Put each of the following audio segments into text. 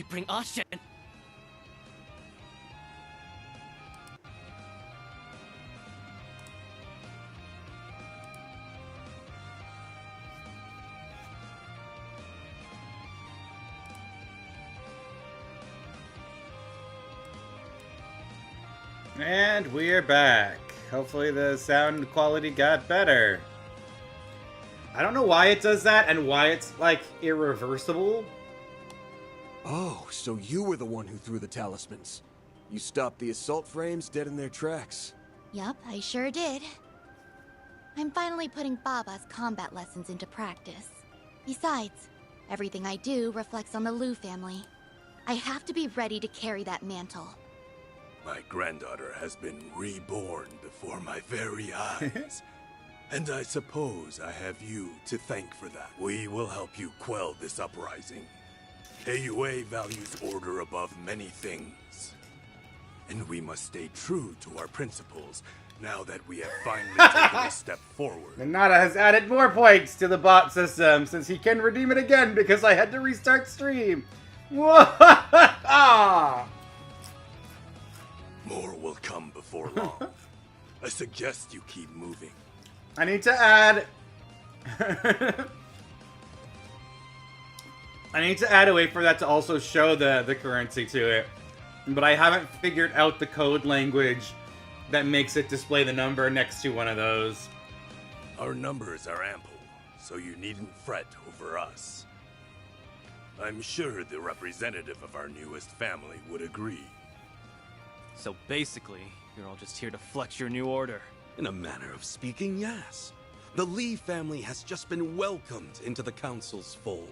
bring Ashen. And we're back. Hopefully the sound quality got better. I don't know why it does that and why it's, like, irreversible. Oh, so you were the one who threw the talismans. You stopped the assault frames dead in their tracks. Yup, I sure did. I'm finally putting Baba's combat lessons into practice. Besides, everything I do reflects on the Liu family. I have to be ready to carry that mantle. My granddaughter has been reborn before my very eyes. And I suppose I have you to thank for that. We will help you quell this uprising. AUA values order above many things. And we must stay true to our principles now that we have finally taken a step forward. Nanada has added more points to the bot system since he can redeem it again because I had to restart stream. More will come before long. I suggest you keep moving. I need to add... I need to add a way for that to also show the currency to it. But I haven't figured out the code language that makes it display the number next to one of those. Our numbers are ample, so you needn't fret over us. I'm sure the representative of our newest family would agree. So basically, you're all just here to flex your new order. In a manner of speaking, yes. The Lee family has just been welcomed into the Council's fold.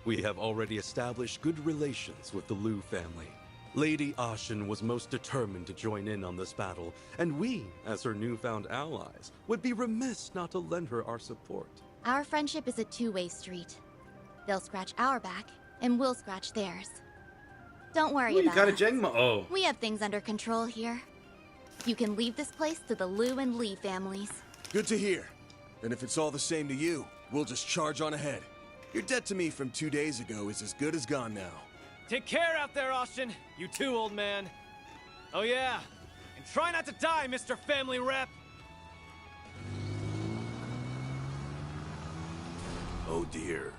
We have already established good relations with the Liu family. Lady Ashen was most determined to join in on this battle, and we, as her newfound allies, would be remiss not to lend her our support. Our friendship is a two-way street. They'll scratch our back, and we'll scratch theirs. Don't worry about You got a us. Jengma. Oh. We have things under control here. You can leave this place to the Liu and Lee families. Good to hear. And if it's all the same to you, we'll just charge on ahead. Your debt to me from 2 days ago is as good as gone now. Take care out there, Ashen. You too, old man. Oh yeah, and try not to die, Mr. Family Rep. Oh dear.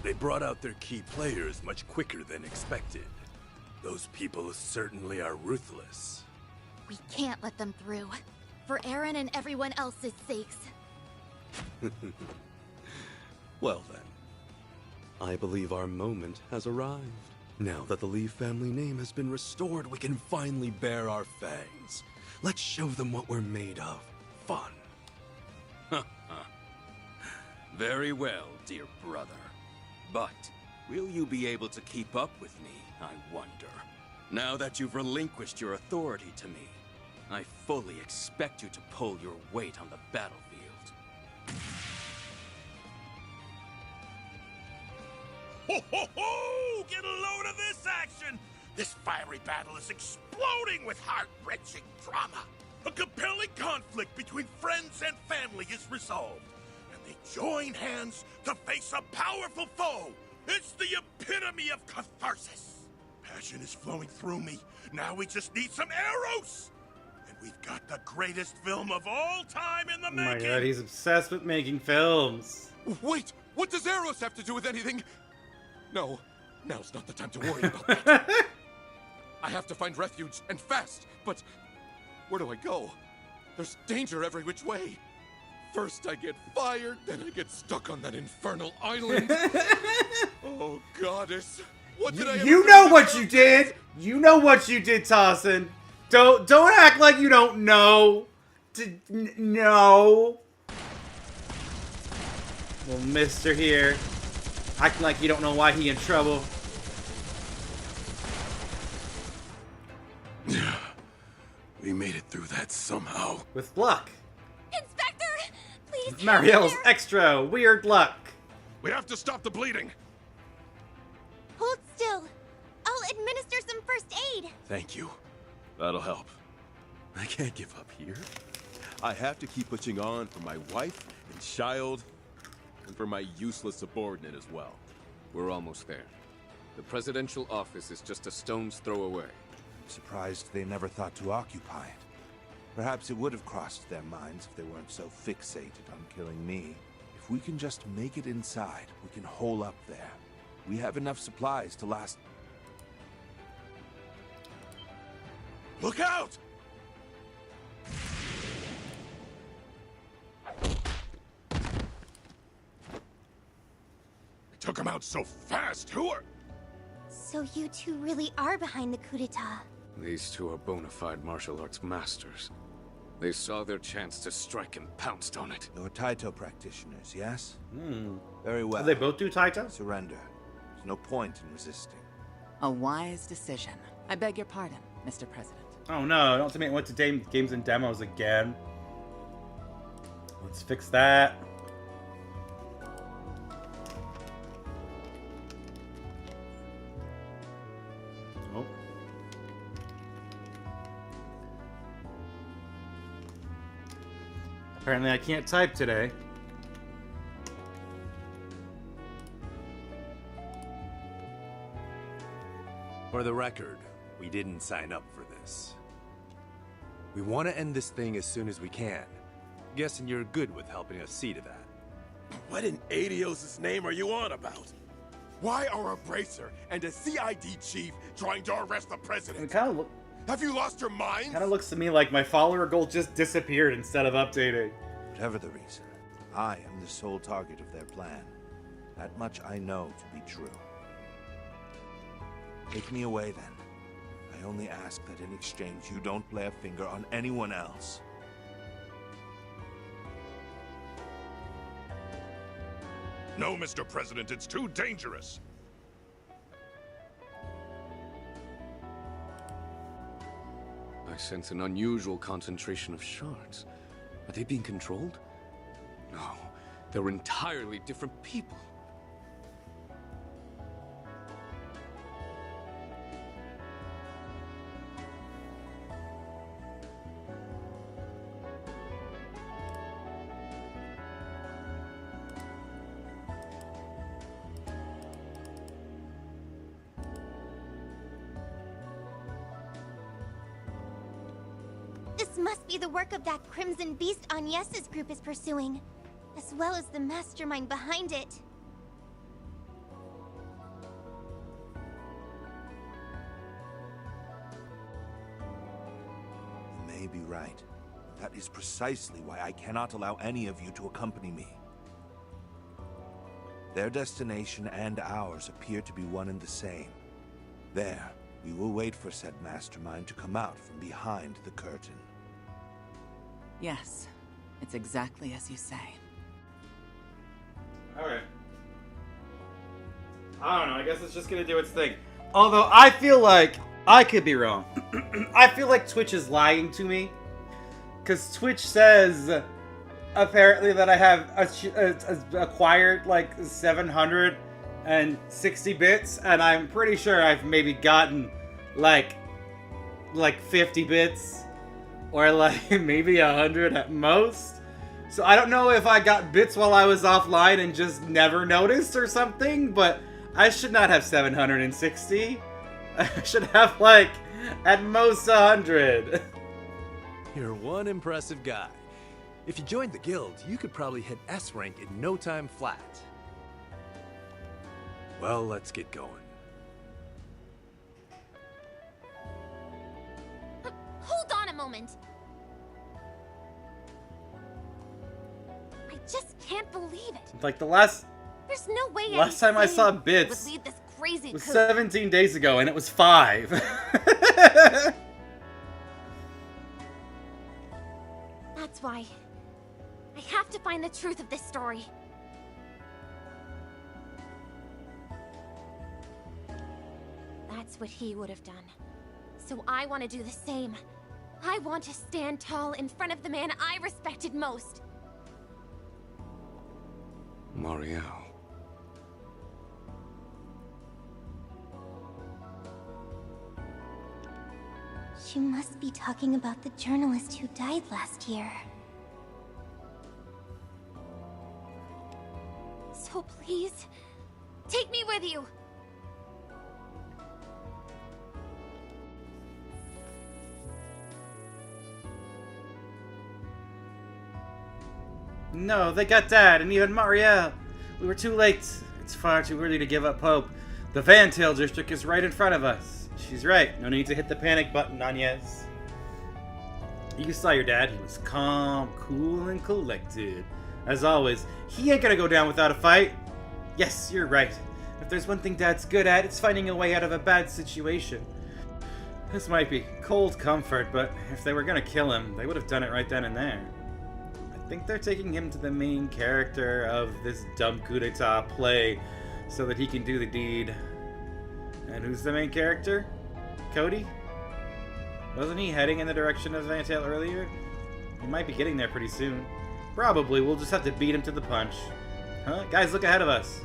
They brought out their key players much quicker than expected. Those people certainly are ruthless. We can't let them through. For Aaron and everyone else's sakes. Well then, I believe our moment has arrived. Now that the Lee family name has been restored, we can finally bare our fangs. Let's show them what we're made of. Fun. Very well, dear brother. But will you be able to keep up with me, I wonder? Now that you've relinquished your authority to me, I fully expect you to pull your weight on the battlefield. Ho ho ho! Get a load of this action! This fiery battle is exploding with heart-wrenching drama. A compelling conflict between friends and family is resolved, and they join hands to face a powerful foe. It's the epitome of catharsis. Passion is flowing through me. Now we just need some arrows. And we've got the greatest film of all time in the making. Oh my god, he's obsessed with making films. Wait! What does Eros have to do with anything? No, now's not the time to worry about that. I have to find refuge, and fast, but where do I go? There's danger every which way. First I get fired, then I get stuck on that infernal island. Oh, goddess. What did I ever You do know to what deserve you did! You know what you did, Tossin. Don't act like you don't know. No. Well, Mister here, acting like you don't know why he in trouble. We made it through that somehow. With luck. Inspector! Please! Marielle's extra weird luck. We have to stop the bleeding. Hold still. I'll administer some first aid. Thank you. That'll help. I can't give up here. I have to keep pushing on for my wife and child, and for my useless subordinate as well. We're almost there. The presidential office is just a stone's throw away. Surprised they never thought to occupy it. Perhaps it would have crossed their minds if they weren't so fixated on killing me. If we can just make it inside, we can hole up there. We have enough supplies to last. Look out! It took him out so fast. Who are... So you two really are behind the coup d'etat. These two are bona fide martial arts masters. They saw their chance to strike and pounced on it. You're Taito practitioners, yes? Very well. Do they both do Taito? Surrender. There's no point in resisting. A wise decision. I beg your pardon, Mr. President. Oh no, don't tell me I went to games and demos again. Let's fix that. Oh. Apparently I can't type today. For the record, we didn't sign up for this. We want to end this thing as soon as we can. Guessing you're good with helping us see to that. What in Adios' name are you on about? Why are a bracer and a CID chief trying to arrest the It president? kind of Have you lost your mind? looks to me like my follower goal just disappeared instead of updating. Whatever the reason, I am the sole target of their plan. That much I know to be true. Take me away then. I only ask that in exchange you don't lay a finger on anyone else. No, Mr. President, it's too dangerous. I sense an unusual concentration of shards. Are they being controlled? No, they're entirely different people. This must be the work of that Crimson Beast Agnes's group is pursuing, as well as the mastermind behind it. You may be right. That is precisely why I cannot allow any of you to accompany me. Their destination and ours appear to be one and the same. There, we will wait for said mastermind to come out from behind the curtain. Yes, it's exactly as you say. Alright. I don't know, I guess it's just gonna do its thing. Although, I feel like I could be wrong. I feel like Twitch is lying to me. Because Twitch says, apparently, that I have acquired, like, 760 bits. And I'm pretty sure I've maybe gotten, like 50 bits. Or, like, maybe 100 at most. So I don't know if I got bits while I was offline and just never noticed or something. But I should not have 760. I should have, like, at most 100. You're one impressive guy. If you joined the guild, you could probably hit S rank in no time flat. Well, let's get going. Hold on a moment. I just can't believe it. Like, the last There's no way Last time I saw bits would lead this crazy was coup. 17 days ago, and it was 5. That's why I have to find the truth of this story. That's what he would have done. So I want to do the same. I want to stand tall in front of the man I respected most. Marielle. You must be talking about the journalist who died last year. So please, take me with you. No, they got Dad and even Marielle. We were too late. It's far too early to give up hope. The Van Tail district is right in front of us. She's right. No need to hit the panic button, Agnes. You saw your dad. He was calm, cool, and collected. As always, he ain't gonna go down without a fight. Yes, you're right. If there's one thing Dad's good at, it's finding a way out of a bad situation. This might be cold comfort, but if they were gonna kill him, they would have done it right then and there. I think they're taking him to the main character of this dumb coup d'etat play so that he can do the deed. And who's the main character? Cody? Wasn't he heading in the direction of Van Tail earlier? He might be getting there pretty soon. Probably. We'll just have to beat him to the punch. Huh? Guys, look ahead of us.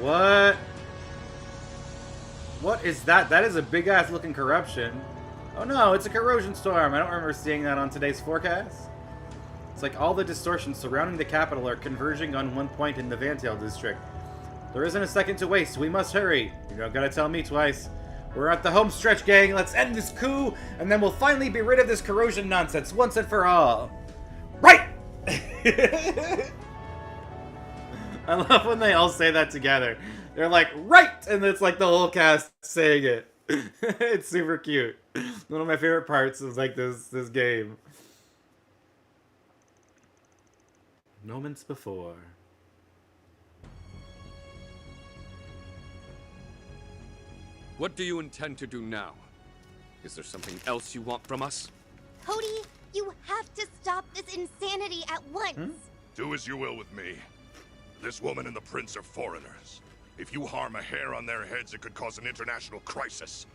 What? What is that? That is a big-ass looking corruption. Oh no, it's a corrosion storm. I don't remember seeing that on today's forecast. It's like all the distortions surrounding the capital are converging on one point in the Van Tail district. There isn't a second to waste. We must hurry. You don't gotta tell me twice. We're at the home stretch, gang. Let's end this coup, and then we'll finally be rid of this corrosion nonsense once and for all. Right! I love when they all say that together. They're like, right! And it's like the whole cast saying it. It's super cute. One of my favorite parts of like this game. Moments before. What do you intend to do now? Is there something else you want from us? Cody, you have to stop this insanity at once. Do as you will with me. This woman and the prince are foreigners. If you harm a hair on their heads, it could cause an international crisis.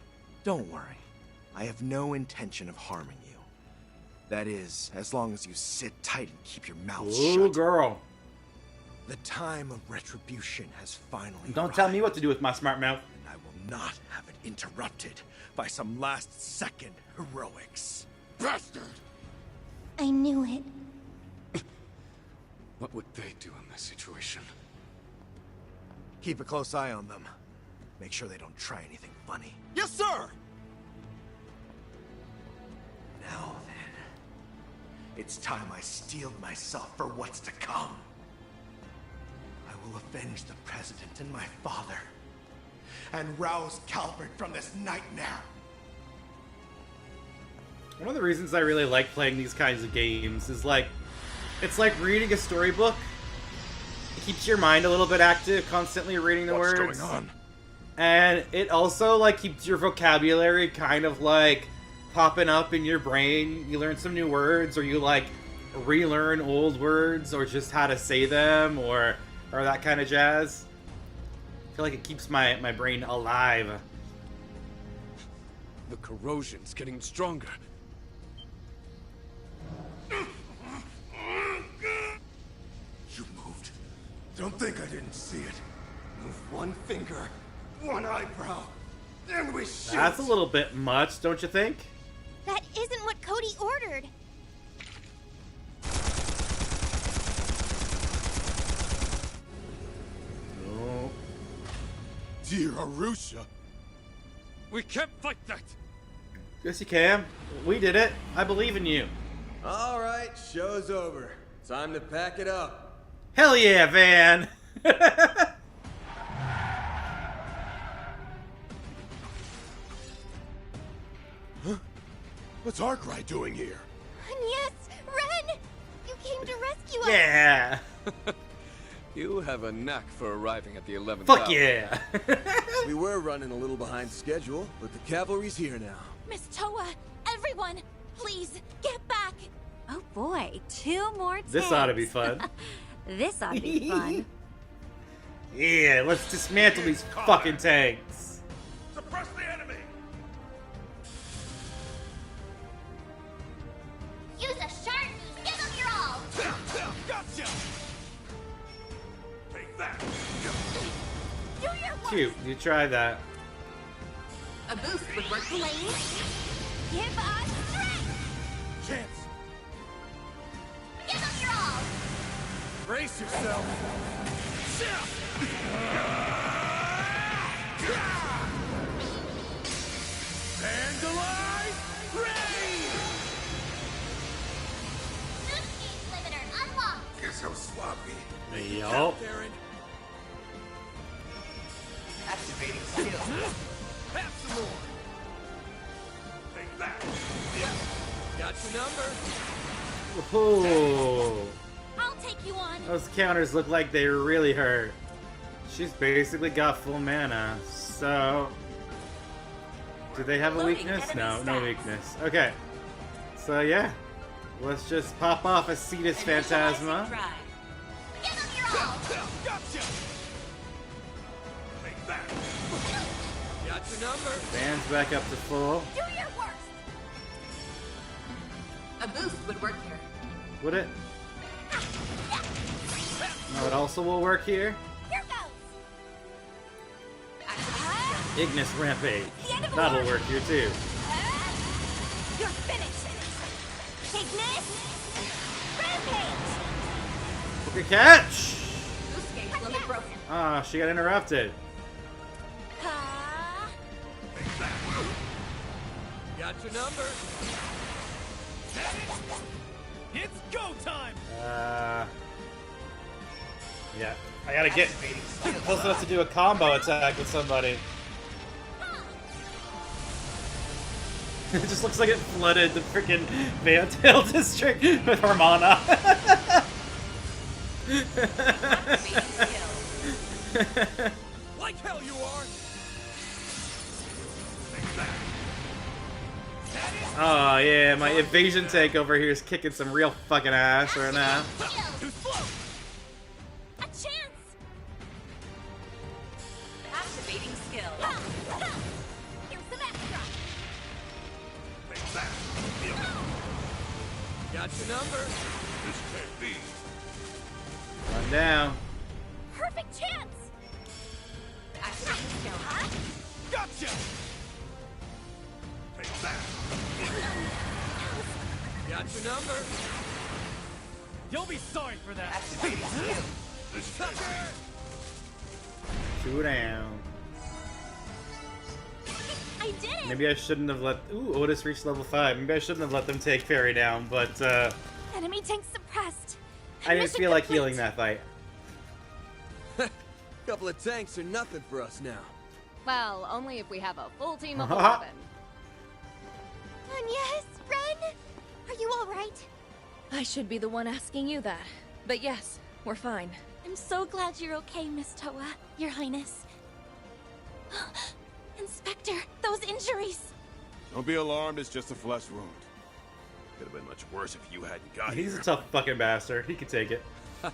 Don't worry. I have no intention of harming you. That is, as long as you sit tight and keep your mouth shut. Ooh, girl. The time of retribution has finally Don't tell me what to do with my smart mouth. And I will not have it interrupted by some last-second heroics. Bastard! I knew it. What would they do in this situation? Keep a close eye on them. Make sure they don't try anything funny. Yes, sir! Now then, it's time I steeled myself for what's to come. I will avenge the President and my father, and rouse Calvert from this nightmare. One of the reasons I really like playing these kinds of games is like, it's like reading a storybook. It keeps your mind a little bit active, constantly reading the words. What's going on? And it also like keeps your vocabulary kind of like popping up in your brain. You learn some new words, or you like relearn old words, or just how to say them, or that kind of jazz. I feel like it keeps my brain alive. The corrosion's getting stronger. You moved. Don't think I didn't see it. Move one finger, one eyebrow, then we shoot. That's a little bit much, don't you think? That isn't what Cody ordered. No. Dear Arusha. We can't fight that! Yes, you can. We did it. I believe in you. All right, show's over. Time to pack it up. Hell yeah, Van! What's Arkwright doing here? Yes, Ren! You came to rescue us! Yeah! You have a knack for arriving at the 11th Fuck hour. yeah! We were running a little behind schedule, but the cavalry's here now. Miss Toa, everyone, please, get back! Oh boy, 2 more tanks. This ought to be fun. This ought to be fun. Yeah, let's dismantle these fucking tanks. Suppress the enemy! Use a sharpie! Give them your all! Gotcha! Take that! Do your work! Cute, you try that. A boost would work, Blaine. Give us strength! Chance! Give them your all! Brace yourself. Vandalize! Ready! Yup. Activating skill. Have some more. Take that. Got your number. Ooh. I'll take you on. Those counters look like they really hurt. She's basically got full mana, so... Do they have a weakness? No, no weakness. Okay. So yeah. Let's just pop off a Cetus Phantasma. Give them your all. Gotcha. Take that. Got your number. Band's back up to full. Do your worst. A boost would work here. Would it? No, it also will work here. Here goes. Ignis Rampage. The end of the That'll line. work here too. You're finished. Ignis. Rampage. Hook a catch! Boost gauge limit broken. Ah, she got interrupted. Ah. Got your number. It's go time! Yeah. I gotta get close enough to do a combo attack with somebody. It just looks like it flooded the freaking Vale district with Harmona. Like hell you are. Oh yeah, my evasion tank over here is kicking some real fucking ass right now. A chance. Activating skill. Here's some extra. Got your number. This can't be. Run down. Perfect chance. Activating skill. Gotcha. Take that. Got your number. You'll be sorry for that. Activating skill. This can't be. 2 down. I did it. Maybe I shouldn't have let... Ooh, Otis reached level 5. Maybe I shouldn't have let them take Fairy down, but Enemy tank suppressed. I didn't Mission feel like complete. healing that fight. Couple of tanks are nothing for us now. Well, only if we have a full team of Uh-huh. 11. Yes, Ren. Are you all right? I should be the one asking you that. But yes, we're fine. I'm so glad you're okay, Miss Toa, Your Highness. Inspector, those injuries. Don't be alarmed, it's just a flesh wound. Could have been much worse if you hadn't got He's here. a tough fucking bastard. He could take it.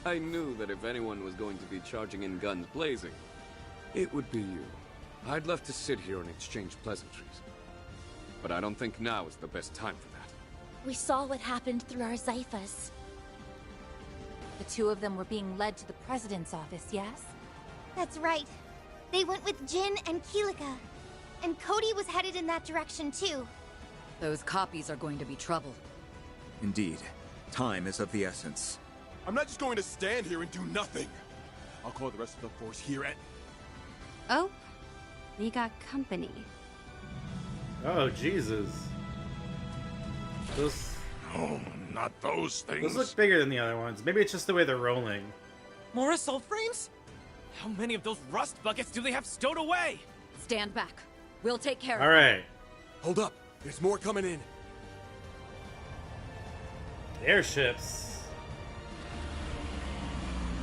I knew that if anyone was going to be charging in guns blazing, it would be you. I'd love to sit here and exchange pleasantries. But I don't think now is the best time for that. We saw what happened through our Zyphas. The two of them were being led to the President's office, yes? That's right. They went with Jin and Keelika. And Cody was headed in that direction, too. Those copies are going to be trouble. Indeed. Time is of the essence. I'm not just going to stand here and do nothing. I'll call the rest of the force here and... Oh, we got company. Oh, Jesus. Those Oh, not those things. look bigger than the other ones. Maybe it's just the way they're rolling. More assault frames? How many of those rust buckets do they have stowed away? Stand back. We'll take care of it. Alright. Hold up. There's more coming in. Airships.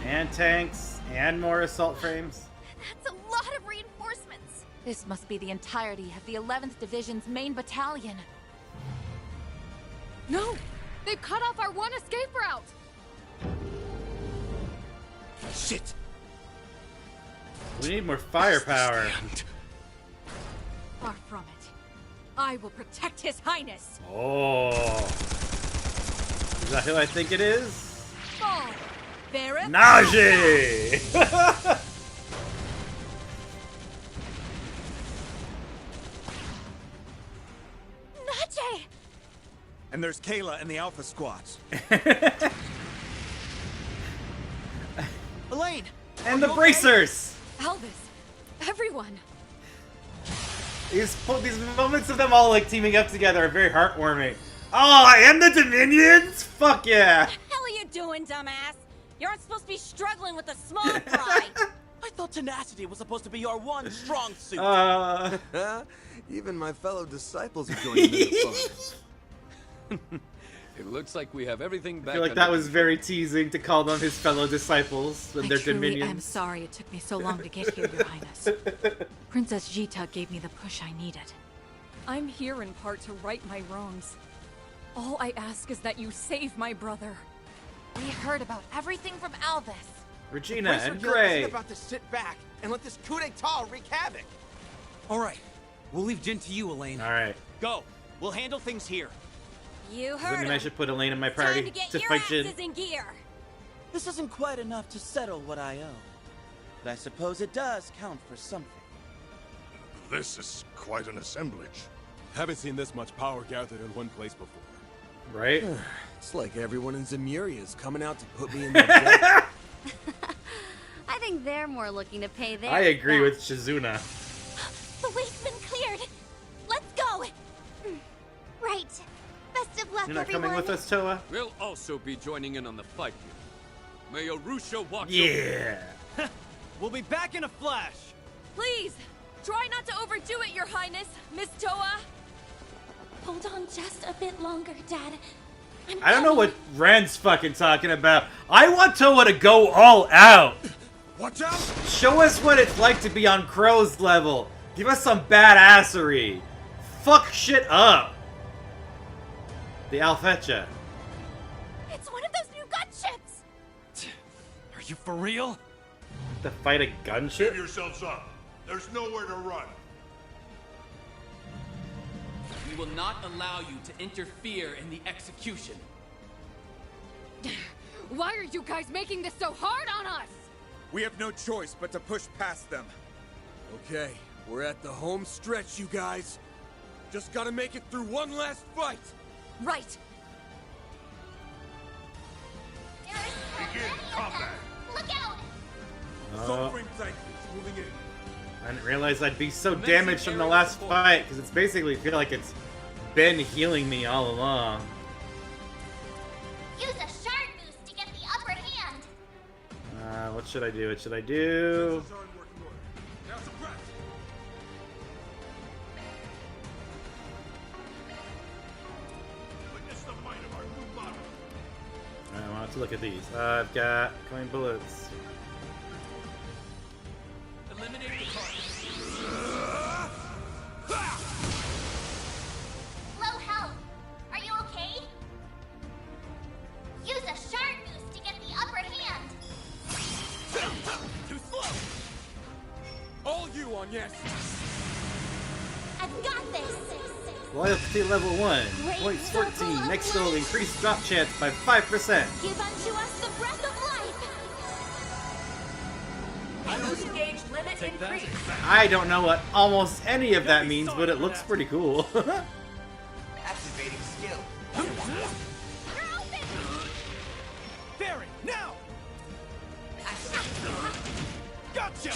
And tanks. And more assault frames. That's a lot of reinforcements. This must be the entirety of the 11th Division's main battalion. No! They've cut off our one escape route! Shit! We need more firepower. Far from it. I will protect His Highness! Oh. Is that who I think it is? Fall! Barrett! Najee! Najee! And there's Kayla and the Alpha Squads. Elaine! And the bracers! Elvis! Everyone! These moments of them all like teaming up together are very heartwarming. Oh, and the Dominions? Fuck yeah! What the hell are you doing, dumbass? You aren't supposed to be struggling with a small fry. I thought tenacity was supposed to be your one strong suit. Even my fellow disciples are joining in the fun. It looks like we have everything back. I feel like that was very teasing to call them his fellow disciples and their dominions. I'm sorry it took me so long to get here, Your Highness. Princess Jita gave me the push I needed. I'm here in part to right my wrongs. All I ask is that you save my brother. We heard about everything from Alvis. Regina and Guild Gray. isn't about to sit back and let this coup d'etat wreak havoc. All right, we'll leave Jin to you, Elaine. All right. Go. We'll handle things here. You Does that heard mean him. I should put Elaine in my Time party to get to your fight Jin? asses in gear. This isn't quite enough to settle what I owe. But I suppose it does count for something. This is quite an assemblage. Haven't seen this much power gathered in one place before. Right? It's like everyone in Zemuria is coming out to put me in their debt. I think they're more looking to pay their I agree back. with Shizuna. The way's been cleared. Let's go. Right. Best of luck, You're not everyone. coming with us, Toa? We'll also be joining in on the fight here. May Arusha watch Yeah. We'll be back in a flash. Please, try not to overdo it, Your Highness, Miss Toa. Hold on just a bit longer, Dad. I don't know what Ren's fucking talking about. I want Toa to go all out. Watch out! Show us what it's like to be on Crow's level. Give us some badassery. Fuck shit up. The Alfecha. It's one of those new gunships. Are you for real? To fight a gunship? Give yourselves up. There's nowhere to run. We will not allow you to interfere in the execution. Why are you guys making this so hard on us? We have no choice but to push past them. Okay, we're at the home stretch, you guys. Just gotta make it through one last fight. Right. Begin combat. Look out! Soulframe Titan is moving in. I didn't realize I'd be so damaged from the last fight, because it's basically feel like it's been healing me all along. Use a shard boost to get the upper hand. What should I do? What should I do? Now suppress. Witness the might of our new model. I want to look at these. I've got coin bullets. Eliminate the target. Low health. Are you okay? Use a shard boost to get the upper hand. Too slow. All you on yes. I've got this. Loyalty level 1. Points 14. Next will increase drop chance by 5%. Give unto us the breath of life. Engage limit increase. I don't know what almost any of that means, but it looks pretty cool. Activating skill. You're open. Barry, now! Gotcha!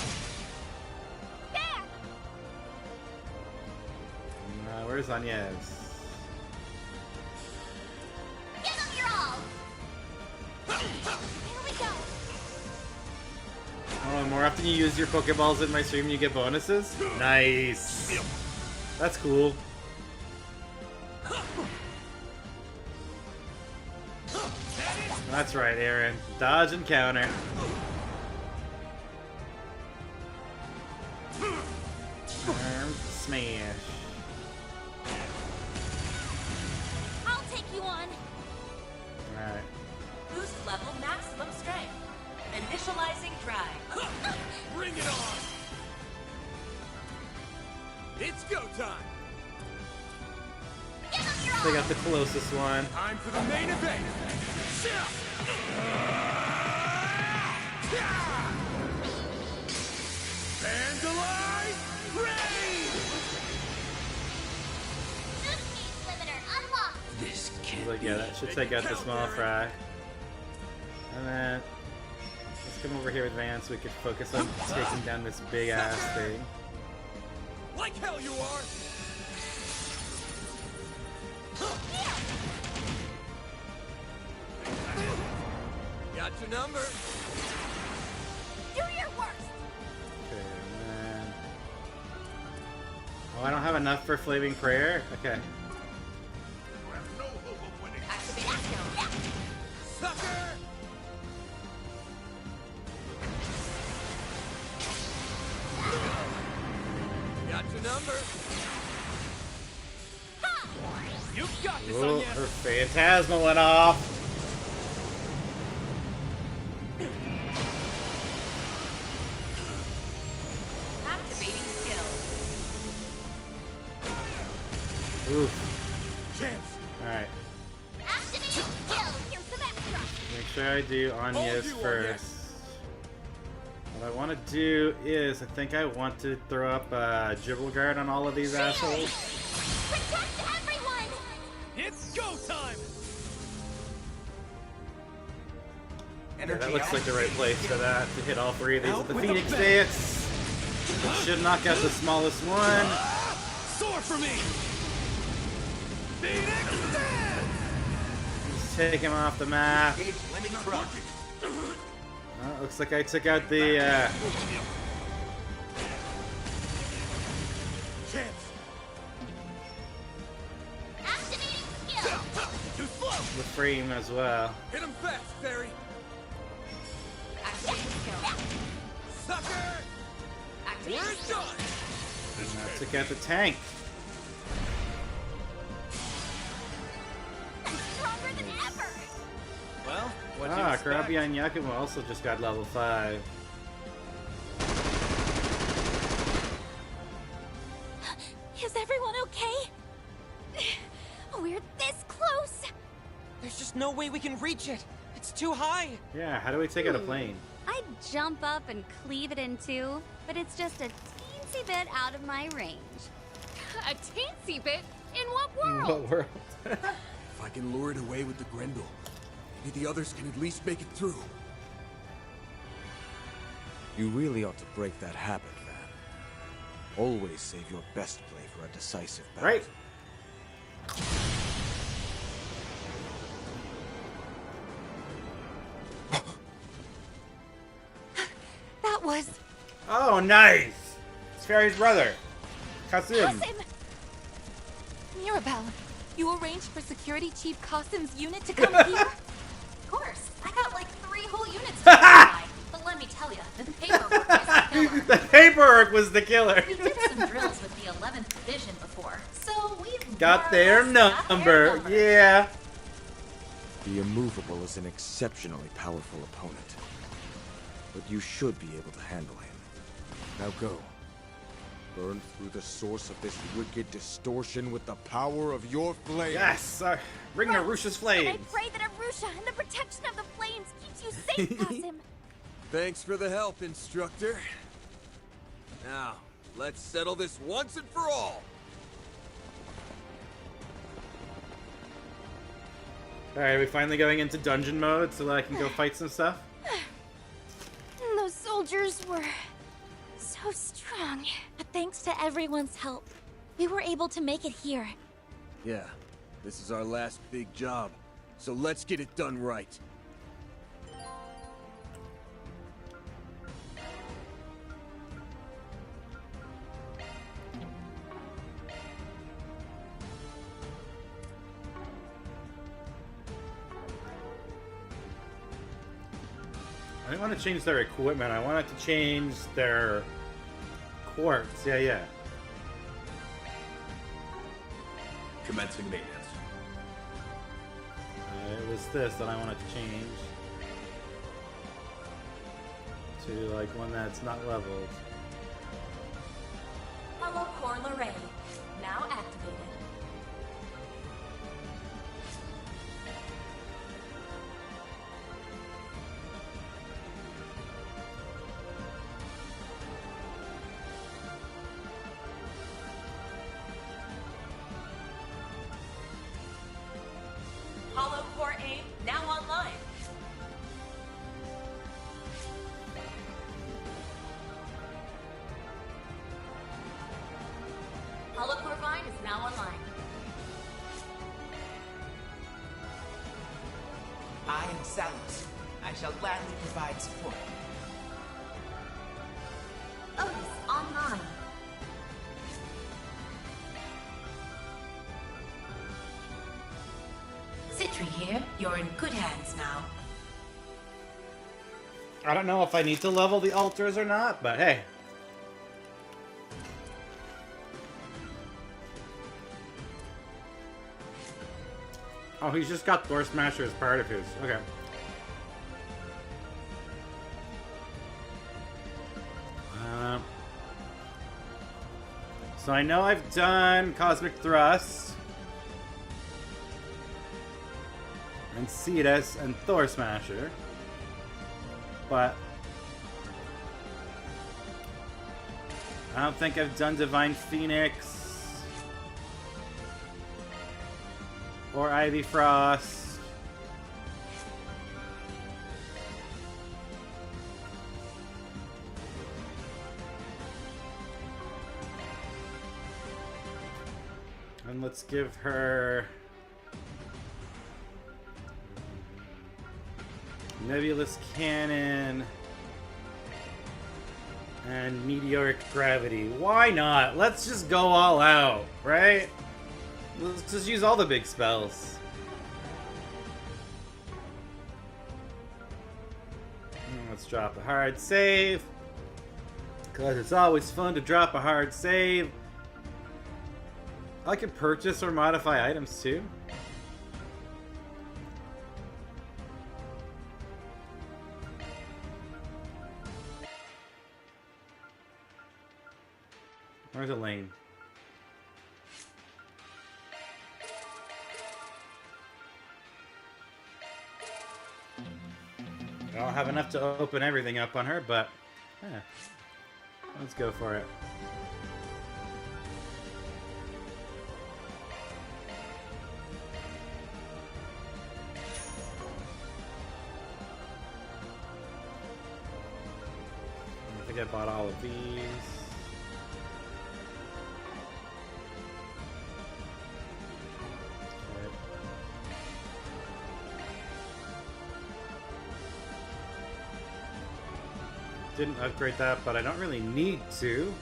There. Where's Agnes? Give them your all. Here we go. Oh, the more often you use your Pokeballs in my stream, you get bonuses? Nice. That's cool. That's right, Aaron. Dodge and counter. Arm smash. I'll take you on. Alright. Boost level maximum strength. Initializing drive. Bring it on. It's go time. Give them your all. They got the closest one. Time for the main event. Vandalize Rain! Boost speed limiter unlocked. This He's like, yeah, that should take out the small fry. And then let's come over here with Van so we can focus on taking down this big ass thing. Like hell you are! Got your number. Do your worst. Okay, and then... Oh, I don't have enough for Flaming Prayer? Okay. Sucker! Got your number. You got this, Ooh, Anya. her Phantasma went off. Activating skill. Oof. Chance. Alright. Activating skill. Here's the extra. Make sure I do Anya's first. What I want to do is, I think I want to throw up a Dribble Guard on all of these assholes. Protect everyone. It's go time. Yeah, that looks like the right place for that, to hit all three of these with the Phoenix Dance. Should knock out the smallest one. Sword for me. Phoenix Dance. Just take him off the map. Looks like I took out the the frame as well. Hit him fast, Fairy. Sucker! We're done! And I took out the tank. Stronger than ever. Well, what do you expect? Karabi and Yakumo also just got level 5. Is everyone okay? We're this close. There's just no way we can reach it. It's too high. Yeah, how do we take out a plane? I'd jump up and cleave it in two, but it's just a teensy bit out of my range. A teensy bit? In what In world? what world? If I can lure it away with the Grendel, maybe the others can at least make it through. You really ought to break that habit, Van. Always save your best play for a decisive battle. Right. That was Oh, nice! It's Fairy's brother, Kasim. Mirabelle. You arranged for Security Chief Qasim's unit to come here? Of course. I got like 3 whole units to Levi. But let me tell you, the paperwork is the killer. The paperwork was the killer. We did some drills with the 11th Division before, so we've Got their number. Yeah. The Immovable is an exceptionally powerful opponent. But you should be able to handle him. Now go. Burn through the source of this wicked distortion with the power of your flame. Yes! Bring Arusha's And I flames. pray that Arusha and the protection of the flames keeps you safe, Qasim. Thanks for the help, Instructor. Now, let's settle this once and for all. Alright, are we finally going into dungeon mode so that I can go fight some stuff? Those soldiers were so strong. But thanks to everyone's help, we were able to make it here. Yeah, this is our last big job, so let's get it done right. I don't want to change their equipment. I want it to change their quartz. Yeah. Commencing maintenance. It was this that I wanted to change to like one that's not leveled. Hollow Core Lorraine, now activated. Hollow Core Aim, now online. Hollow Core Vine is now online. I am Salos. I shall gladly provide support. Otis, online. Citri here. You're in good hands now. I don't know if I need to level the altars or not, but hey. Oh, he's just got Door Smasher as part of his. Okay. So I know I've done Cosmic Thrust, and Cetus, and Thor Smasher, but I don't think I've done Divine Phoenix or Ivy Frost. And let's give her Nebulous Cannon and Meteoric Gravity. Why not? Let's just go all out, right? Let's just use all the big spells. Let's drop a hard save, because it's always fun to drop a hard save. I can purchase or modify items too. Where's Elaine? I don't have enough to open everything up on her, but yeah. Let's go for it. I think I bought all of these. Didn't upgrade that, but I don't really need to.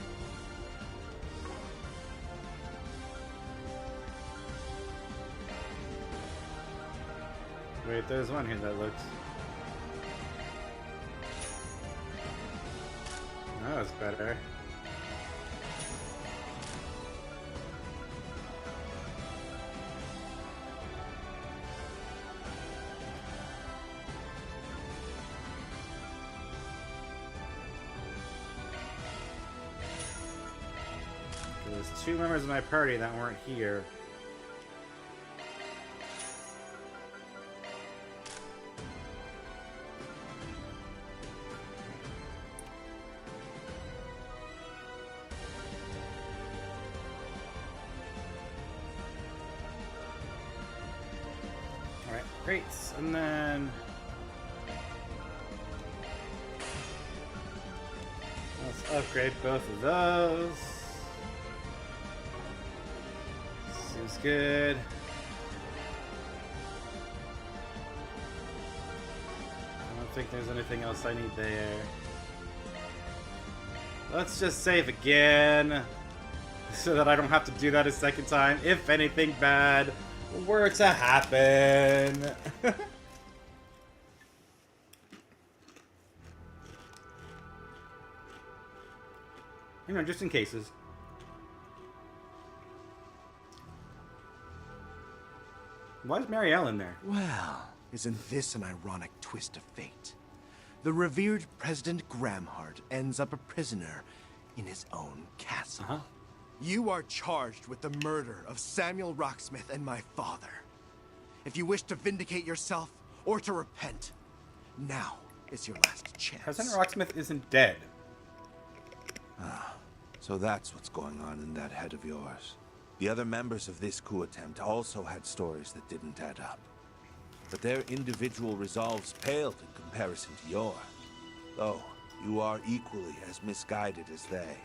Wait, there's one here that looks... That was better. There's two members of my party that weren't here. Alright, great. And then... let's upgrade both of those. Seems good. I don't think there's anything else I need there. Let's just save again, so that I don't have to do that a second time if anything bad were to happen. You know, just in cases. Why is Marielle in there? Well, isn't this an ironic twist of fate? The revered President Gramhart ends up a prisoner in his own castle. You are charged with the murder of Samuel Rocksmith and my father. If you wish to vindicate yourself or to repent, now is your last chance. President Rocksmith isn't dead. Ah, so that's what's going on in that head of yours. The other members of this coup attempt also had stories that didn't add up. But their individual resolves paled in comparison to yours. Though, you are equally as misguided as they.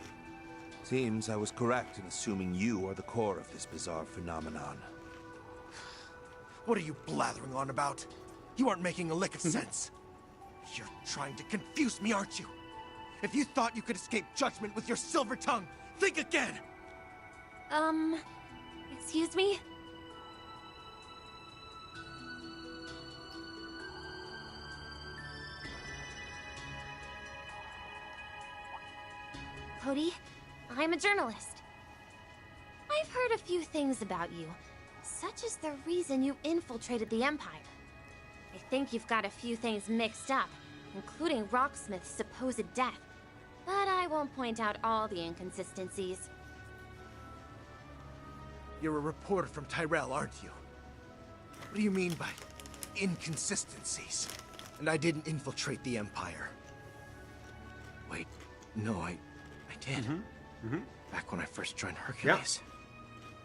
Seems I was correct in assuming you are the core of this bizarre phenomenon. What are you blathering on about? You aren't making a lick of sense. You're trying to confuse me, aren't you? If you thought you could escape judgment with your silver tongue, think again! Excuse me? Cody, I'm a journalist. I've heard a few things about you, such as the reason you infiltrated the Empire. I think you've got a few things mixed up, including Rocksmith's supposed death, but I won't point out all the inconsistencies. You're a reporter from Tyrell, aren't you? What do you mean by inconsistencies? And I didn't infiltrate the Empire. Wait, no, I did. Back when I first joined Hercules.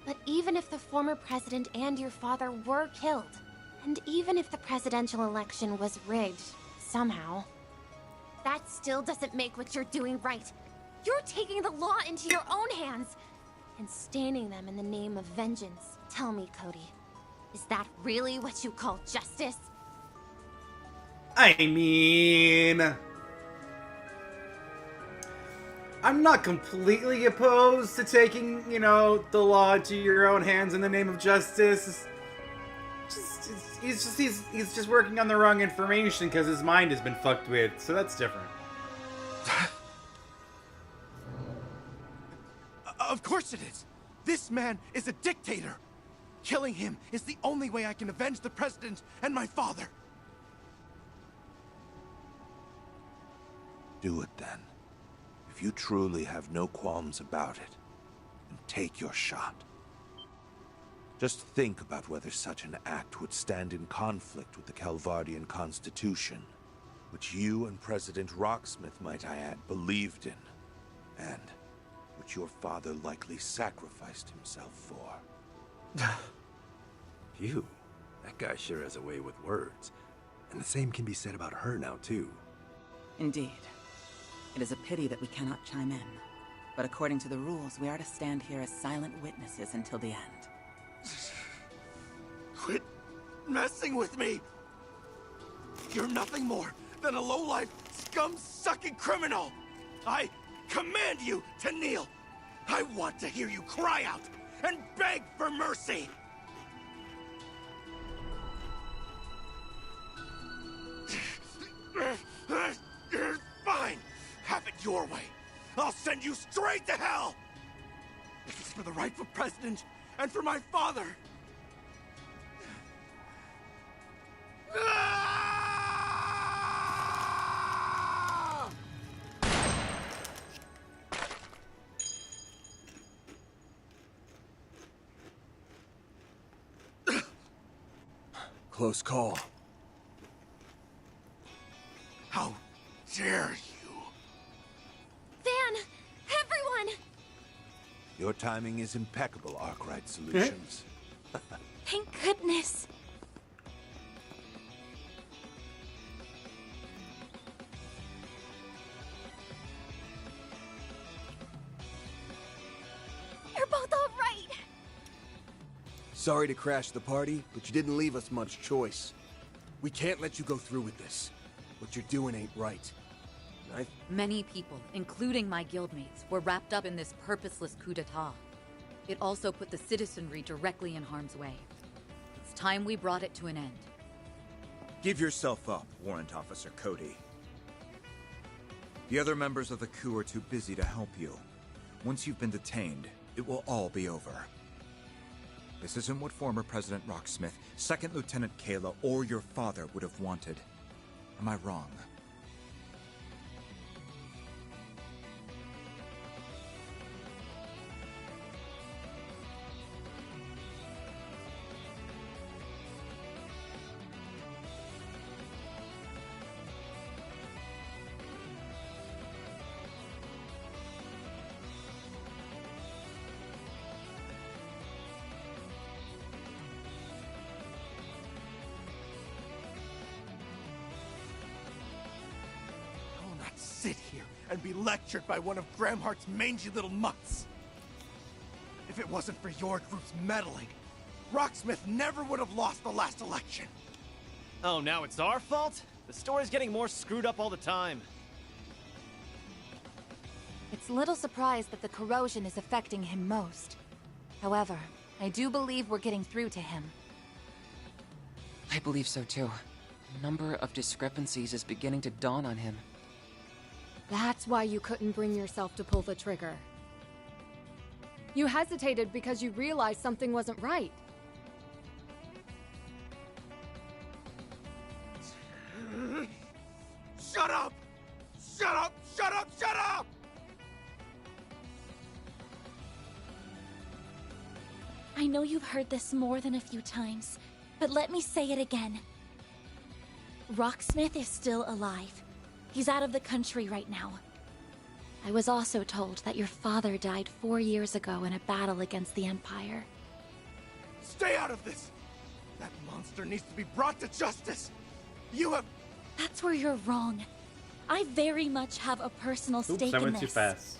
But even if the former president and your father were killed, and even if the presidential election was rigged, somehow, that still doesn't make what you're doing right. You're taking the law into your own hands and staining them in the name of vengeance. Tell me, Cody, is that really what you call justice? I mean, I'm not completely opposed to taking, you know, the law into your own hands in the name of justice. He's just working on the wrong information because his mind has been fucked with, so that's different. Of course it is! This man is a dictator! Killing him is the only way I can avenge the president and my father! Do it then. If you truly have no qualms about it, then take your shot. Just think about whether such an act would stand in conflict with the Calvardian Constitution, which you and President Rocksmith, might I add, believed in, and which your father likely sacrificed himself for. Phew. That guy sure has a way with words. And the same can be said about her now, too. Indeed. It is a pity that we cannot chime in. But according to the rules, we are to stand here as silent witnesses until the end. Quit messing with me! You're nothing more than a low-life, scum-sucking criminal! I command you to kneel! I want to hear you cry out and beg for mercy! Fine! Have it your way! I'll send you straight to hell! If it's for the rightful president and for my father! Close call. How dare you? Van! Everyone! Your timing is impeccable, Arkwright Solutions. Thank goodness. You're both all right. Sorry to crash the party, but you didn't leave us much choice. We can't let you go through with this. What you're doing ain't right. Many people, including my guildmates, were wrapped up in this purposeless coup d'etat. It also put the citizenry directly in harm's way. It's time we brought it to an end. Give yourself up, Warrant Officer Cody. The other members of the coup are too busy to help you. Once you've been detained, it will all be over. This isn't what former President Rocksmith, Second Lieutenant Kayla, or your father would have wanted. Am I wrong? Sit here and be lectured by one of Gramhart's mangy little mutts. If it wasn't for your group's meddling, Rocksmith never would have lost the last election. Oh, now it's our fault? The story's getting more screwed up all the time. It's little surprise that the corrosion is affecting him most. However, I do believe we're getting through to him. I believe so too. A number of discrepancies is beginning to dawn on him. That's why you couldn't bring yourself to pull the trigger. You hesitated because you realized something wasn't right. Shut up! Shut up! Shut up! Shut up! I know you've heard this more than a few times, but let me say it again. Rocksmith is still alive. He's out of the country right now. I was also told that your father died 4 years ago in a battle against the Empire. Stay out of this! That monster needs to be brought to justice! You have... That's where you're wrong. I very much have a personal stake I in went this. too fast.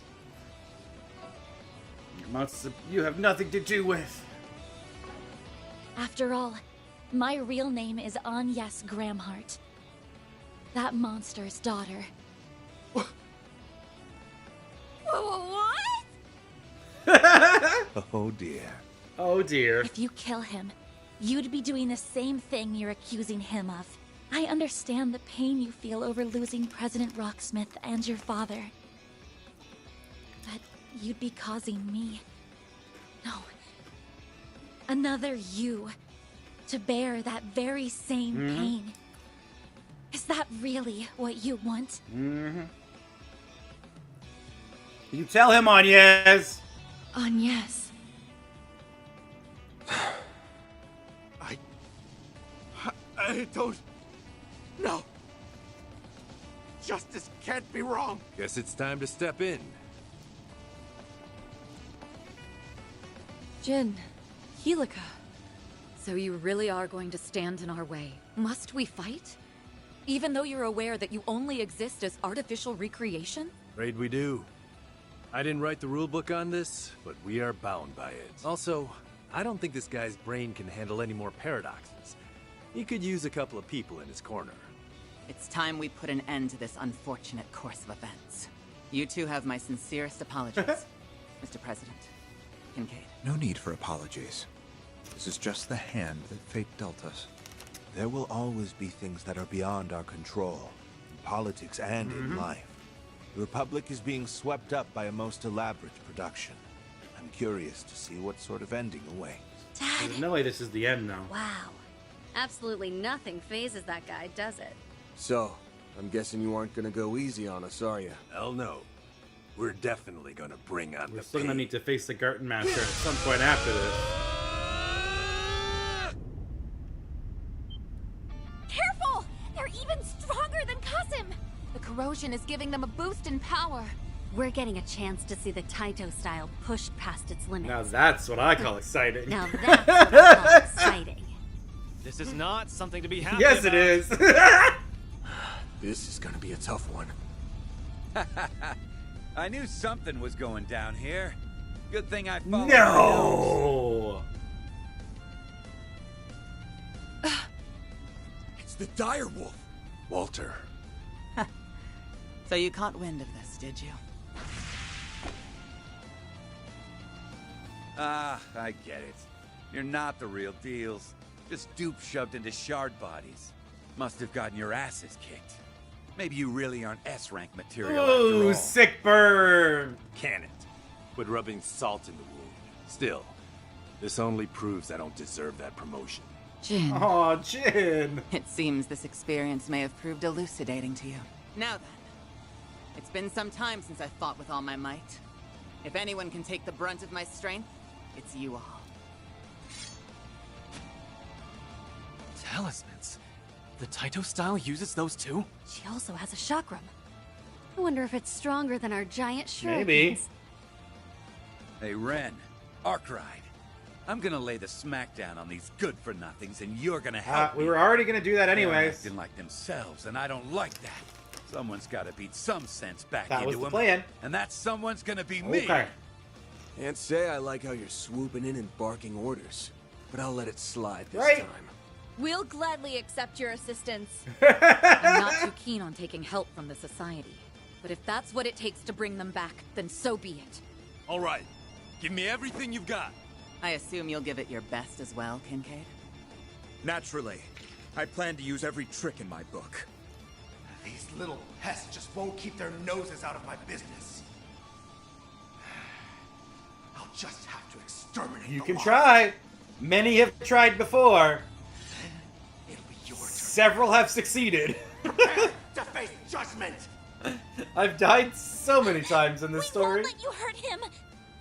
Monster you have nothing to do with. After all, my real name is Agnes Gramhart. That monster's daughter. What? Oh dear. Oh dear. If you kill him, you'd be doing the same thing you're accusing him of. I understand the pain you feel over losing President Rocksmith and your father. But you'd be causing me... No. Another you. To bear that very same pain. Is that really what you want? You tell him, Agnes! Agnes. I don't... No! Justice can't be wrong! Guess it's time to step in. Jin, Helica. So you really are going to stand in our way. Must we fight? Even though you're aware that you only exist as artificial recreation? Afraid we do. I didn't write the rulebook on this, but we are bound by it. Also, I don't think this guy's brain can handle any more paradoxes. He could use a couple of people in his corner. It's time we put an end to this unfortunate course of events. You two have my sincerest apologies, Mr. President. Kincaid. No need for apologies. This is just the hand that fate dealt us. There will always be things that are beyond our control, in politics and in life. The Republic is being swept up by a most elaborate production. I'm curious to see what sort of ending awaits. There's no way this is the end now. Wow. Absolutely nothing phases that guy, does it? So, I'm guessing you aren't gonna go easy on us, are you? Hell no. We're definitely gonna bring on We're the still gonna pain. need to face the Garten Master at some point after this. Careful! They're even stronger than Kasim! The corrosion is giving them a boost in power. We're getting a chance to see the Taito style pushed past its limits. Now that's what I call exciting. Now that's what I call exciting. This is not something to be happy Yes, about. it is. This is gonna be a tough one. I knew something was going down here. Good thing I followed. No! It's the dire wolf. Walter. So you caught wind of this, did you? Ah, I get it. You're not the real deals. Just dupes shoved into shard bodies. Must have gotten your asses kicked. Maybe you really aren't S-rank material after Ooh, all. sick burn! Can it? Quit rubbing salt in the wound. Still, this only proves I don't deserve that promotion. Jin. Aw, Jin! It seems this experience may have proved elucidating to you. Now then, it's been some time since I fought with all my might. If anyone can take the brunt of my strength, it's you all. Talismans. The Taito style uses those too? She also has a chakram. I wonder if it's stronger than our giant shurikens. Maybe. Hey, Ren. Arkride. I'm gonna lay the smackdown on these good-for-nothings, and you're gonna help We me. were already gonna do that They're anyways. acting like themselves, and I don't like that. Someone's gotta beat some sense back That was into the them. plan. And that someone's gonna be me. Okay. Can't say I like how you're swooping in and barking orders, but I'll let it slide this Right. time. We'll gladly accept your assistance. I'm not too keen on taking help from the Society. But if that's what it takes to bring them back, then so be it. All right. Give me everything you've got. I assume you'll give it your best as well, Kincaid? Naturally. I plan to use every trick in my book. These little pests just won't keep their noses out of my business. I'll just have to exterminate You the can lot. try. Many have tried before. Several have succeeded. Prepare to face judgment. I've died so many times in this story. Let you hurt him!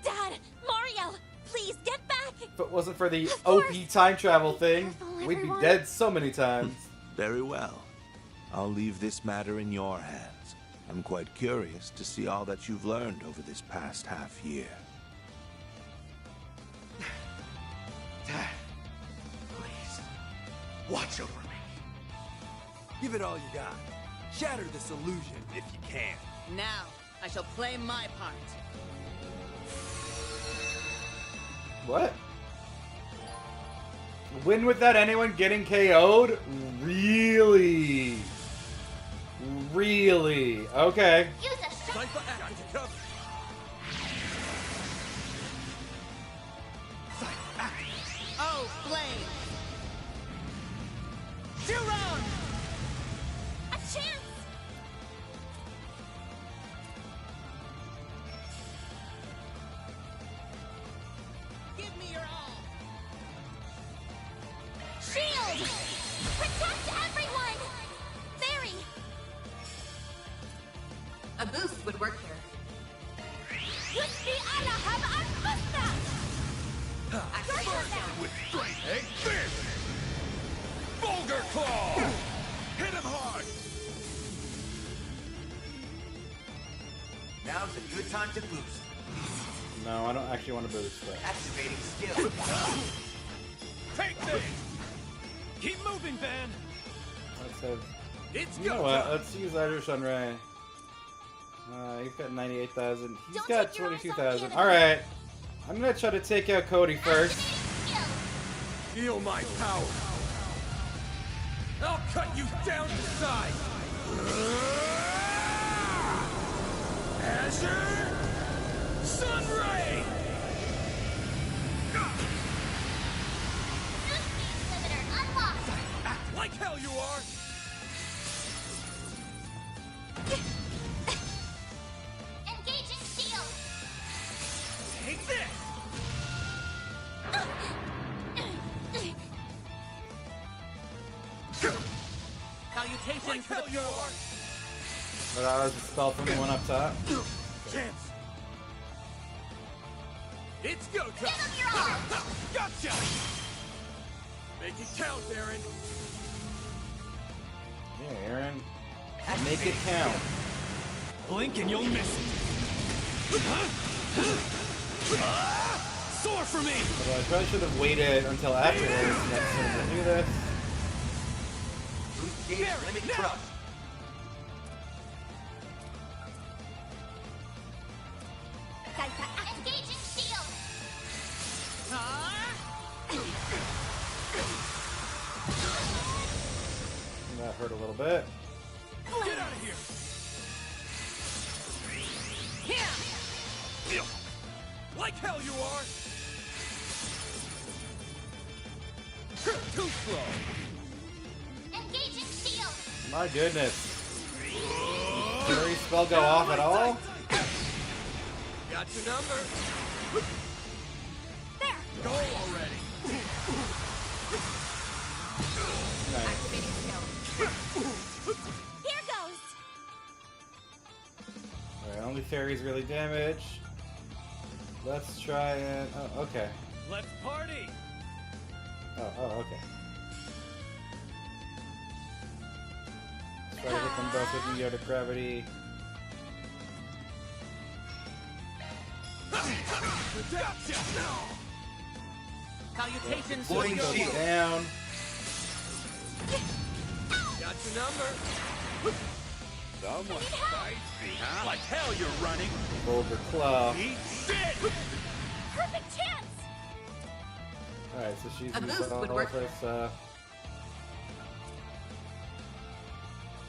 Dad! Mario! Please, get back! If it wasn't for the OP time travel thing, we'd be dead so many times. Very well. I'll leave this matter in your hands. I'm quite curious to see all that you've learned over this past half year. Dad, please, watch over me. Give it all you got. Shatter this illusion if you can. Now, I shall play my part. What? Win without anyone getting KO'd? Really? Really? Okay. Oh, flame! 2 rounds! A chance! Give me your all! Shield! Protect everyone! Fairy! A boost would work here. Yusri ala have anfusta! With straight egg fist! Vulgar Claw! Hit him hard! Now's a good time to boost. No, I don't actually want to boost, but... Activating skill. Take this! Keep moving, Van! Let's have... It's You know what? Let's use Archer Sunray. He's got 98,000. He's got 22,000. Alright. I'm gonna try to take out Cody first. Feel my power. I'll cut you down to size. Azure Sunray. Like hell you are. Engaging shield! Take this! Salutations for the pure. But that was the spell from the one up top. Chance. It's go time. Give him your all! Gotcha. Make it count, Aaron. Yeah, Aaron. Make it count. Blink and you'll miss it. Soar for me! Although I probably should have waited until afterwards next time to do this. Limit crush. Engaging shield! That hurt a little bit. Get out of here. Like hell you are. Too slow. Engaging shield! My goodness. Did Fairy spell go off at all? Got your number. There! Go already. Activating skill. Here goes! Alright, only Fairy's really damaged. Let's try and... Oh, okay. Let's party! Oh, okay. Let's try to hit them both with the Yoda Gravity. Gotcha. Salutations Boy, for the pure. down. Got your number. Someone fights me, huh? Like hell you're running. Vulgar Claw. Eat shit! Perfect chance! Alright, so she's A used boost all would of work. her stuff.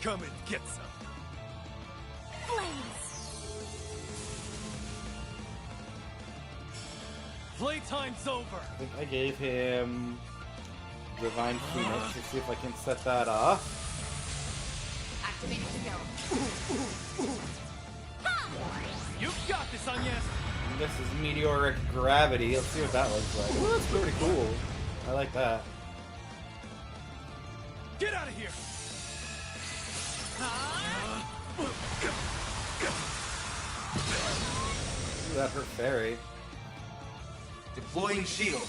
come and get some. Playtime's over. I think I gave him Divine Phoenix. Let's see if I can set that off. Activating skill. You've got this, Agnes. And this is Meteoric Gravity. Let's see what that looks like. Ooh, that's pretty cool. I like that. Get out of here. Ooh, that hurt fairy. Deploying shield.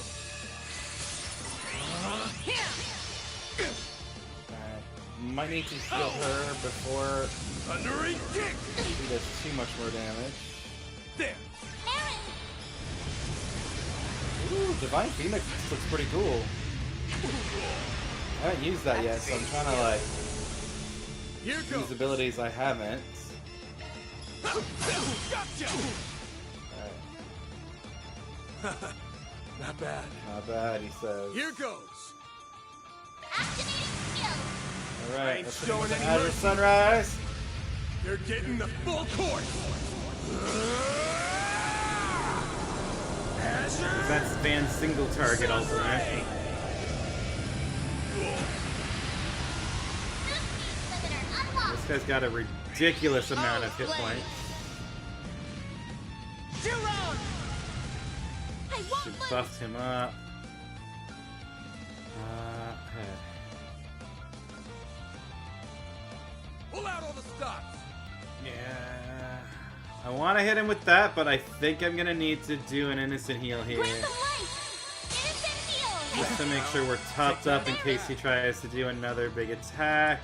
Alright. Might need to shield her before she does too much more damage. There. Ooh, Divine Phoenix looks pretty cool. I haven't used that yet, so I'm trying to like use abilities I haven't. Gotcha. Not bad. Not bad, he says. Here goes. Alright, ain't let's showing go to any Azure mercy. Sunrise. You're getting the full course. That's Van's single target ultimate. This guy's got a ridiculous amount of hit points. She buffed him up. Pull out all the stops. Yeah. I want to hit him with that, but I think I'm going to need to do an innocent heal here. Just to make sure we're topped up in case he tries to do another big attack.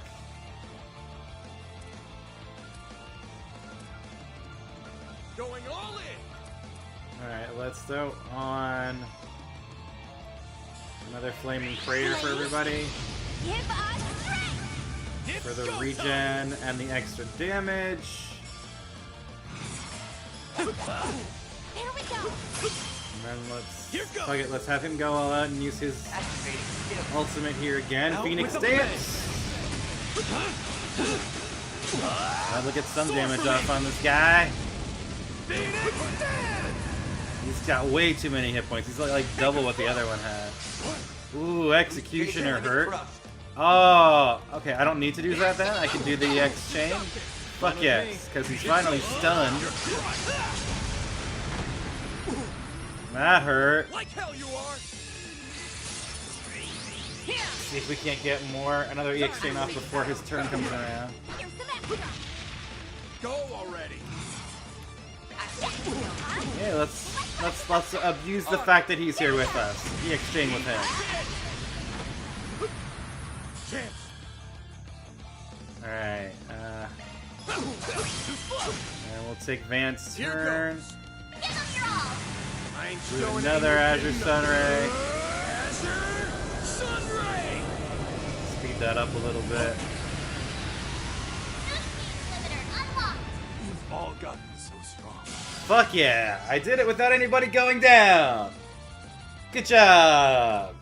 Going all in. Alright, let's go on another Flaming Crater for everybody. For the regen and the extra damage. Here we go. And then fuck it, let's have him go all out and use his ultimate here again. Phoenix Dance! Look at some damage off on this guy. He's got way too many hit points. He's like double what the other one had. Ooh, Executioner hurt. Oh, okay, I don't need to do that then? I can do the EX chain? Fuck yes, because he's finally stunned. That hurt. Like hell you are. See if we can't get another EX chain off before his turn comes around. Go already. Yeah, let's abuse the fact that he's here with us. EX chain with him. Alright, and we'll take Van's turn. Do another Azure Sunray. Speed that up a little bit. You've all gotten so strong. Fuck yeah! I did it without anybody going down! Good job!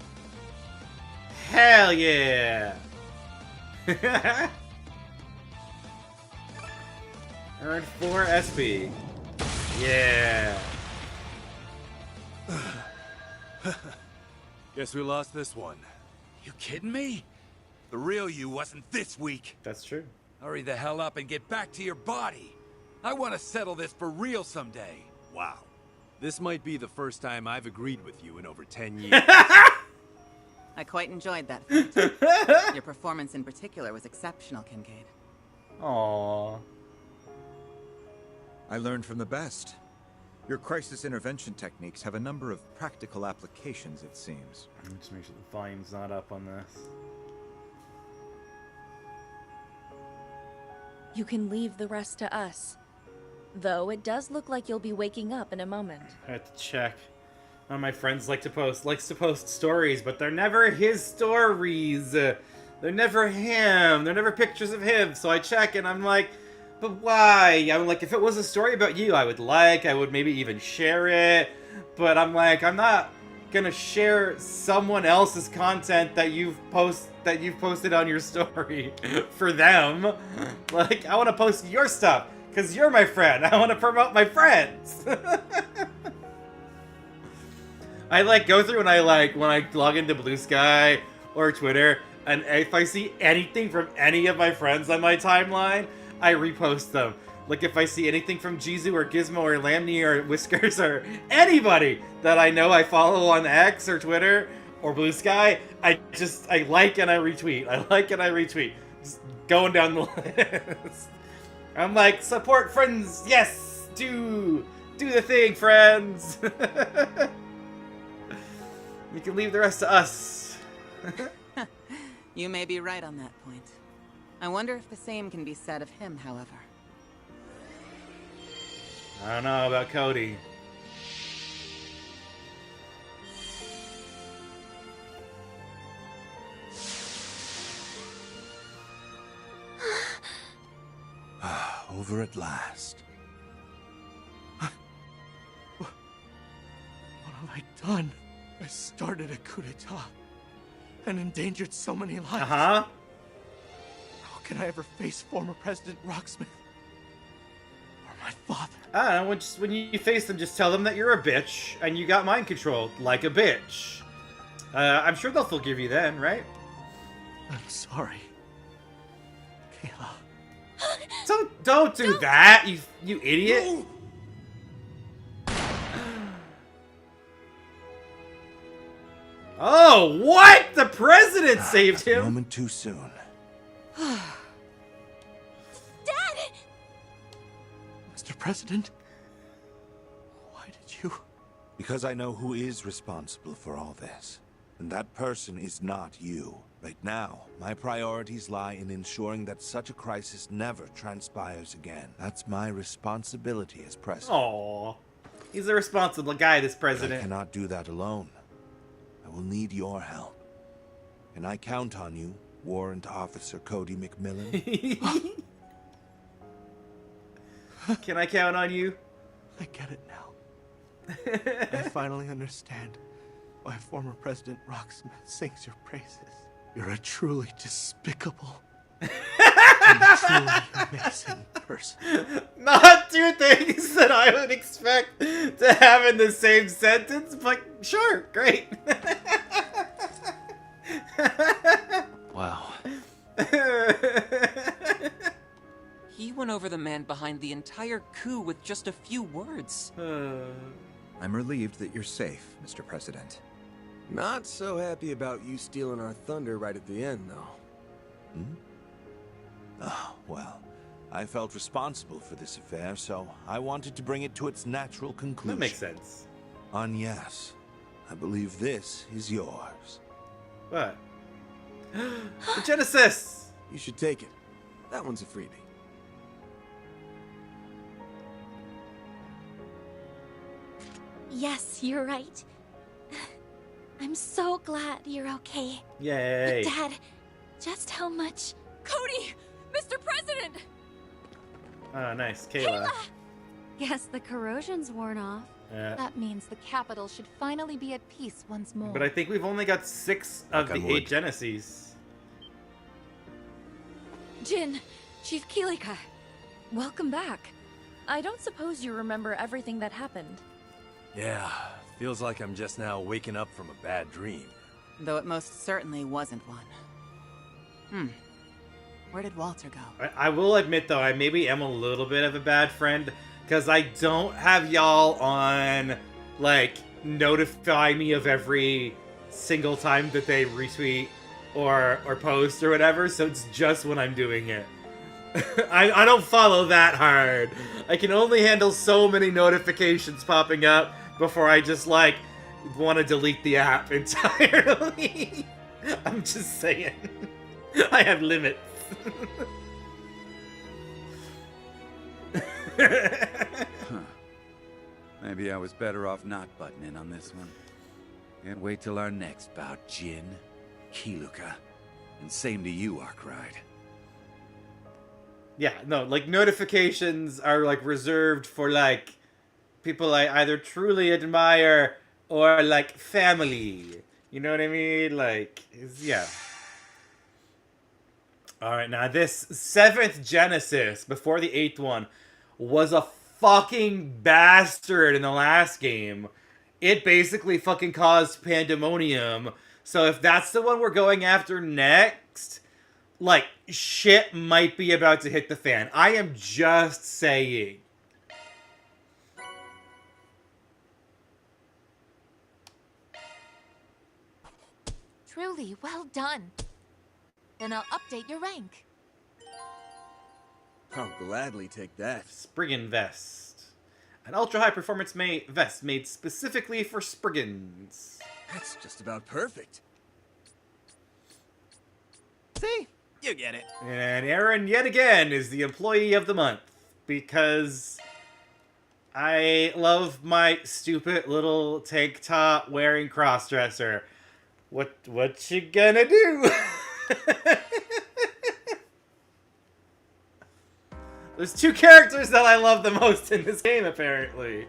Hell yeah! Earned 4 SP. Yeah! Guess we lost this one. You kidding me? The real you wasn't this weak. That's true. Hurry the hell up and get back to your body. I want to settle this for real someday. Wow. This might be the first time I've agreed with you in over 10 years. I quite enjoyed that fight. Your performance in particular was exceptional, Kincaid. Aww. I learned from the best. Your crisis intervention techniques have a number of practical applications, it seems. Just make sure the volume's not up on this. You can leave the rest to us. Though it does look like you'll be waking up in a moment. I have to check. One of my friends likes to post stories, but they're never his stories. They're never him. They're never pictures of him. So I check and I'm like, but why? I'm like, if it was a story about you, I would maybe even share it. But I'm like, I'm not gonna share someone else's content that you've posted on your story for them. Like, I want to post your stuff because you're my friend. I want to promote my friends. I like go through and I like when I log into Blue Sky or Twitter, and if I see anything from any of my friends on my timeline, I repost them. Like if I see anything from Jizu or Gizmo or Lamney or Whiskers or anybody that I know I follow on X or Twitter or Blue Sky, I like and I retweet. I like and I retweet. Just going down the list. I'm like, support friends, yes! Do the thing, friends! You can leave the rest to us. You may be right on that point. I wonder if the same can be said of him, however. I don't know about Cody. Over at last. What have I done? I started a coup d'etat and endangered so many lives. Uh-huh. How can I ever face former President Rocksmith? Or my father? I don't know, when you face them, just tell them that you're a bitch and you got mind controlled like a bitch. I'm sure they'll forgive you then, right? I'm sorry. Kayla. Don't do that, you idiot. No. Oh, what? The president saved him? A moment too soon. Dad! Mr. President? Why did you? Because I know who is responsible for all this. And that person is not you. Right now, my priorities lie in ensuring that such a crisis never transpires again. That's my responsibility as president. Aww. He's a responsible guy, this But president. I cannot do that alone. I will need your help. Can I count on you, Warrant Officer Cody McMillan? Can I count on you? I get it now. I finally understand why former President Rocksmith sings your praises. You're a truly despicable and truly amazing person. Not two things that I would expect to have in the same sentence, but sure, great. Wow. He went over the man behind the entire coup with just a few words. I'm relieved that you're safe, Mr. President. Not so happy about you stealing our thunder right at the end, though. Oh, well, I felt responsible for this affair, so I wanted to bring it to its natural conclusion. That makes sense. Yes, I believe this is yours. What? The Genesis! You should take it. That one's a freebie. Yes, you're right. I'm so glad you're okay. Yay. But Dad, just how much... Cody! Mr. President! Oh, nice. Kayla. Guess the corrosion's worn off. Yeah. That means the capital should finally be at peace once more. But I think we've only got 6 of Knock on the wood. 8 Genesis. Jin, Chief Kilika, welcome back. I don't suppose you remember everything that happened. Yeah, feels like I'm just now waking up from a bad dream. Though it most certainly wasn't one. Where did Walter go? I will admit, though, I maybe am a little bit of a bad friend, because I don't have y'all on, like, notify me of every single time that they retweet or post or whatever, so it's just when I'm doing it. I don't follow that hard. I can only handle so many notifications popping up before I just, like, want to delete the app entirely. I'm just saying. I have limits. Maybe I was better off not butting in on this one. Can't wait till our next bout, Jin, Kiluka, and same to you, Arkwright. Yeah, no, like, notifications are, like, reserved for, like, people I either truly admire or like family. You know what I mean? Like, yeah. Alright, now this 7th Genesis, before the 8th one, was a fucking bastard in the last game. It basically fucking caused pandemonium. So if that's the one we're going after next, like, shit might be about to hit the fan. I am just saying. Truly, well done. Then I'll update your rank. I'll gladly take that. Spriggan Vest. An ultra-high performance vest made specifically for Spriggans. That's just about perfect. See? You get it. And Aaron, yet again, is the employee of the month. Because I love my stupid little tank top wearing crossdresser. What you gonna do? There's 2 characters that I love the most in this game, apparently.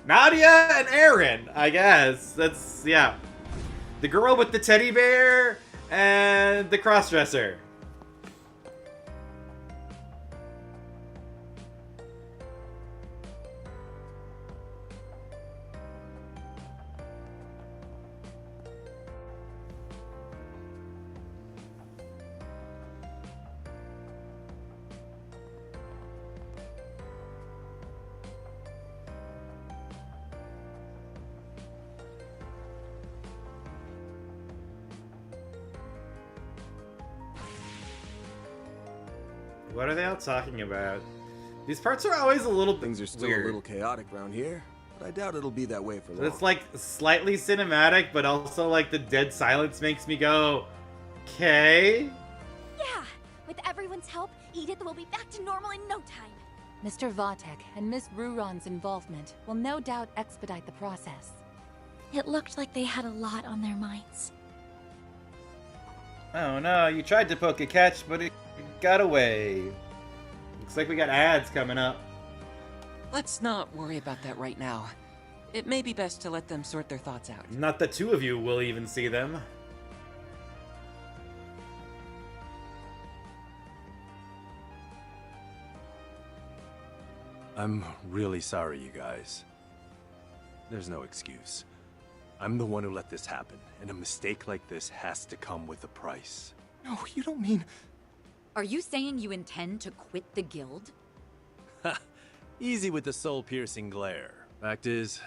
Nadia and Aaron, I guess. That's, yeah. The girl with the teddy bear and the crossdresser. What are they all talking about? These parts are always a little Things are still weird. a little chaotic around here, but I doubt it'll be that way for long. It's like slightly cinematic, but also like the dead silence makes me go, okay. Yeah, with everyone's help, Edith will be back to normal in no time. Mr. Vatek and Miss Ruron's involvement will no doubt expedite the process. It looked like they had a lot on their minds. Oh no, you tried to poke a catch, but it got away. Looks like we got ads coming up. Let's not worry about that right now. It may be best to let them sort their thoughts out. Not the 2 of you will even see them. I'm really sorry, you guys. There's no excuse. I'm the one who let this happen, and a mistake like this has to come with a price. No, you don't mean... Are you saying you intend to quit the guild? Easy with the soul-piercing glare. Fact is,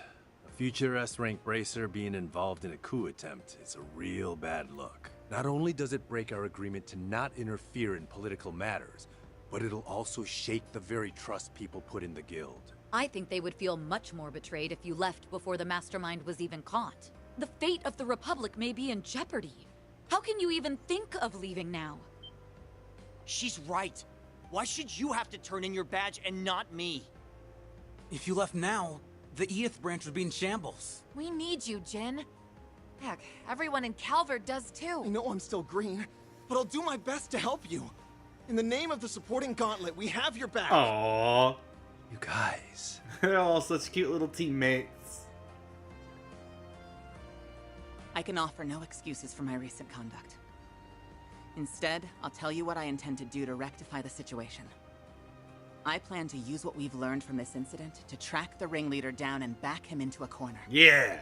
a future S-rank bracer being involved in a coup attempt is a real bad look. Not only does it break our agreement to not interfere in political matters, but it'll also shake the very trust people put in the guild. I think they would feel much more betrayed if you left before the mastermind was even caught. The fate of the Republic may be in jeopardy. How can you even think of leaving now? She's right. Why should you have to turn in your badge and not me? If you left now, the Edith branch would be in shambles. We need you, Jin. Heck, everyone in Calvert does too. I know I'm still green, but I'll do my best to help you. In the name of the supporting gauntlet, we have your back. Aww. You guys. They're all such cute little teammates. I can offer no excuses for my recent conduct. Instead, I'll tell you what I intend to do to rectify the situation. I plan to use what we've learned from this incident to track the ringleader down and back him into a corner. Yeah!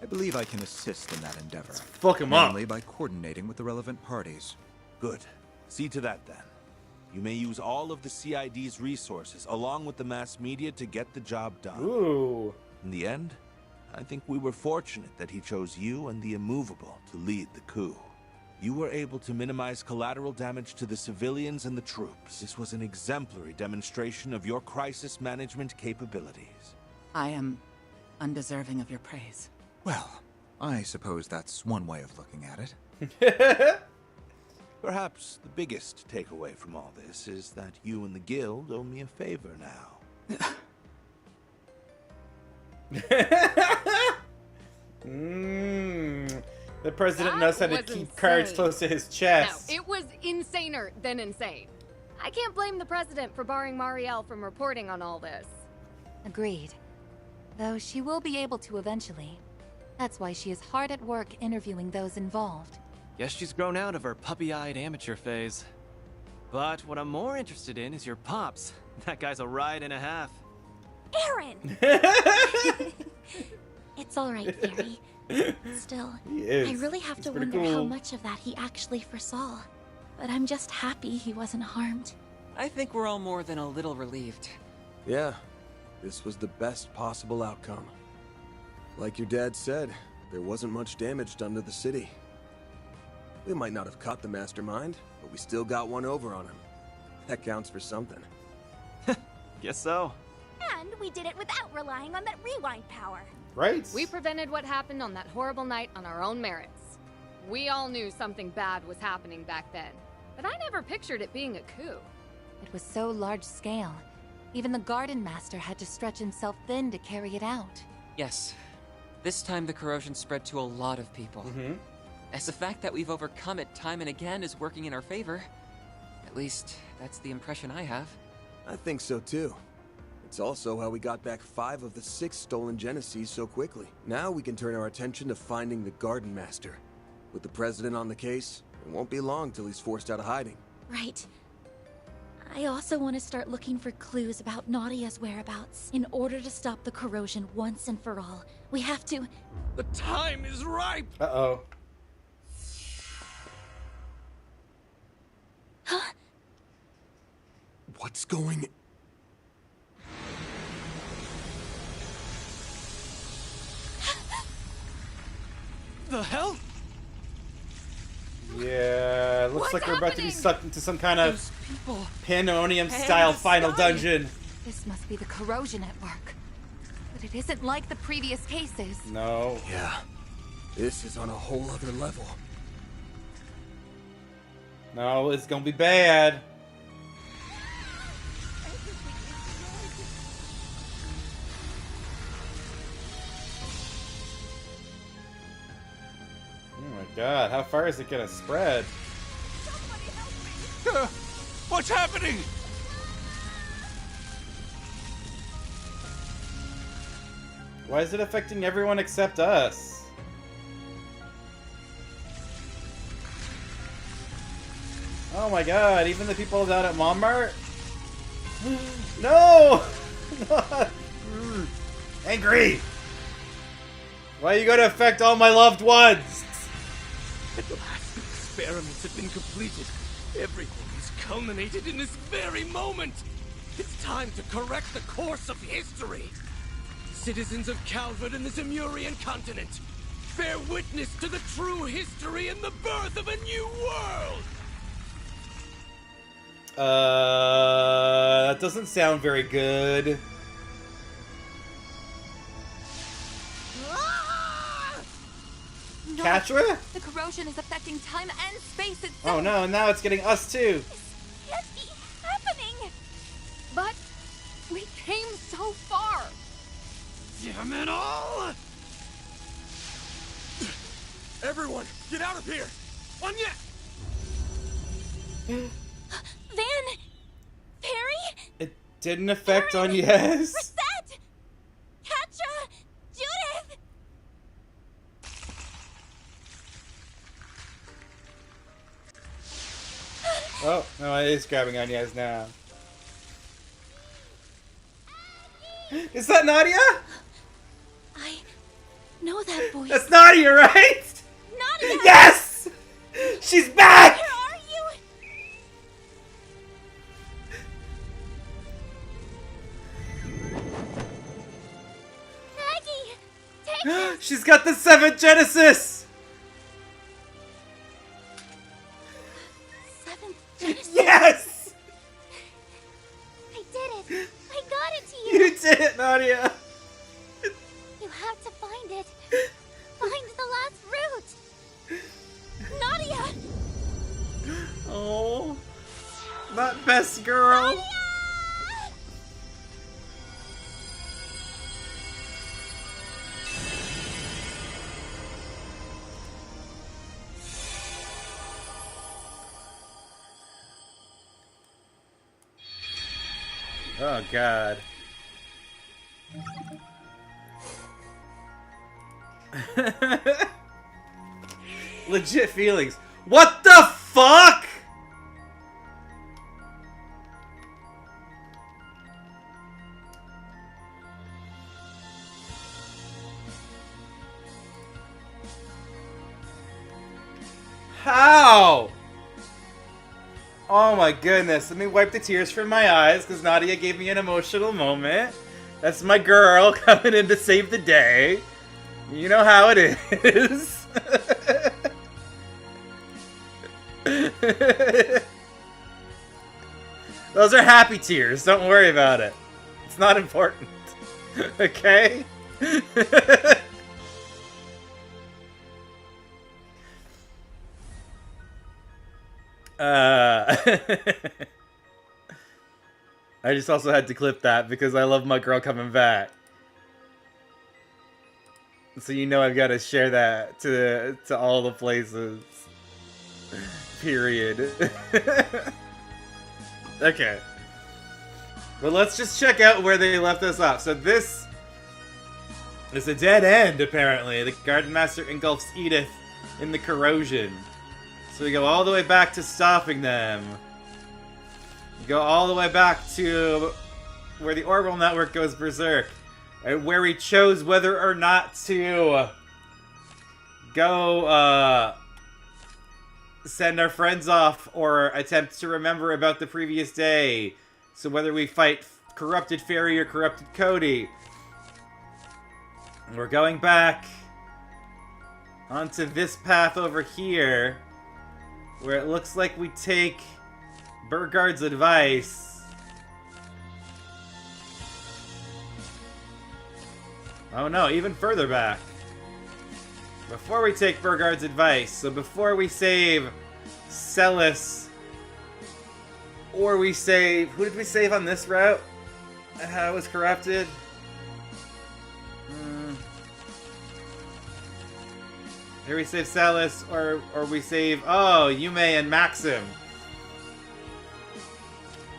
I believe I can assist in that endeavor. Fuck him up. Mainly by coordinating with the relevant parties. Good. See to that, then. You may use all of the CID's resources, along with the mass media, to get the job done. Ooh. In the end, I think we were fortunate that he chose you and the Immovable to lead the coup. You were able to minimize collateral damage to the civilians and the troops. This was an exemplary demonstration of your crisis management capabilities. I am undeserving of your praise. Well, I suppose that's one way of looking at it. Perhaps the biggest takeaway from all this is that you and the guild owe me a favor now. The president That knows how to was keep insane. cards close to his chest. No, it was insaner than insane. I can't blame the president for barring Marielle from reporting on all this. Agreed. Though she will be able to eventually. That's why she is hard at work interviewing those involved. Guess she's grown out of her puppy-eyed amateur phase. But what I'm more interested in is your pops. That guy's a ride and a half. Aaron! It's alright, Fairy. Still, I really have to wonder how much of that he actually foresaw. But I'm just happy he wasn't harmed. I think we're all more than a little relieved. Yeah, this was the best possible outcome. Like your dad said, there wasn't much damage done to the city. We might not have caught the mastermind, but we still got one over on him. That counts for something. Guess so. And we did it without relying on that rewind power. Right? We prevented what happened on that horrible night on our own merits. We all knew something bad was happening back then, but I never pictured it being a coup. It was so large scale. Even the Garden Master had to stretch himself thin to carry it out. Yes. This time the corrosion spread to a lot of people. As the fact that we've overcome it time and again is working in our favor. At least, that's the impression I have. I think so too. It's also how we got back 5 of the 6 stolen Genesees so quickly. Now we can turn our attention to finding the Garden Master. With the President on the case, it won't be long till he's forced out of hiding. Right. I also want to start looking for clues about Nadia's whereabouts. In order to stop the corrosion once and for all, we have to... The time is ripe! Uh-oh. Huh? What's going... The hell? Yeah, looks like we're about to be sucked into some kind of Pandemonium-style Hey, final Sky. dungeon. This must be the corrosion at work. But it isn't like the previous cases. No. Yeah. This is on a whole other level. No, it's gonna be bad. Oh my god, how far is it gonna spread? What's happening? Why is it affecting everyone except us? Oh my god, even the people down at Montmartre? No! Angry! Why are you gonna affect all my loved ones? At last, the experiments have been completed. Everything is culminated in this very moment. It's time to correct the course of history. Citizens of Calvert and the Zemurian continent, bear witness to the true history and the birth of a new world. That doesn't sound very good. No, Catra? the corrosion is affecting time and space itself. Oh no, and now it's getting us too. Can't be happening. But we came so far. Damn it all! Everyone, get out of here! Anya! Van! Perry? It didn't affect on yes. Reset! Catra! Judith! Oh, no, it is grabbing on yes now. Is that Nadia? I know that voice. That's Nadia, right? Nadia! Yes! She's back! Where are you? Maggie! Take this! She's got the 7th Genesis! 7th Genesis? Yes! I did it! I got it to you! You did it, Nadia! You have to find it. Find the last route. Nadia! Oh, not best girl. Nadia! Oh god. Legit feelings. What the fuck? How? Oh my goodness. Let me wipe the tears from my eyes because Nadia gave me an emotional moment. That's my girl coming in to save the day. You know how it is. Those are happy tears. Don't worry about it. It's not important. Okay? I just also had to clip that because I love my girl coming back. So you know I've got to share that to all the places. Period. Okay. Well, let's just check out where they left us off. So this is a dead end, apparently. The Garden Master engulfs Edith in the corrosion. So we go all the way back to stopping them. We go all the way back to where the orbital network goes berserk. And where we chose whether or not to go send our friends off or attempt to remember about the previous day. So whether we fight corrupted Fairy or corrupted Cody. We're going back onto this path over here, where it looks like we take Burgard's advice. Oh no, even further back. Before we take Burgard's advice, so before we save Celis, or we save... Who did we save on this route? How it was corrupted? Here we save Celis, or we save... Oh, Yume and Maxim.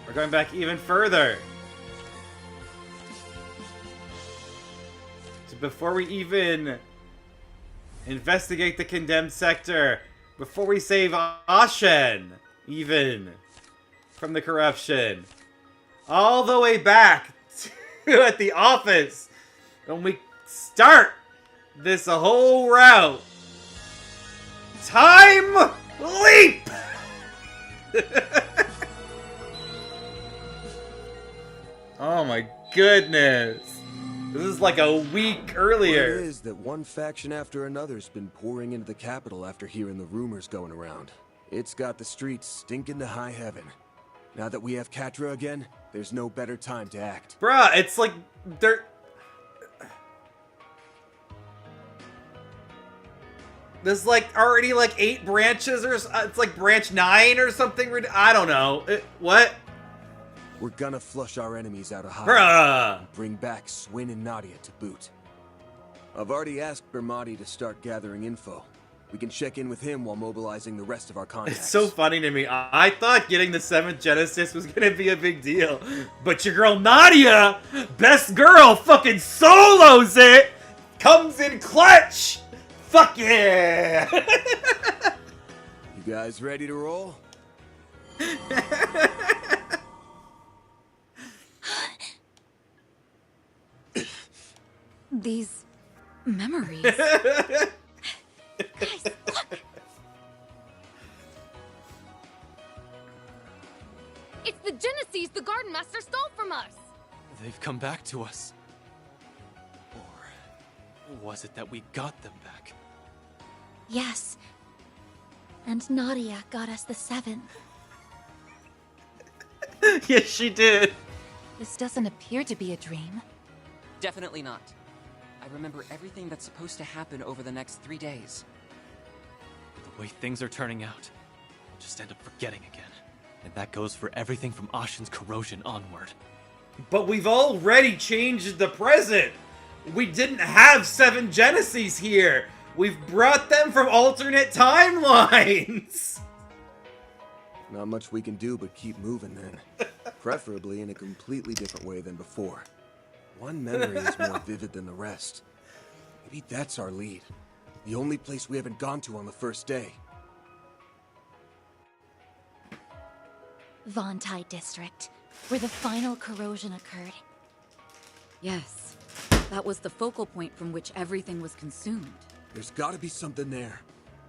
We're going back even further. So before we even investigate the condemned sector, before we save Ashen, even, from the corruption, all the way back to at the office, when we start this whole route. Time leap! Oh my goodness. This is like a week earlier. Word is that one faction after another's been pouring into the capital after hearing the rumors going around. It's got the streets stinking to high heaven. Now that we have Catra again, there's no better time to act. Bruh, it's like they're... There's like already like 8 branches, or it's like branch 9 or something. I don't know. What? We're gonna flush our enemies out of hiding. Bruh! And bring back Swin and Nadia to boot. I've already asked Bermati to start gathering info. We can check in with him while mobilizing the rest of our contacts. It's so funny to me. I thought getting the 7th Genesis was gonna be a big deal. But your girl Nadia, best girl, fucking solos it! Comes in clutch! Fuck yeah! You guys ready to roll? These memories. Guys, look! It's the Genesis the Garden Master stole from us! They've come back to us. Or was it that we got them back? Yes. And Nadia got us the 7th. Yes, she did. This doesn't appear to be a dream. Definitely not. I remember everything that's supposed to happen over the next 3 days. The way things are turning out, I'll just end up forgetting again. And that goes for everything from Ashen's corrosion onward. But we've already changed the present. We didn't have 7 Genesis here. We've brought them from alternate timelines. Not much we can do but keep moving then. Preferably in a completely different way than before. One memory is more vivid than the rest. Maybe that's our lead. The only place we haven't gone to on the first day. Vontai District, where the final corrosion occurred. Yes. That was the focal point from which everything was consumed. There's gotta be something there.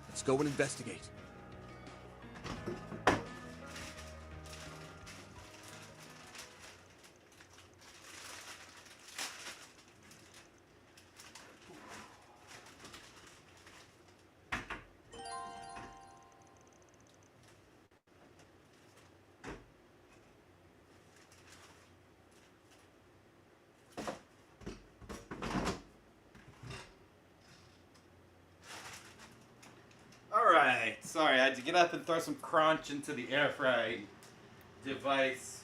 Let's go and investigate. Alright, sorry, I had to get up and throw some crunch into the air fry device.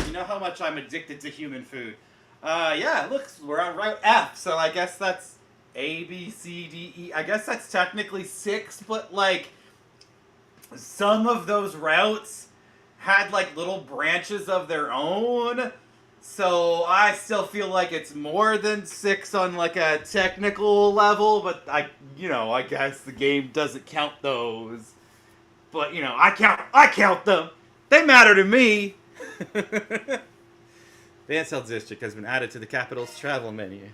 You know how much I'm addicted to human food. Yeah, look, we're on Route F, so I guess that's A, B, C, D, E. I guess that's technically 6, but, like, some of those routes had, like, little branches of their own. So I still feel like it's more than 6 on, like, a technical level, but I guess the game doesn't count those. But, I count them. They matter to me. The Ansel District has been added to the capital's travel menu.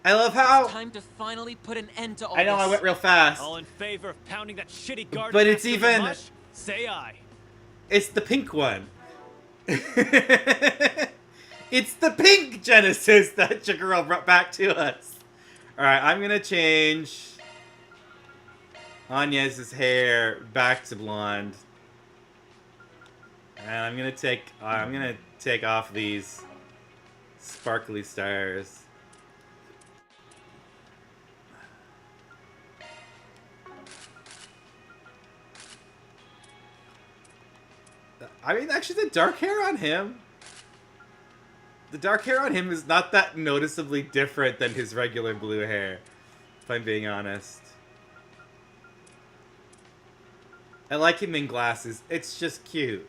I love how... It's time to finally put an end to all I know this. I went real fast. All in favor of pounding that shitty guard. But it's master in the even... mush? Say aye. It's the pink one. It's the pink Genesis that Chigurh brought back to us. Alright, I'm gonna change Agnes's hair back to blonde. And I'm gonna take off these sparkly stars. I mean, actually, the dark hair on him... The dark hair on him is not that noticeably different than his regular blue hair, if I'm being honest. I like him in glasses. It's just cute.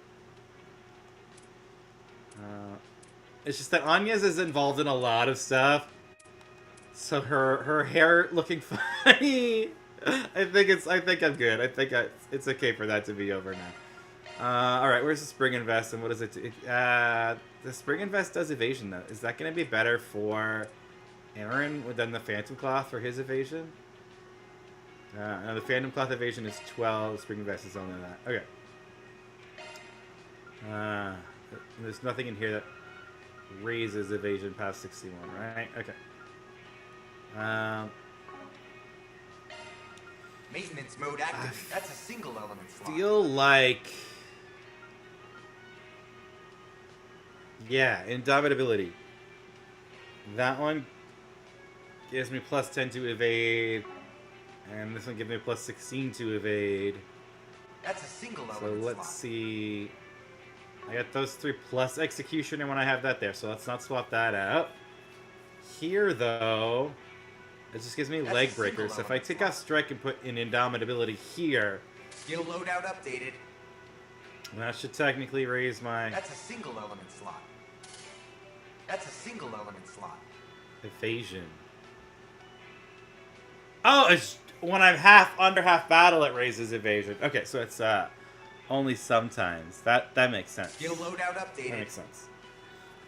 It's just that Agnes is involved in a lot of stuff. So her hair looking funny. I think I'm good. I think it's okay for that to be over now. Alright, where's the Spring Invest and what does it do? The Spring Invest does evasion though. Is that going to be better for Aaron than the Phantom Cloth for his evasion? No, the Phantom Cloth evasion is 12, the Spring Invest is only that. Okay. There's nothing in here that raises evasion past 61, right? Okay. Maintenance mode active. That's a single element slot. Feel like... Yeah, Indomitability. That one gives me plus 10 to evade, and this one gives me plus 16 to evade. That's a single element So let's see. I got those 3 plus Executioner when I have that there, so let's not swap that out. Here, though, it just gives me Leg Breaker, so if I take off Strike and put in Indomitability here... Skill loadout updated. That should technically raise my... That's a single element slot. That's a single element slot. Evasion. Oh, it's when I'm under half battle, it raises evasion. Okay, so it's only sometimes. That makes sense. Skill loadout updated. That makes sense.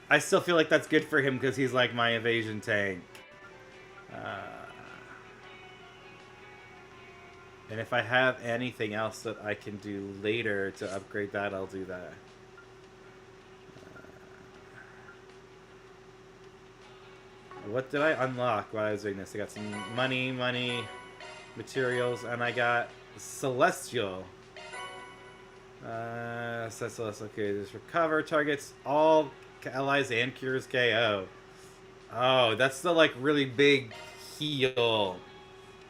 I still feel like that's good for him because he's like my evasion tank. And if I have anything else that I can do later to upgrade that, I'll do that. What did I unlock while I was doing this? I got some money, materials, and I got Celestial. Celestial, okay, just recover targets, all allies and cures KO. Oh, that's the, like, really big heal.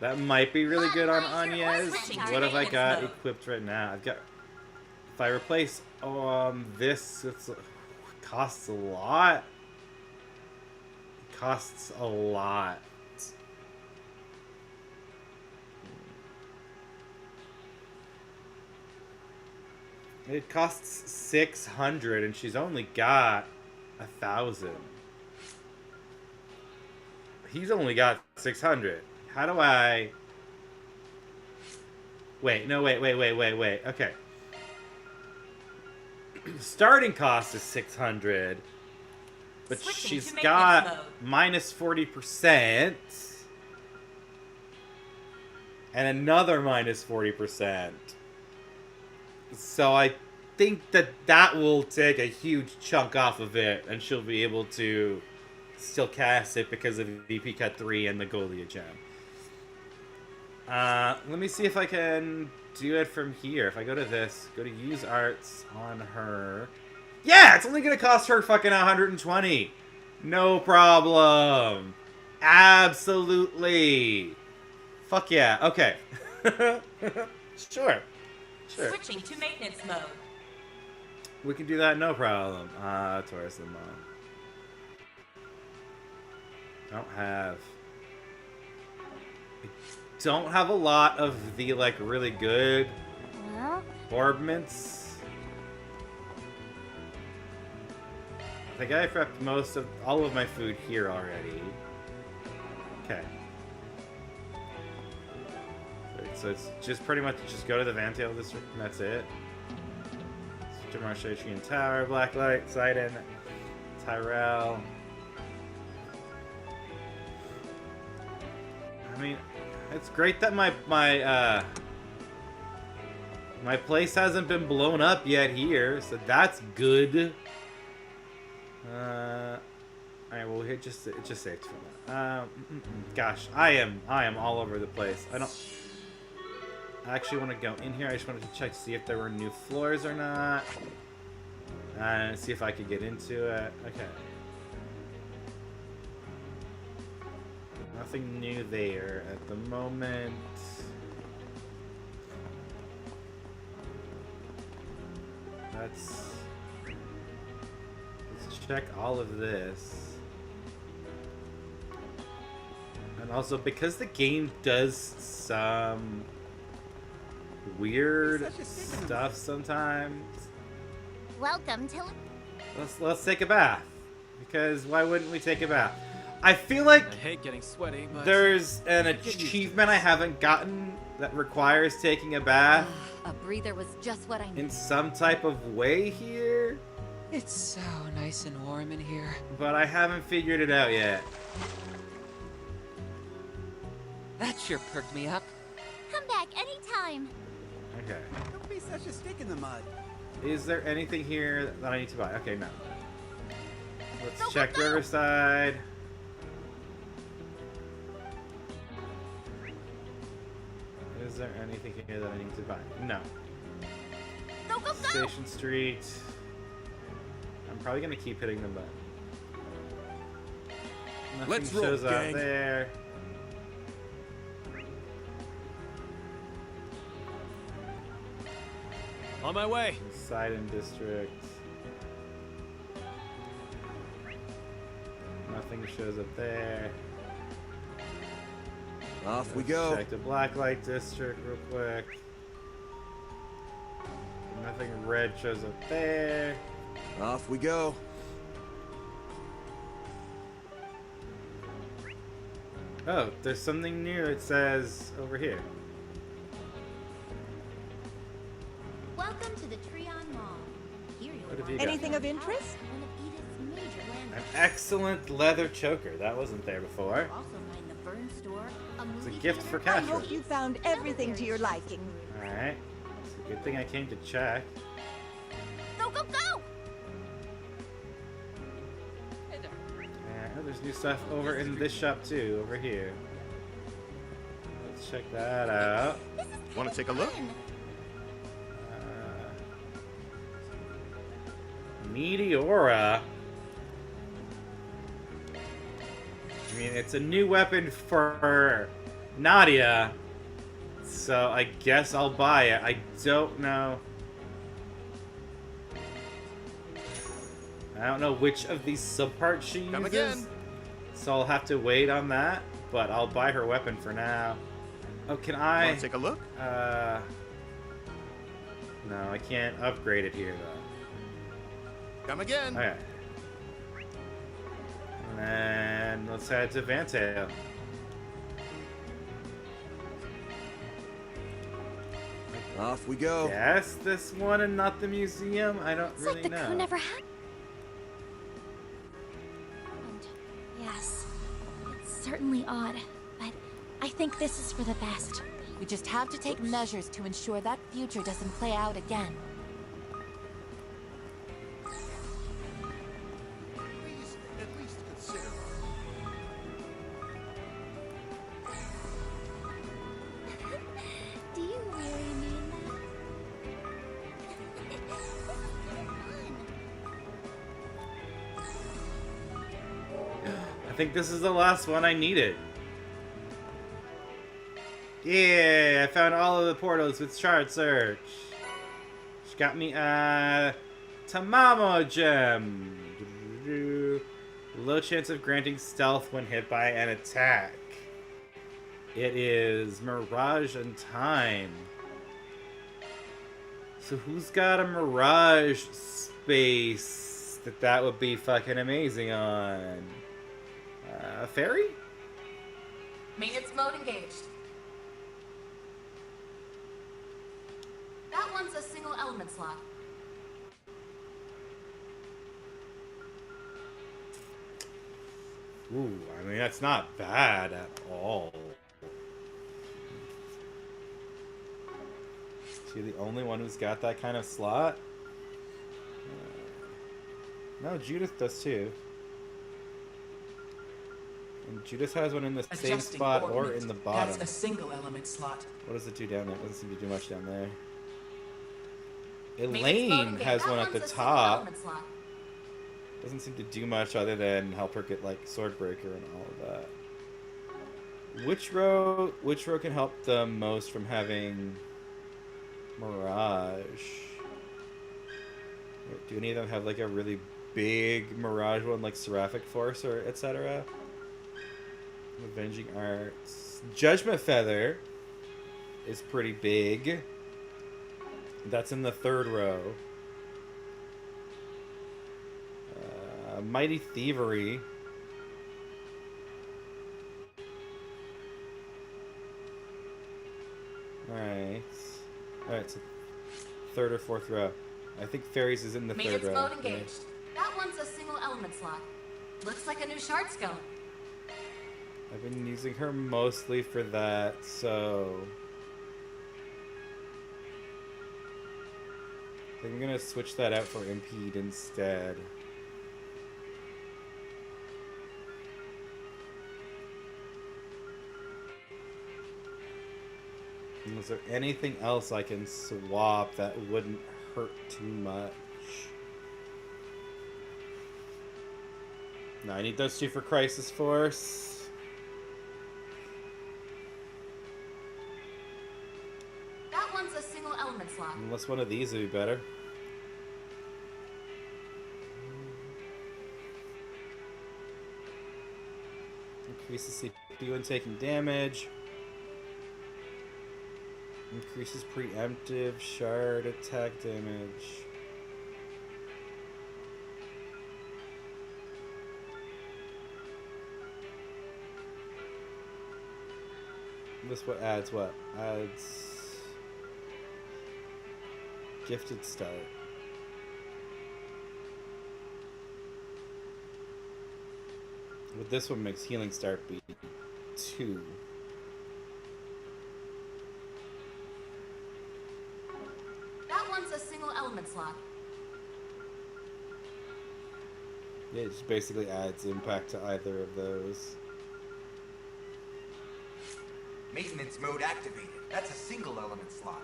That might be really good on Agnes. What have I got equipped right now? I've got... If I replace this, it costs a lot. It costs a lot. It costs 600 and she's only got 1,000. He's only got 600. How do I... Wait, no, wait. Okay. Starting cost is 600. But she's got minus 40%. And another minus 40%. So I think that will take a huge chunk off of it. And she'll be able to still cast it because of VP Cut 3 and the Golia gem. Let me see if I can do it from here. If I go to this, go to use arts on her. Yeah, it's only gonna cost her fucking 120. No problem. Absolutely. Fuck yeah. Okay. Sure. Switching to maintenance mode. We can do that, no problem. Tourism mode. Don't have a lot of the like really good orbments. I think I prepped most of all of my food here already. Okay. So it's just pretty much just go to the Vantail district and that's it. Switch to Marshallian Tower, Blacklight, Sidon, Tyrell. I mean, it's great that my place hasn't been blown up yet here, so that's good. Alright, well it just saved for that. Gosh, I am all over the place. I actually want to go in here. I just wanted to check to see if there were new floors or not. And see if I could get into it. Okay. Nothing new there at the moment. Let's check all of this. And also, because the game does some weird stuff sometimes, Welcome to... let's take a bath. Because why wouldn't we take a bath? I feel like I hate getting sweaty, but there's an achievement I haven't gotten that requires taking a bath A breather was just what I needed. in some type of way here, It's so nice and warm in here. but I haven't figured it out yet. That sure perked me up. Come back anytime. Okay. Don't be such a stick in the mud. Is there anything here that I need to buy? Okay, no. Let's Go, check go, go. Riverside. Is there anything here that I need to buy? No. Go, go, go! Station Street. I'm probably gonna keep hitting the button. Nothing Let's roll, shows up gang. there. on my way. Sidon District. Nothing shows up there. Off we Let's go. Check the Blacklight District real quick. Nothing red shows up there. Off we go. Oh, there's something new it says over here. Welcome to the Treon Mall. Here you'll What have you find got? Anything of interest? one of Edith's major An landmarks. excellent leather choker. That wasn't there before. Also find the Burn Store, a It's a movie gift theater, for I Castro. hope you found everything to your liking. Alright. It's a good thing I came to check. Go, go, go! Yeah, there's new stuff over in this shop too, over here. Let's check that out. Want to take a look? Meteora. I mean, it's a new weapon for Nadia, so I guess I'll buy it. I don't know. I don't know which of these subparts she uses, Come again. so I'll have to wait on that, but I'll buy her weapon for now. Oh, can I... Want to take a look? No, I can't upgrade it here, though. Come again. Okay. And then let's head to Vantail. Off we go. Yes, this one and not the museum? I don't It's really like the know. coup never happened. Yes, it's certainly odd, but I think this is for the best. We just have to take measures to ensure that future doesn't play out again. Please, at least consider. Do you really mean I think this is the last one I needed. Yeah, I found all of the portals with shard search. She got me a Tamamo gem. Low chance of granting stealth when hit by an attack. It is Mirage and Time. So who's got a Mirage space that would be fucking amazing on? Fairy? Maintenance mode engaged. That one's a single element slot. Ooh, I mean, that's not bad at all. Is she the only one who's got that kind of slot? No, Judith does too. And Judith has one in the same Adjusting spot or orbit. in the bottom. That's a single element slot. What does it do down there? It doesn't seem to do much down there. Maintenance Elaine mode has engaged. one That at the one's a single top. element slot. Doesn't seem to do much other than help her get like Swordbreaker and all of that. Which row can help the most from having Mirage? Do any of them have like a really big Mirage one like Seraphic Force or etc.? Avenging Arts. Judgment Feather is pretty big. That's in the third row. Mighty Thievery. Alright. Alright, so third or fourth row. I think Fairies is in the Maintenance third row. mode engaged. That one's a single element slot. Looks like a new shard scone. I've been using her mostly for that, so I think I'm gonna switch that out for Impede instead. And is there anything else I can swap that wouldn't hurt too much? No, I need those two for Crisis Force. That one's a single element slot. Unless one of these would be better. Increases CPU when taking damage. Increases preemptive shard attack damage. This what adds what? Adds gifted start. But this one makes healing start be 2. That one's a single element slot. Yeah, it just basically adds impact to either of those. Maintenance mode activated. That's a single element slot.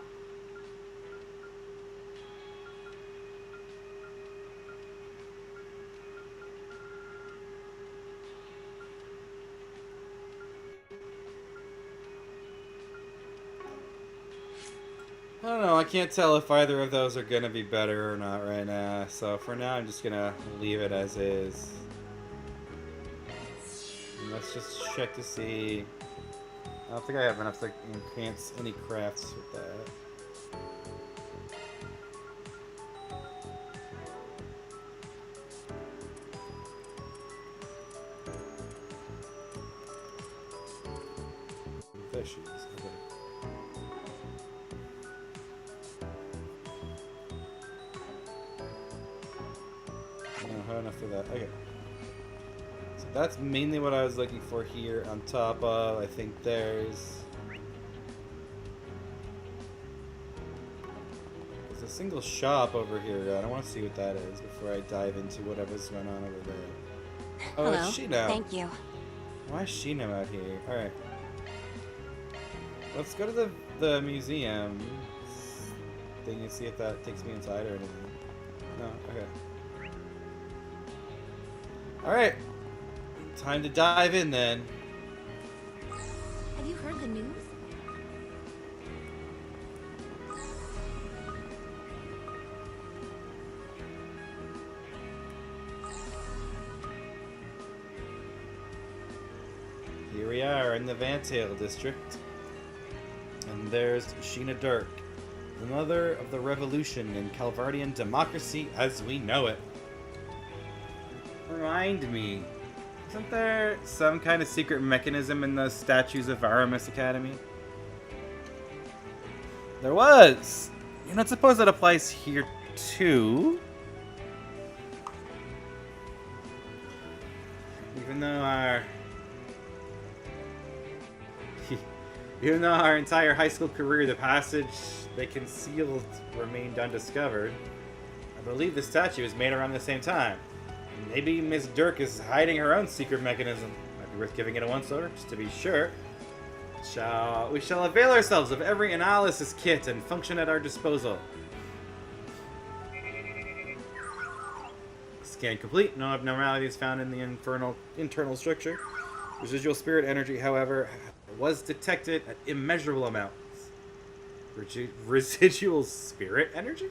I don't know, I can't tell if either of those are gonna be better or not right now, so for now I'm just gonna leave it as is. And let's just check to see. I don't think I have enough to enhance any crafts with that. There she is. Okay. No, enough for that. Okay. So that's mainly what I was looking for here. On top of, I think there's a single shop over here. I don't want to see what that is before I dive into whatever's going on over there. Oh, Hello. it's Shino. Thank you. Why is Shino out here? Alright. Let's go to the museum thing and see if that takes me inside or anything. No, okay. Alright. Time to dive in then. Have you heard the news? Here we are in the Vantail district. And there's Sheena Dirk, the mother of the revolution in Calvardian democracy as we know it. Remind me, isn't there some kind of secret mechanism in those statues of Aramis Academy? There was! You don't suppose that applies here too? Even though our entire high school career, the passage they concealed remained undiscovered, I believe the statue was made around the same time. Maybe Miss Dirk is hiding her own secret mechanism. Might be worth giving it a once-over, just to be sure. We shall avail ourselves of every analysis kit and function at our disposal. Scan complete. No abnormalities found in the internal structure. Residual spirit energy, however, was detected at immeasurable amounts. Residual spirit energy?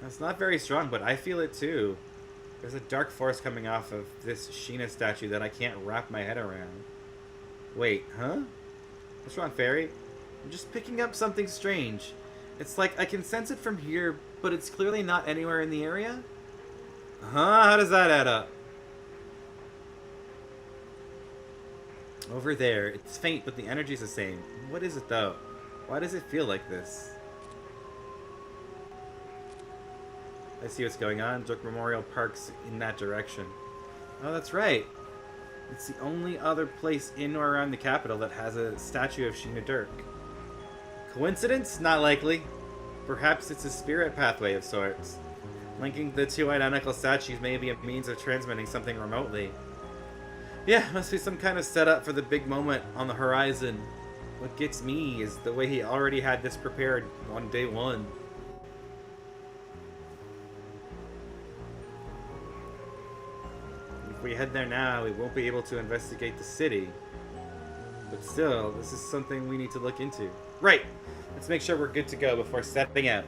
That's not very strong, but I feel it too. There's a dark force coming off of this Sheena statue that I can't wrap my head around. Wait, huh? What's wrong, Fairy? I'm just picking up something strange. It's like I can sense it from here, but it's clearly not anywhere in the area? Huh? How does that add up? Over there. It's faint, but the energy's the same. What is it, though? Why does it feel like this? I see what's going on. Dirk Memorial Park's in that direction. Oh, that's right. It's the only other place in or around the capital that has a statue of Sheena Dirk. Coincidence? Not likely. Perhaps it's a spirit pathway of sorts. Linking the two identical statues may be a means of transmitting something remotely. Yeah, must be some kind of setup for the big moment on the horizon. What gets me is the way he already had this prepared on day one. If we head there now, we won't be able to investigate the city. But still, this is something we need to look into. Right! Let's make sure we're good to go before stepping out.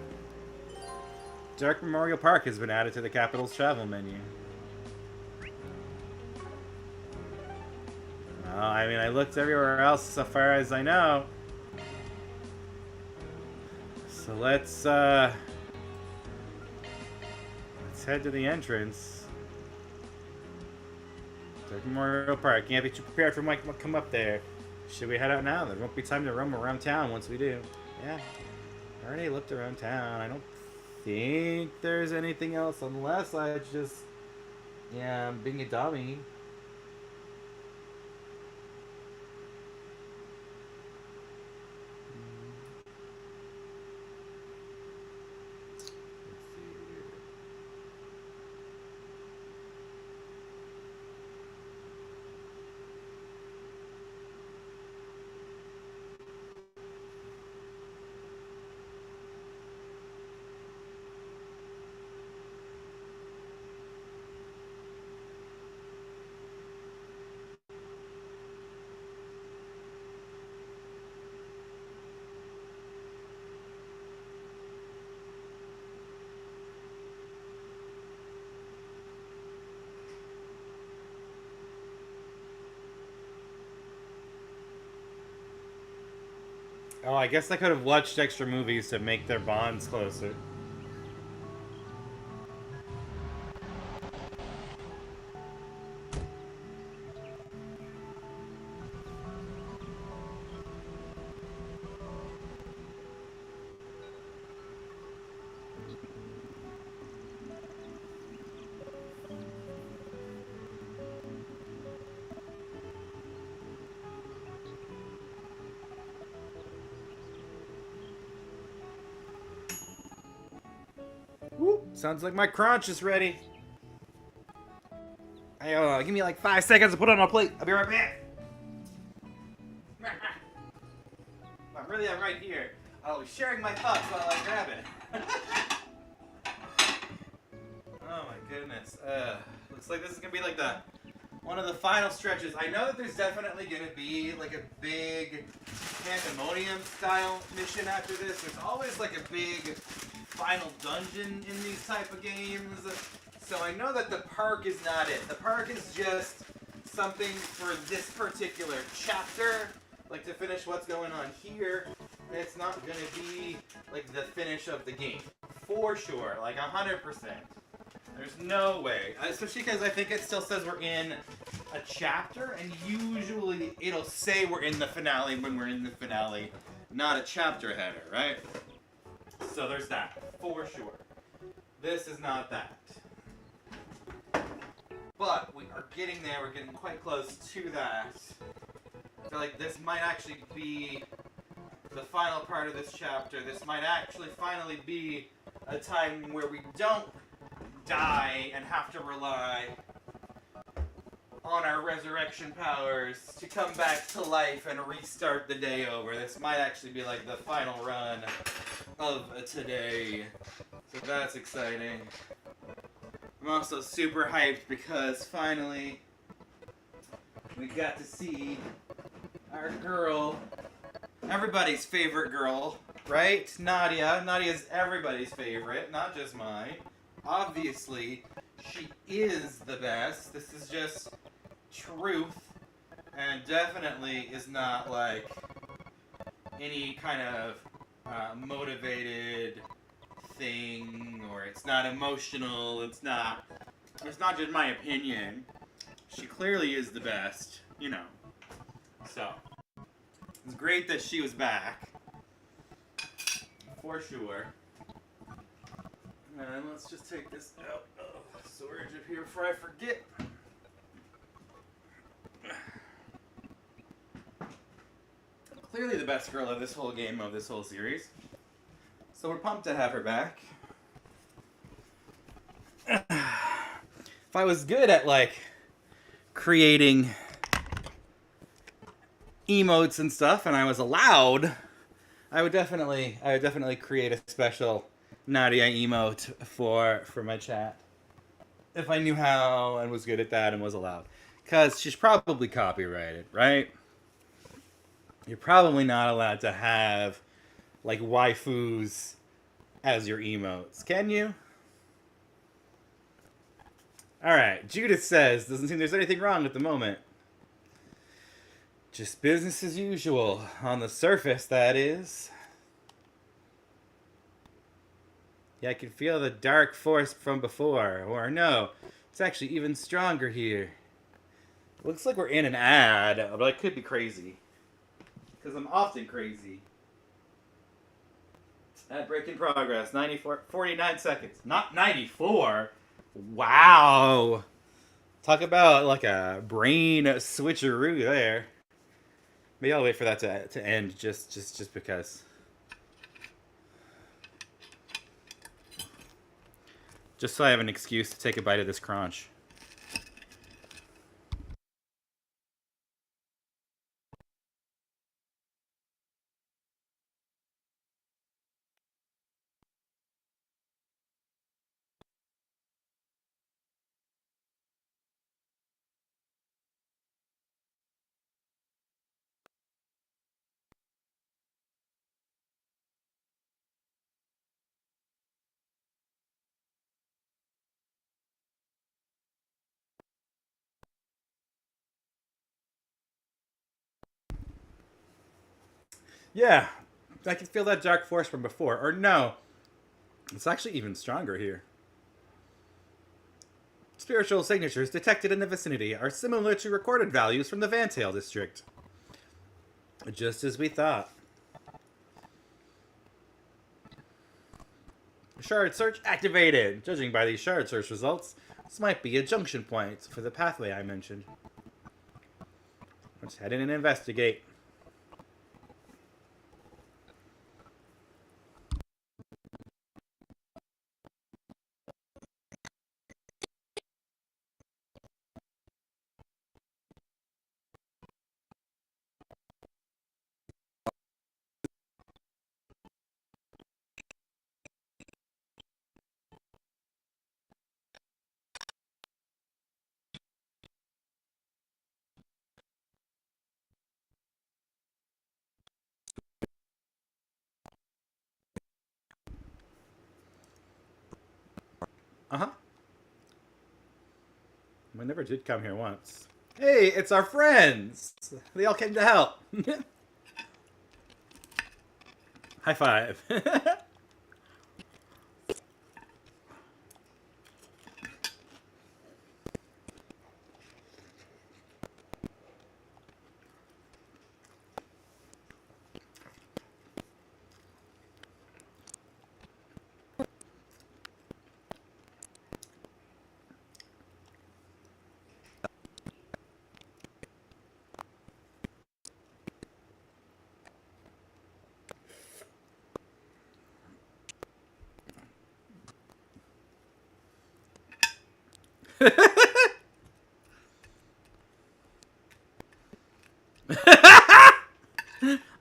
Dark Memorial Park has been added to the capital's travel menu. Well, I mean, I looked everywhere else so far as I know. So let's head to the entrance. Dark Memorial Park. Can't be too prepared for what come up there. Should we head out now? There won't be time to roam around town once we do. Yeah. I already looked around town. I don't think there's anything else unless I just... Yeah, I'm being a dummy. Oh, I guess I could have watched extra movies to make their bonds closer. Sounds like my crunch is ready. Hey, give me like 5 seconds to put it on my plate. I'll be right back. I'm right here. I'll be sharing my thoughts while I grab it. Oh my goodness. Looks like this is gonna be like one of the final stretches. I know that there's definitely gonna be like a big pandemonium style mission after this. There's always like a big final dungeon in these type of games. So I know that the park is not it. The park is just something for this particular chapter, like to finish what's going on here. It's not gonna be like the finish of the game, for sure, like 100%. There's no way, especially because I think it still says we're in a chapter, and usually it'll say we're in the finale when we're in the finale, not a chapter header, right? So there's that, for sure. This is not that. But we are getting there, we're getting quite close to that. I feel like this might actually be the final part of this chapter. This might actually finally be a time where we don't die and have to rely on our resurrection powers to come back to life and restart the day over. This might actually be like the final run of today. So that's exciting. I'm also super hyped because finally we got to see our girl, everybody's favorite girl, right? Nadia. Nadia's everybody's favorite, not just mine. Obviously, she is the best. This is just truth, and definitely is not like any kind of motivated thing, or it's not emotional. It's not just my opinion. She clearly is the best, you know. So it's great that she was back, for sure. And let's just take this out of storage up here before I forget. Clearly the best girl of this whole game, of this whole series. So we're pumped to have her back. If I was good at, like, creating emotes and stuff, and I was allowed, I would definitely create a special Nadia emote for my chat. If I knew how and was good at that and was allowed. Because she's probably copyrighted, right? You're probably not allowed to have, like, waifus as your emotes. Can you? Alright, Judith says, doesn't seem there's anything wrong at the moment. Just business as usual. On the surface, that is. Yeah, I can feel the dark force from before. Or no, it's actually even stronger here. Looks like we're in an ad, but I could be crazy. Because I'm often crazy. Ad break in progress. 49 seconds. Not 94. Wow. Talk about like a brain switcheroo there. Maybe I'll wait for that to end just because. Just so I have an excuse to take a bite of this crunch. Yeah, I can feel that dark force from before. Or no, it's actually even stronger here. Spiritual signatures detected in the vicinity are similar to recorded values from the Vantail district. Just as we thought. Shard search activated. Judging by these shard search results, this might be a junction point for the pathway I mentioned. Let's head in and investigate. Uh-huh. We never did come here once. Hey, it's our friends! They all came to help. High five.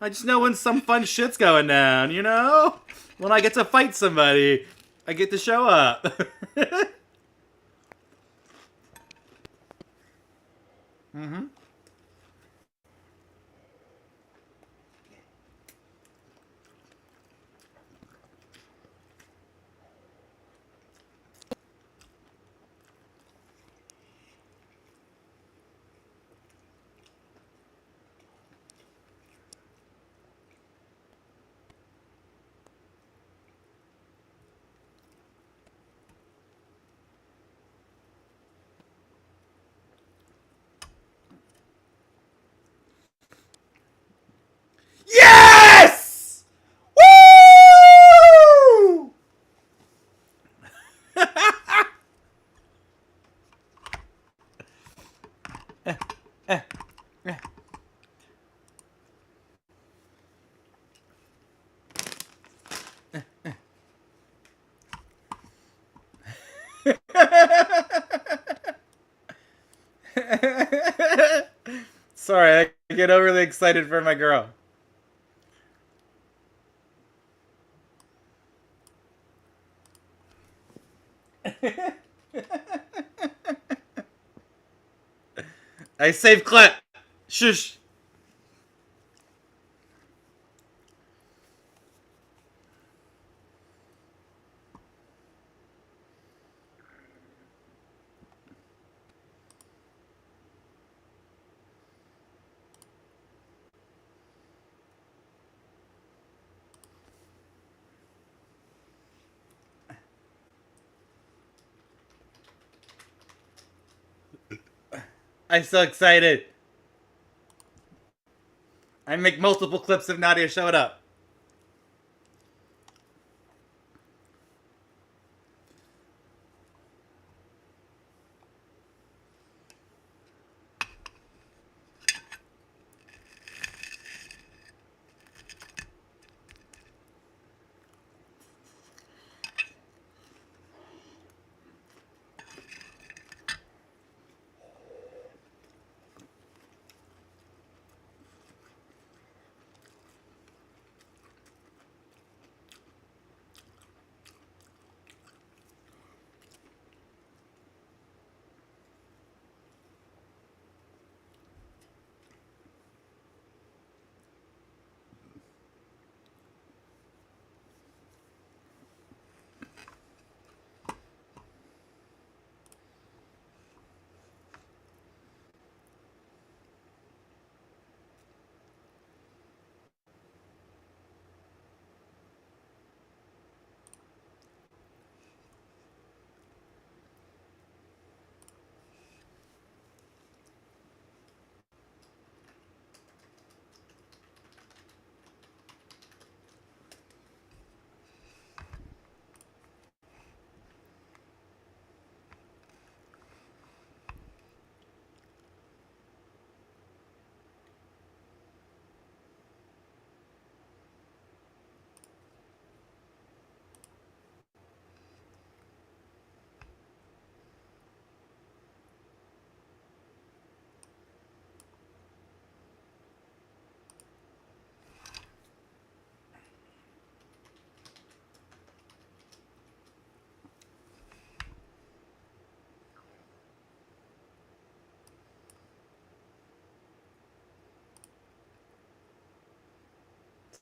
I just know when some fun shit's going down, you know? When I get to fight somebody, I get to show up. Mm-hmm. Yes! Woo! Sorry, I get overly excited for my girl. I saved clip. Shush. I'm so excited. I make multiple clips of Nadia showing up.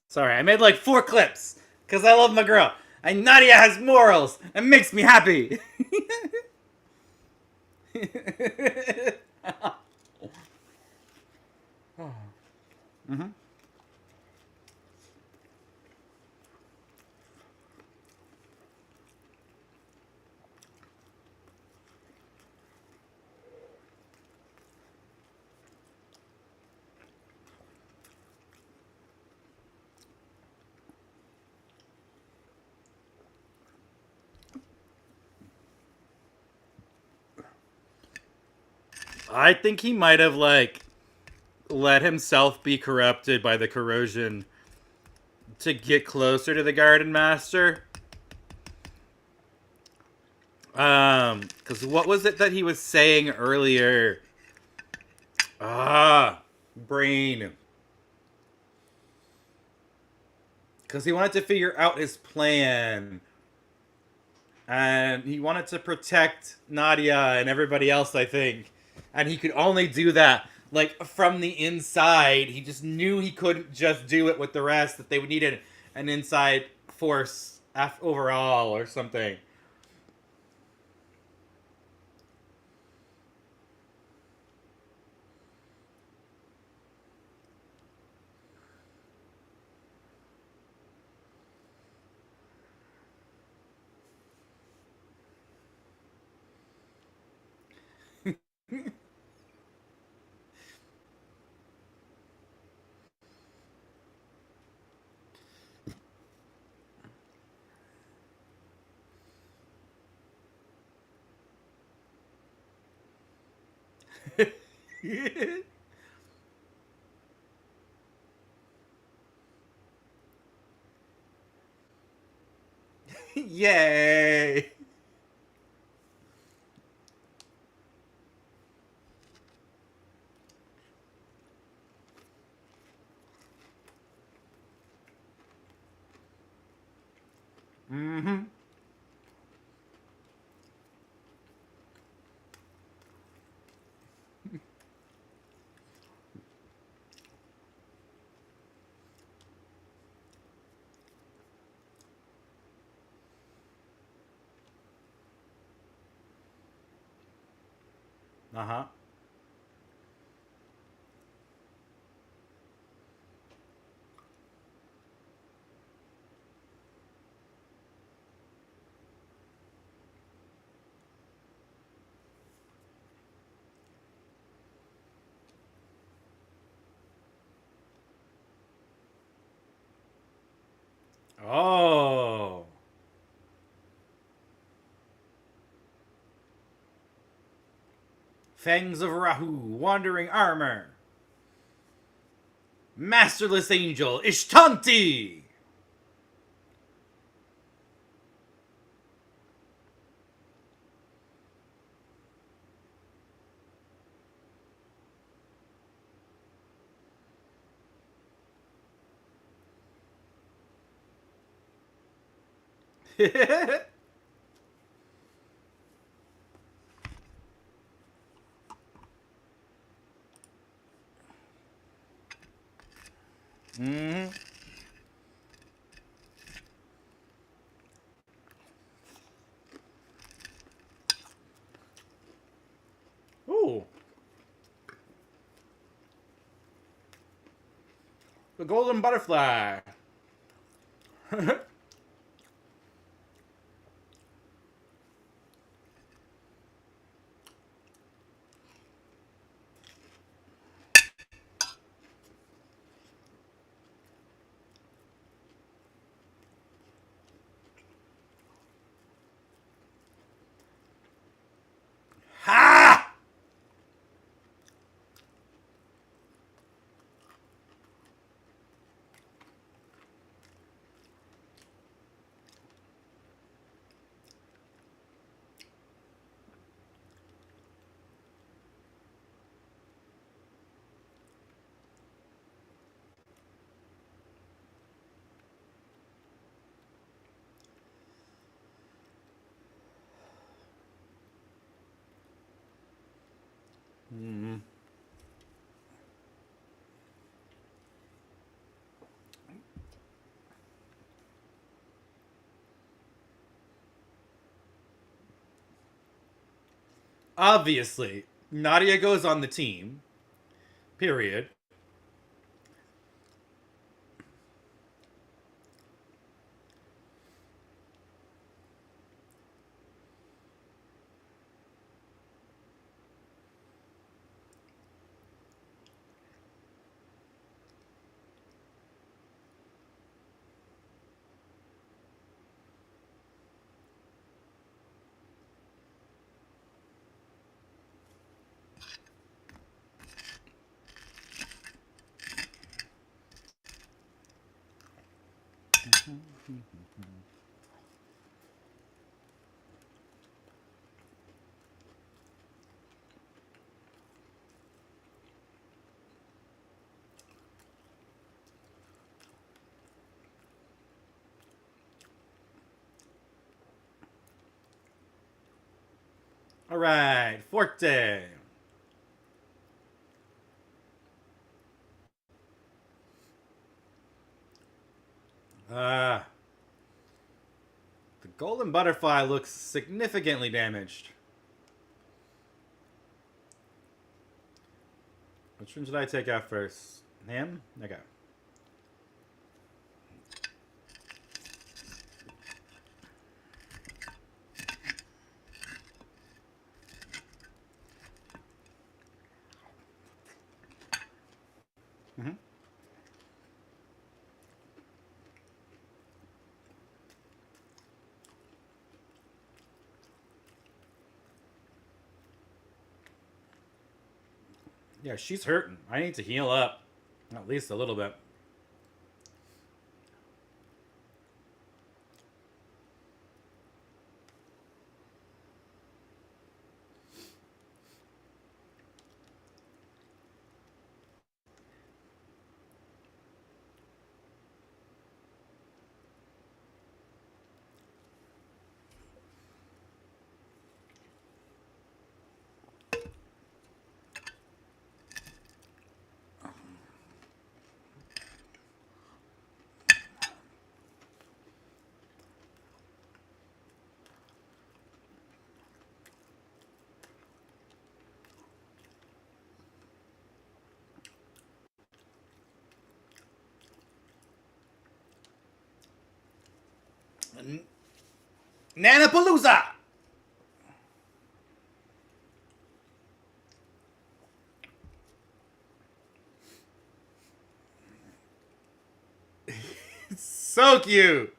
Sorry, I made like 4 clips because I love my girl. And Nadia has morals and makes me happy. Mm-hmm. I think he might have, like, let himself be corrupted by the corrosion to get closer to the Garden Master. Because what was it that he was saying earlier? Brain. Because he wanted to figure out his plan. And he wanted to protect Nadia and everybody else, I think. And he could only do that, like, from the inside. He just knew he couldn't just do it with the rest, that they would need an inside force overall or something. Yay! Mm-hmm. Uh-huh. Oh. Fangs of Rahu, Wandering Armor. Masterless Angel, Ishtanti! Mm-hmm. Ooh. The golden butterfly. Ha! Mm-hmm. obviously, Nadia goes on the team. Period. All right, Forte. The golden butterfly looks significantly damaged. Which one should I take out first? Him? Okay. Mm-hmm. Yeah, she's hurting. I need to heal up. At least a little bit. Nanapalooza! So cute!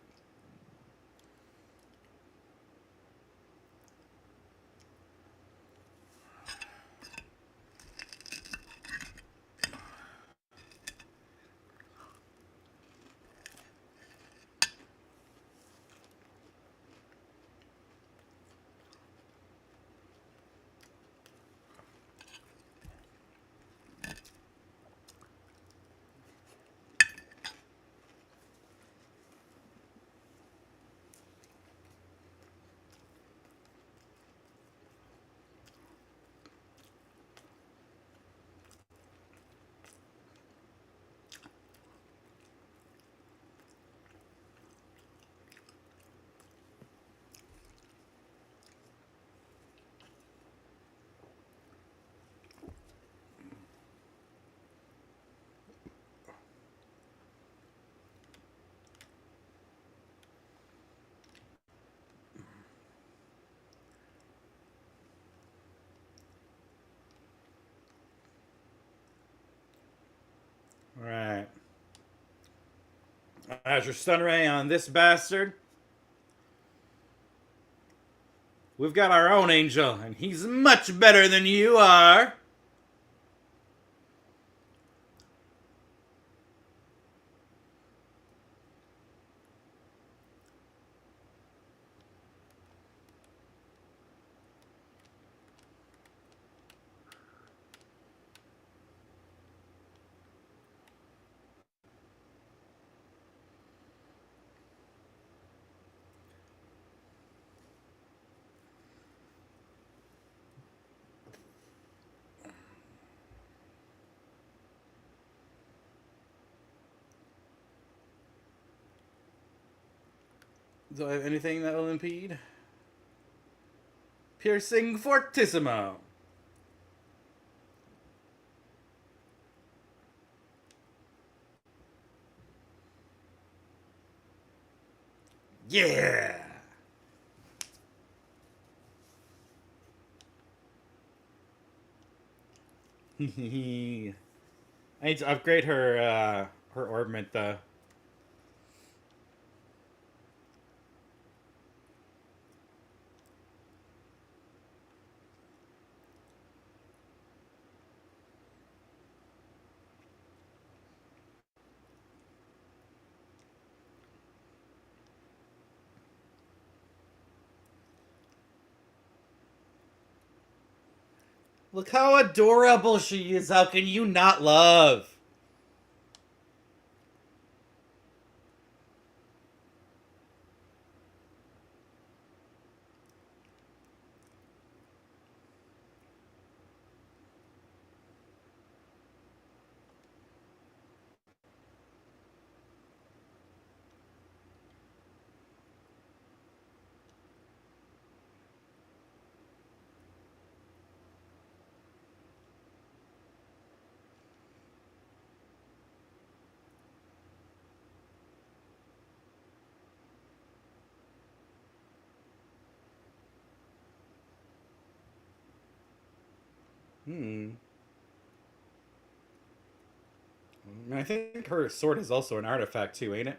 Alright. As your stun ray on this bastard. We've got our own angel, and he's much better than you are. Do I have anything that will impede? Piercing Fortissimo. Yeah! I need to upgrade her ornament though. Look how adorable she is. How can you not love? I think her sword is also an artifact too, ain't it?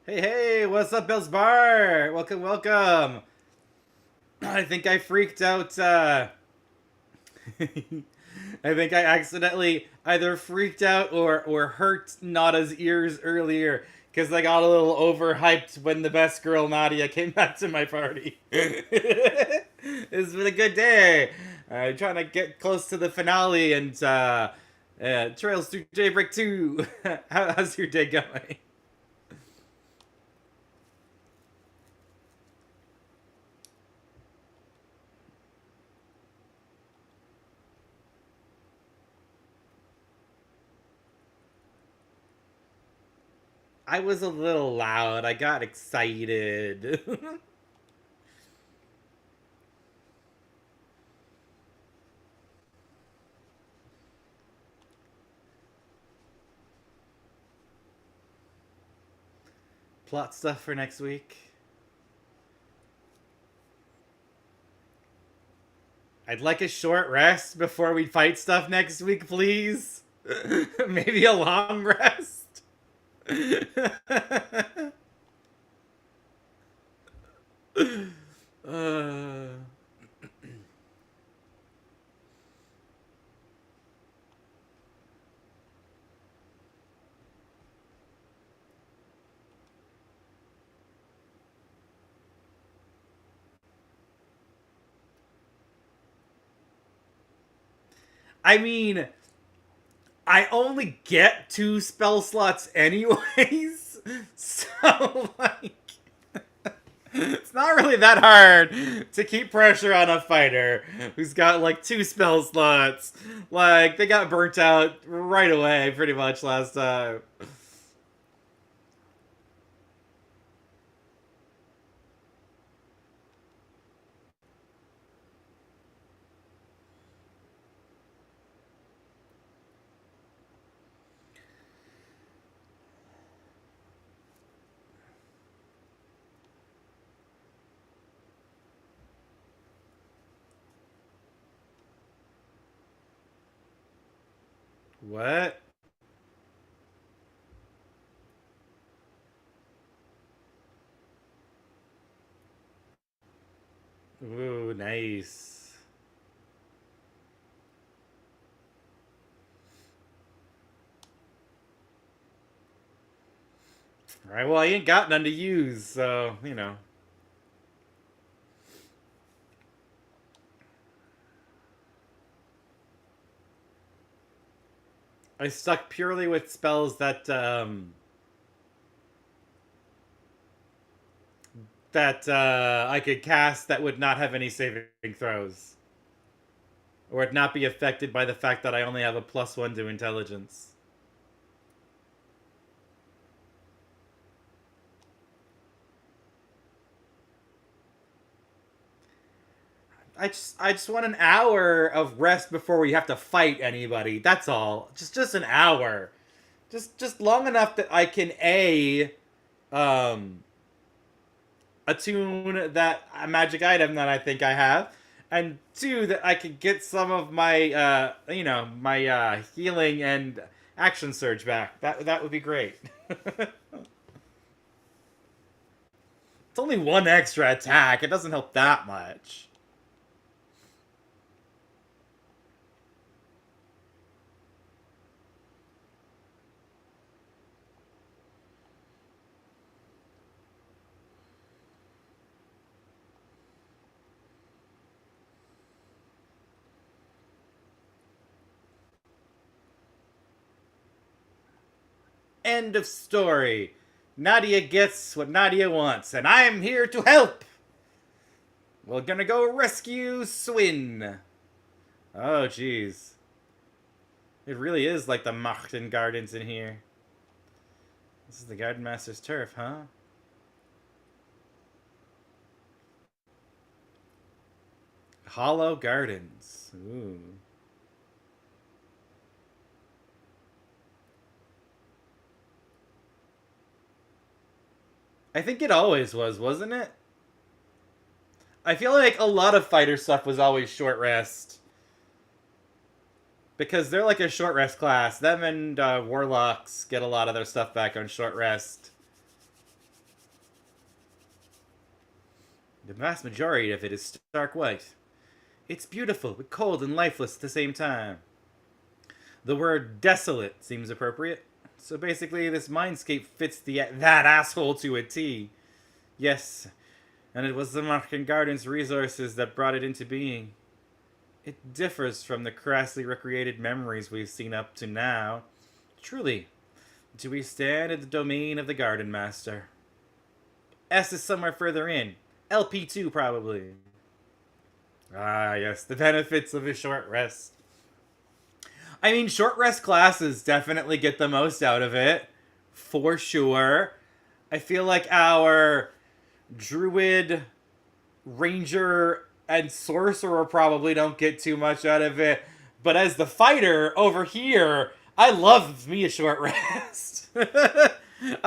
Hey, hey, what's up, Bill's Bar? Welcome, welcome. I think I freaked out, I think I accidentally either freaked out or hurt Nada's ears earlier because I got a little overhyped when the best girl Nadia came back to my party. It's been a good day. I'm trying to get close to the finale and Trails through Daybreak 2. How's your day going? I was a little loud. I got excited. Plot stuff for next week. I'd like a short rest before we fight stuff next week, please. Maybe a long rest. I mean, I only get 2 spell slots anyways, so, like, it's not really that hard to keep pressure on a fighter who's got, like, 2 spell slots. Like, they got burnt out right away, pretty much, last time. What? nice. Alright, well, I ain't got none to use, so, you know. I stuck purely with spells that, I could cast that would not have any saving throws. Or would not be affected by the fact that I only have a +1 to intelligence. I just want an hour of rest before we have to fight anybody. That's all. Just an hour. Just long enough that I can attune that magic item that I think I have, and 2, that I can get some of my my healing and action surge back. That would be great. It's only 1 extra attack. It doesn't help that much. End of story. Nadia gets what Nadia wants, and I'm here to help! We're gonna go rescue Swin. Oh, jeez. It really is like the Machten Gardens in here. This is the Garden Master's turf, huh? Hollow Gardens. Ooh. I think it always was, wasn't it? I feel like a lot of fighter stuff was always short rest. Because they're like a short rest class. Them and Warlocks get a lot of their stuff back on short rest. The vast majority of it is stark white. It's beautiful, but cold and lifeless at the same time. The word desolate seems appropriate. So basically, this mindscape fits that asshole to a T. Yes, and it was the Marken Gardens resources that brought it into being. It differs from the crassly recreated memories we've seen up to now. Truly, do we stand in the domain of the Garden Master? S is somewhere further in. LP2, probably. Ah, yes, the benefits of a short rest. I mean, short rest classes definitely get the most out of it. For sure. I feel like our Druid, Ranger, and Sorcerer probably don't get too much out of it. But as the fighter over here, I love me a short rest. I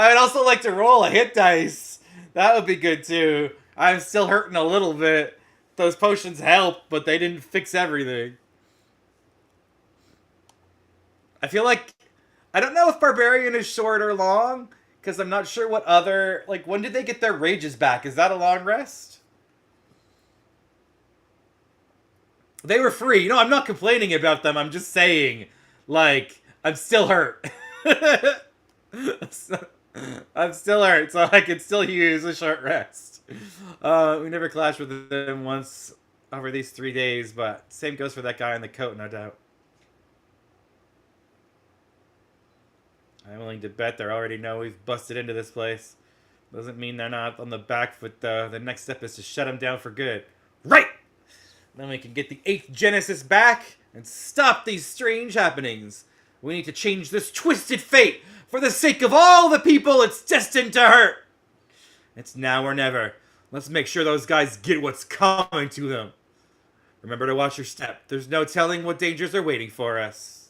would also like to roll a hit dice. That would be good too. I'm still hurting a little bit. Those potions help, but they didn't fix everything. I feel like... I don't know if Barbarian is short or long, because I'm not sure what other... Like, when did they get their rages back? Is that a long rest? They were free. You know, I'm not complaining about them. I'm just saying, like, I'm still hurt. I'm still hurt, so I can still use a short rest. We never clashed with them once over these 3 days, but same goes for that guy in the coat, no doubt. I'm willing to bet they already know we've busted into this place. Doesn't mean they're not on the back foot, though. The next step is to shut them down for good. Right! Then we can get the 8th Genesis back and stop these strange happenings. We need to change this twisted fate for the sake of all the people it's destined to hurt. It's now or never. Let's make sure those guys get what's coming to them. Remember to watch your step. There's no telling what dangers are waiting for us.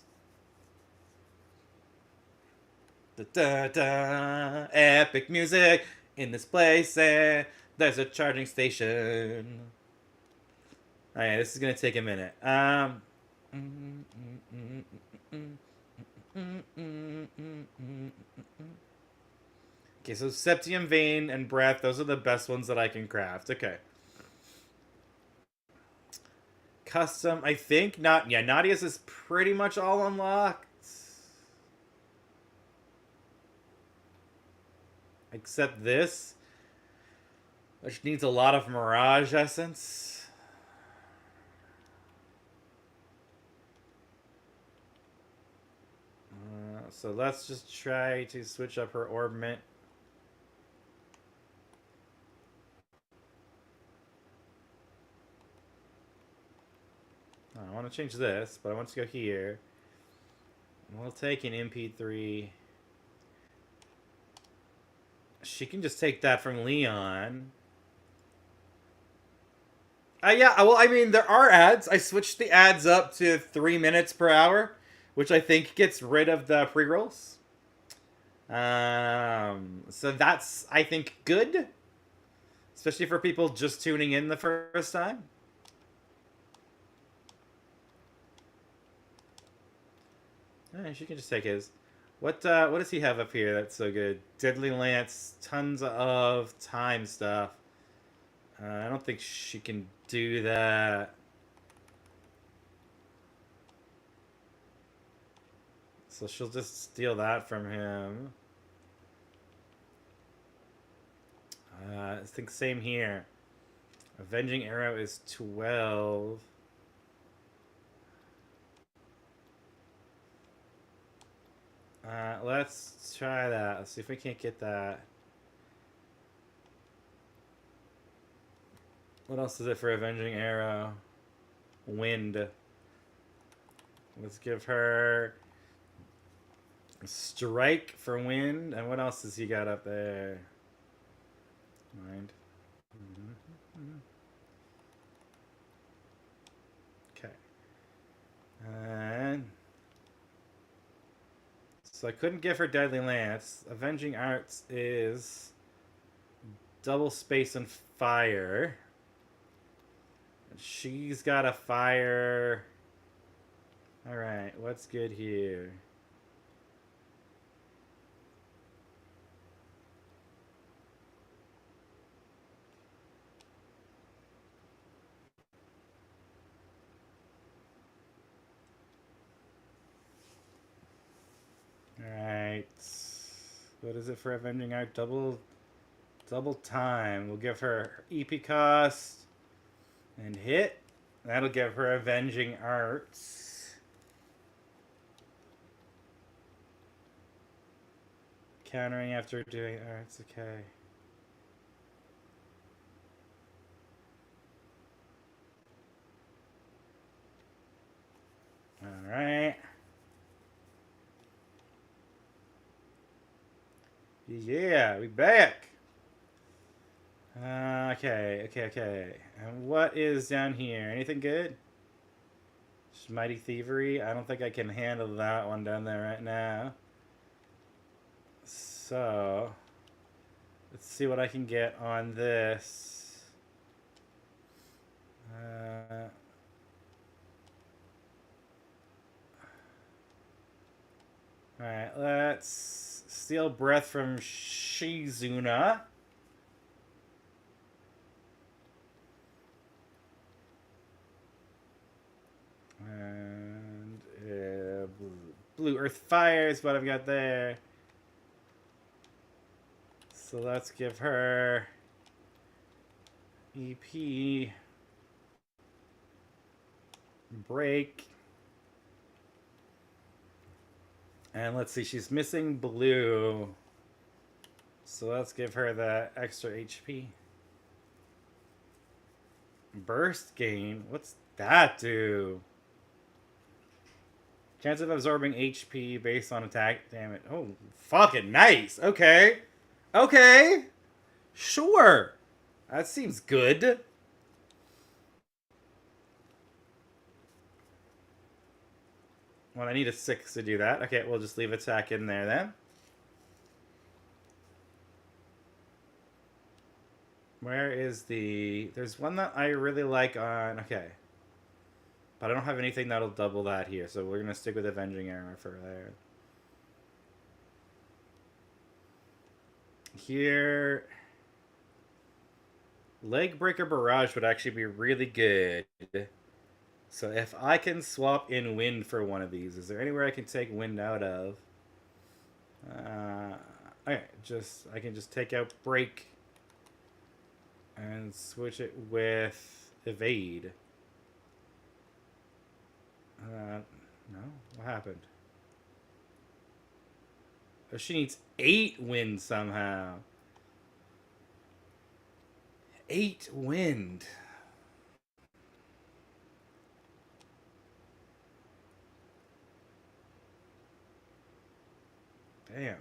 Da-da-da, epic music in this place, and there's a charging station. Alright, this is gonna take a minute. Okay, so Septium Vein and Breath, those are the best ones that I can craft. Okay. custom, I think. Not, yeah, Nadia's is pretty much all unlocked. Except this, which needs a lot of Mirage Essence. So let's just try to switch up her orb mint. I want to change this, but I want to go here. We'll take an MP3. She can just take that from Leon. Yeah, well, I mean, there are ads. I switched the ads up to 3 minutes per hour, which I think gets rid of the pre-rolls. So that's, I think, good. Especially for people just tuning in the first time. She can just take his. What does he have up here that's so good? Deadly Lance, tons of time stuff. I don't think she can do that. So she'll just steal that from him. I think same here. Avenging Arrow is 12. Let's try that. Let's see if we can't get that. What else is it for Avenging Arrow? Wind. Let's give her Strike for wind. And what else has he got up there? Mind. Okay. And so I couldn't give her Deadly Lance. Avenging Arts is double space and fire. She's got a fire. Alright, what's good here? Alright. What is it for Avenging Art? Double time. We'll give her EP cost and hit. That'll give her Avenging Arts. Countering after doing arts, okay. Alright. Yeah, we back. Okay. And what is down here? Anything good? Just Mighty Thievery. I don't think I can handle that one down there right now. So, let's see what I can get on this. Alright, let's steal breath from Shizuna. And Blue Earth Fire is what I've got there. So let's give her EP break. And let's see, she's missing blue. So let's give her the extra HP. Burst gain? What's that do? Chance of absorbing HP based on attack damage. Oh, fucking nice. Okay. Okay. Sure. That seems good. Well, I need a 6 to do that. Okay, we'll just leave attack in there then. Where is the... There's one that I really like on... Okay. But I don't have anything that'll double that here, so we're going to stick with Avenging Arrow for there. Here... Leg Breaker Barrage would actually be really good. So if I can swap in wind for one of these, is there anywhere I can take wind out of? Okay, I can just take out break and switch it with evade. No, what happened? Oh, she needs 8 wind somehow. 8 wind. Damn.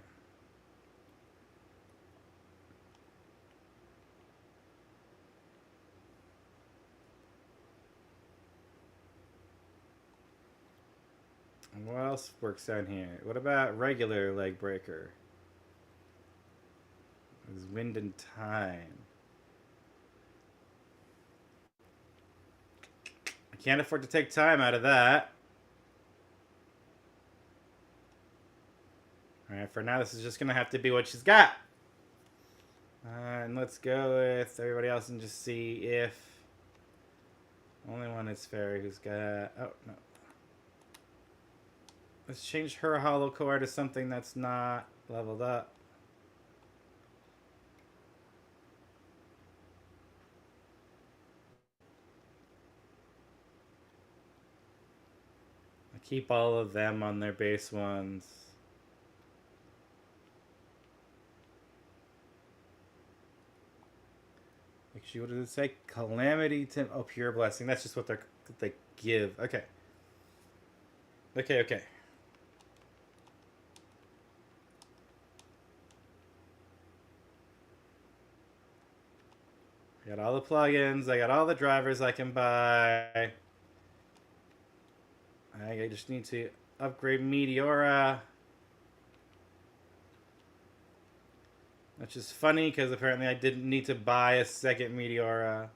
What else works down here? What about regular leg breaker? There's wind and time. I can't afford to take time out of that. Alright, for now this is just gonna have to be what she's got. And let's go with everybody else and just see if... Only one is Fairy who's got... Oh, no. Let's change her hollow core to something that's not leveled up. I keep all of them on their base ones. Actually, what does it say? Calamity Tim. Oh, pure blessing. That's just what they give. Okay. Okay. I got all the plugins. I got all the drivers I can buy. I just need to upgrade Meteora. Which is funny because apparently I didn't need to buy a second Meteora.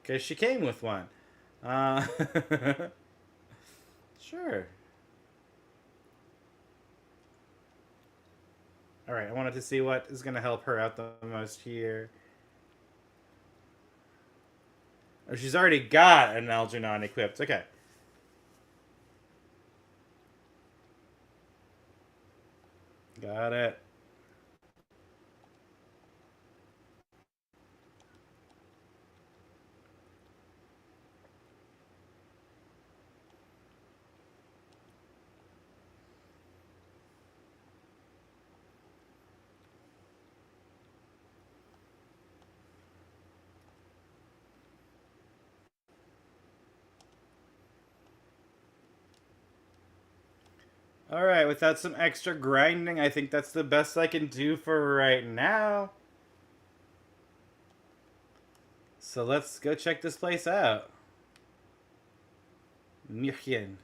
Because she came with one. Sure. Alright, I wanted to see what is going to help her out the most here. Oh, she's already got an Algernon equipped. Okay. Got it. Alright, without some extra grinding, I think that's the best I can do for right now. So let's go check this place out. München.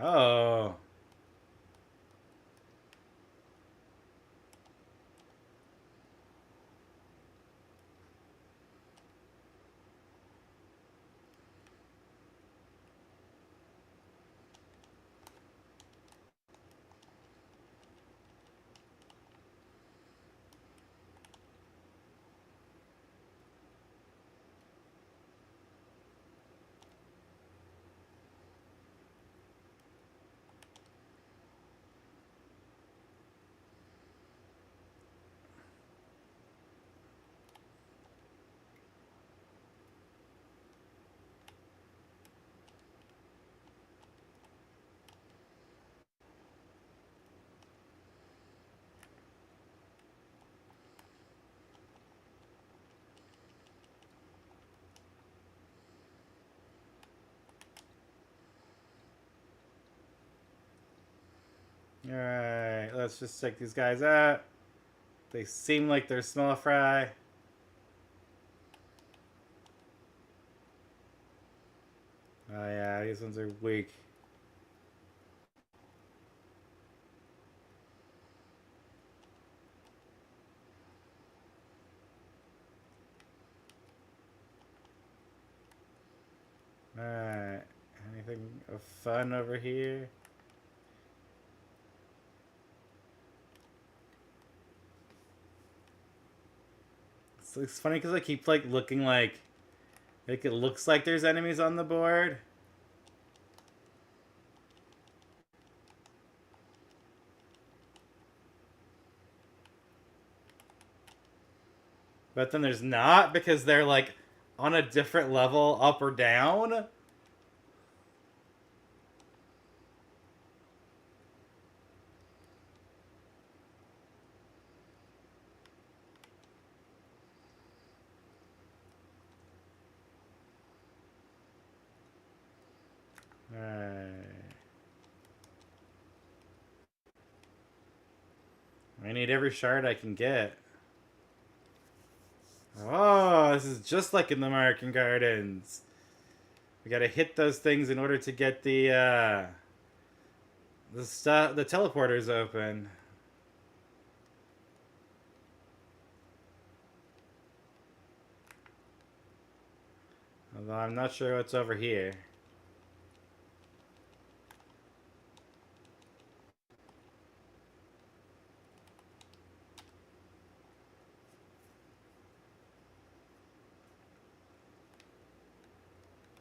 Oh. Alright, let's just check these guys out. They seem like they're small fry. Oh yeah, these ones are weak. Alright, anything of fun over here? It's funny because I keep like looking like it looks like there's enemies on the board. But then there's not because they're like on a different level up or down. I need every shard I can get. Oh, this is just like in the American Gardens. We gotta hit those things in order to get the teleporters open. Although I'm not sure what's over here.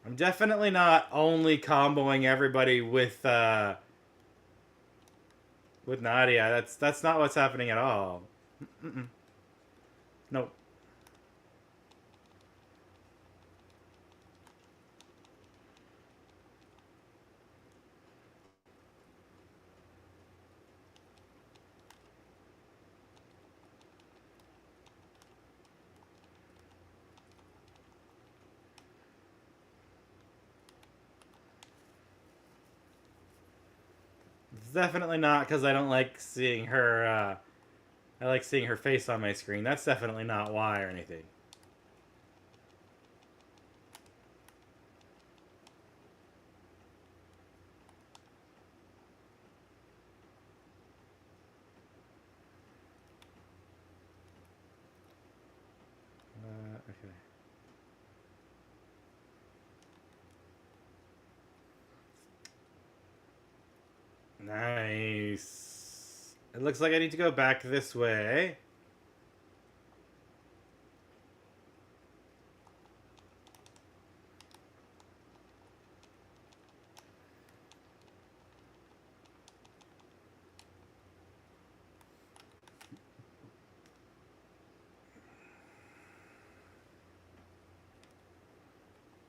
I'm definitely not only comboing everybody with Nadia. That's not what's happening at all. Nope. It's definitely not because I don't like seeing her, I like seeing her face on my screen. That's definitely not why or anything. Okay. Nice. It looks like I need to go back this way.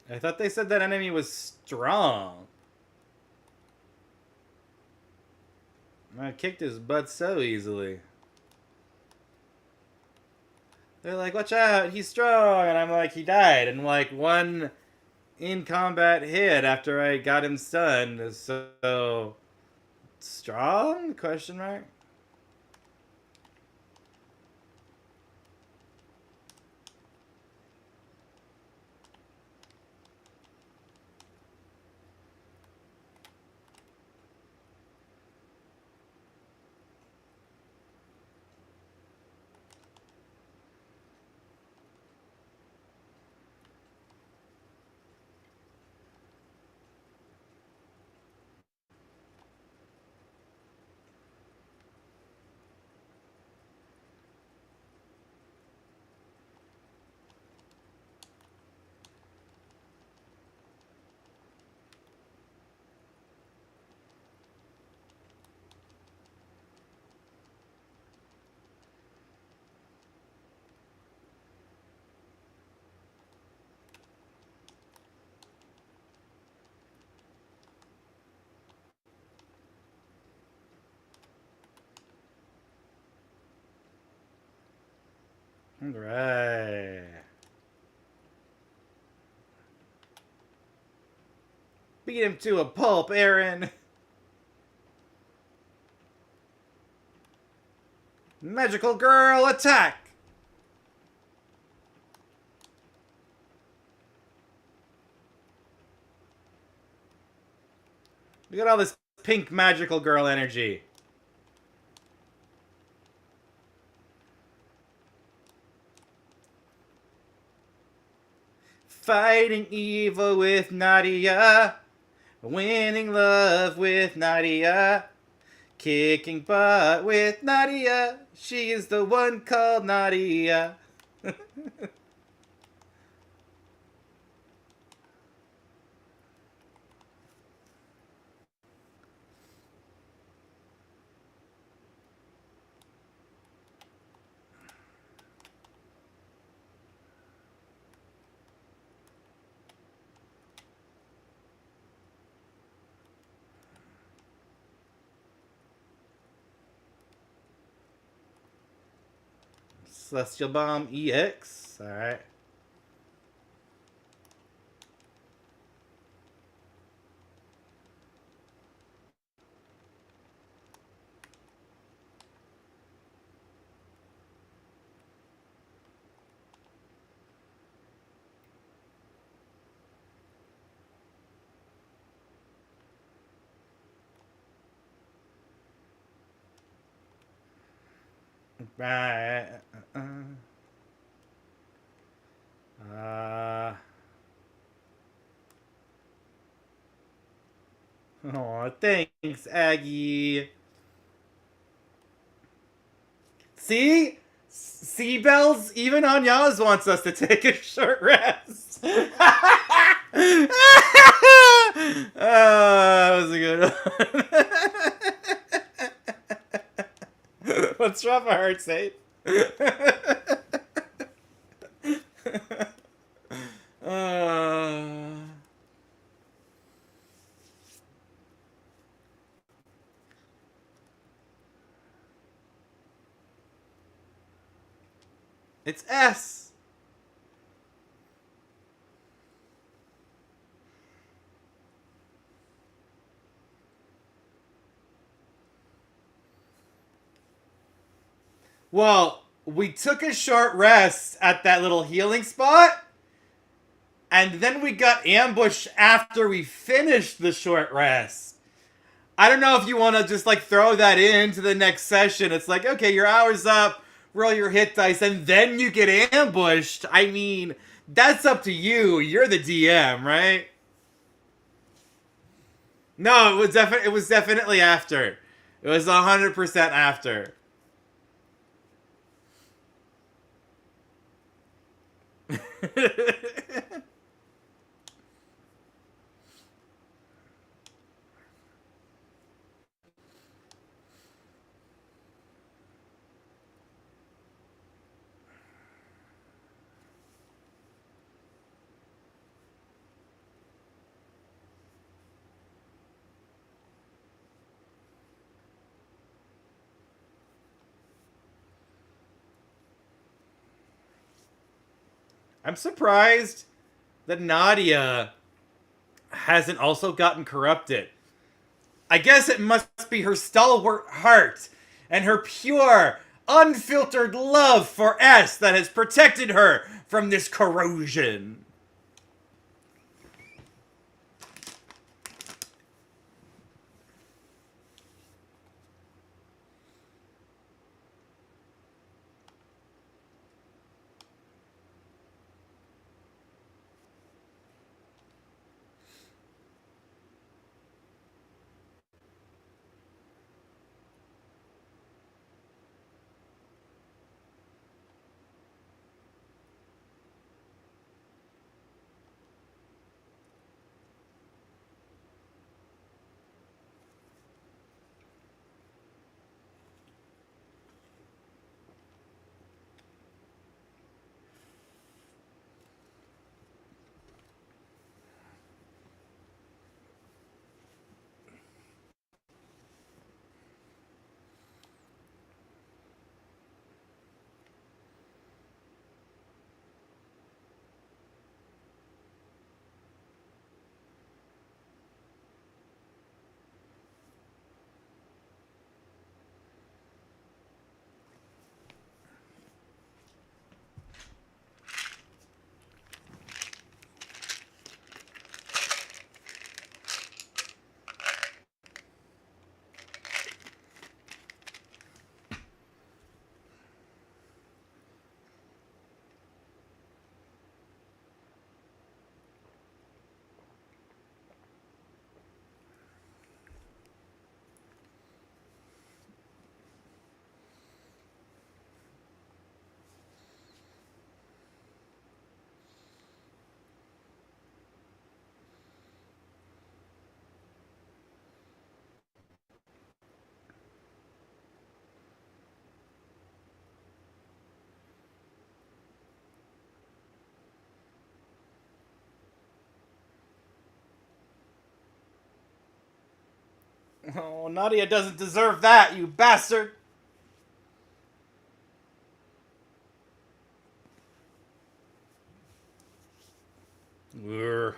I thought they said that enemy was strong. I kicked his butt so easily. They're like, watch out, he's strong. And I'm like, he died in like one in combat hit after I got him stunned. So strong? Question mark. Alright. Beat him to a pulp, Aaron. Magical girl, attack! Look at all this pink magical girl energy. Fighting evil with Nadia. Winning love with Nadia. Kicking butt with Nadia. She is the one called Nadia. Celestial Bomb EX. Alright. Right. Oh, thanks, Aggie. See? Seabells, even Anyaz wants us to take a short rest. That was a good one. Let's drop a heart save. It's S. Well, we took a short rest at that little healing spot, and then we got ambushed after we finished the short rest. I don't know if you want to just like throw that into the next session. It's like, okay, your hour's up, roll your hit dice, and then you get ambushed. I mean, that's up to you. You're the DM, right? No, it was definitely after. It was 100% after. I'm surprised that Nadia hasn't also gotten corrupted. I guess it must be her stalwart heart and her pure, unfiltered love for S that has protected her from this corrosion. Oh, Nadia doesn't deserve that, you bastard! Urgh.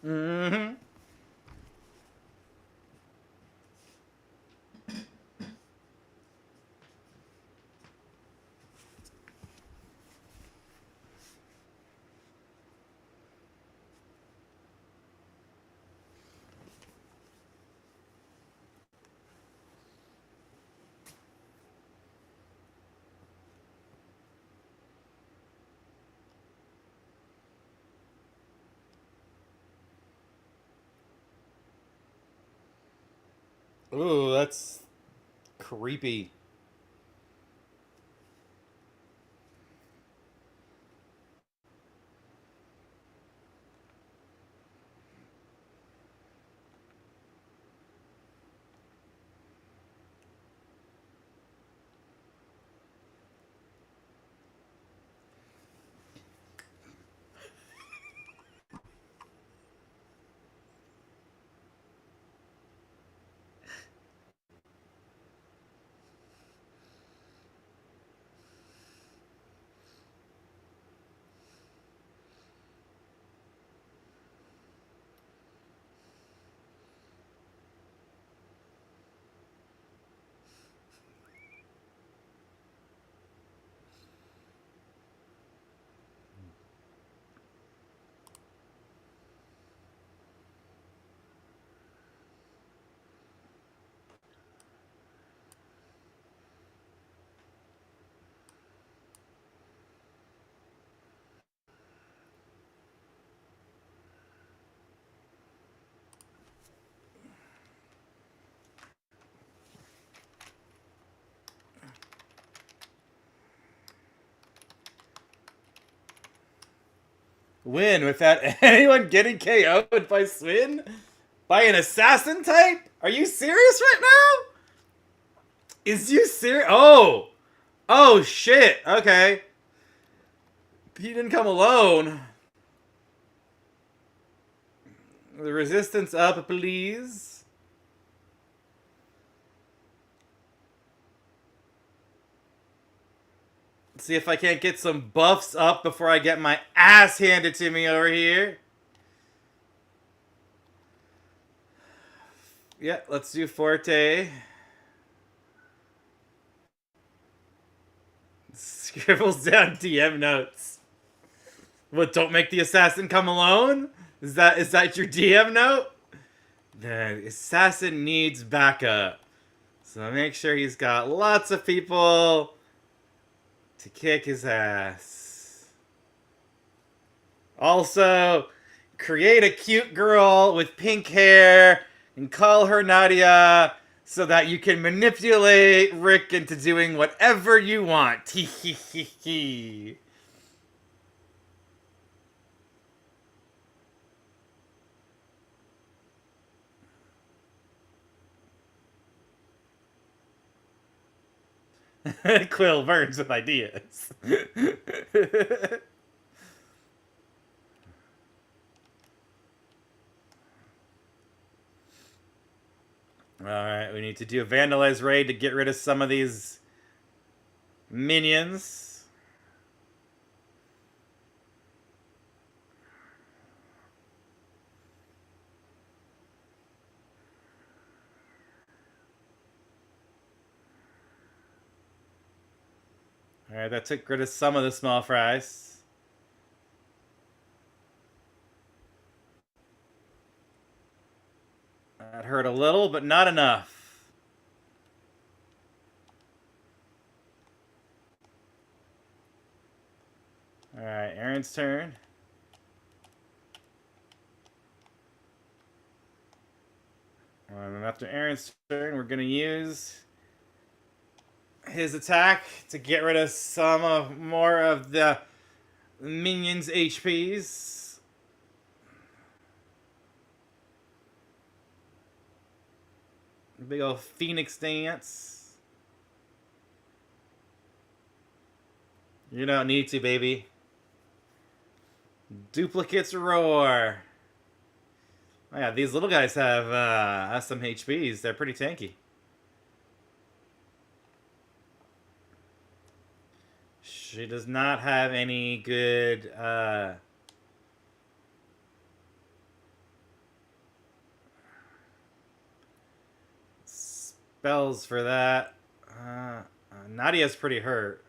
Mm-hmm. Ooh, that's creepy. Win without anyone getting KO'd by Swin? By an assassin type? Are you serious right now? Is you serious? Oh! Oh, shit. Okay. He didn't come alone. The resistance up, please. Let's see if I can't get some buffs up before I get my ass handed to me over here. Yeah, let's do Forte. Scribbles down DM notes. What, don't make the assassin come alone? Is that your DM note? The assassin needs backup. So make sure he's got lots of people to kick his ass. Also, create a cute girl with pink hair and call her Nadia so that you can manipulate Rick into doing whatever you want. Hee hee hee hee. Quill burns with ideas. Alright, we need to do a vandalize raid to get rid of some of these minions. Alright, that took rid of some of the small fries. That hurt a little, but not enough. Alright, Aaron's turn. And after Aaron's turn, we're going to use his attack to get rid of more of the minions' HPs. Big old Phoenix dance. You don't need to, baby. Duplicates roar. Oh yeah, these little guys have some HPs. They're pretty tanky. She does not have any good spells for that. Nadia's pretty hurt.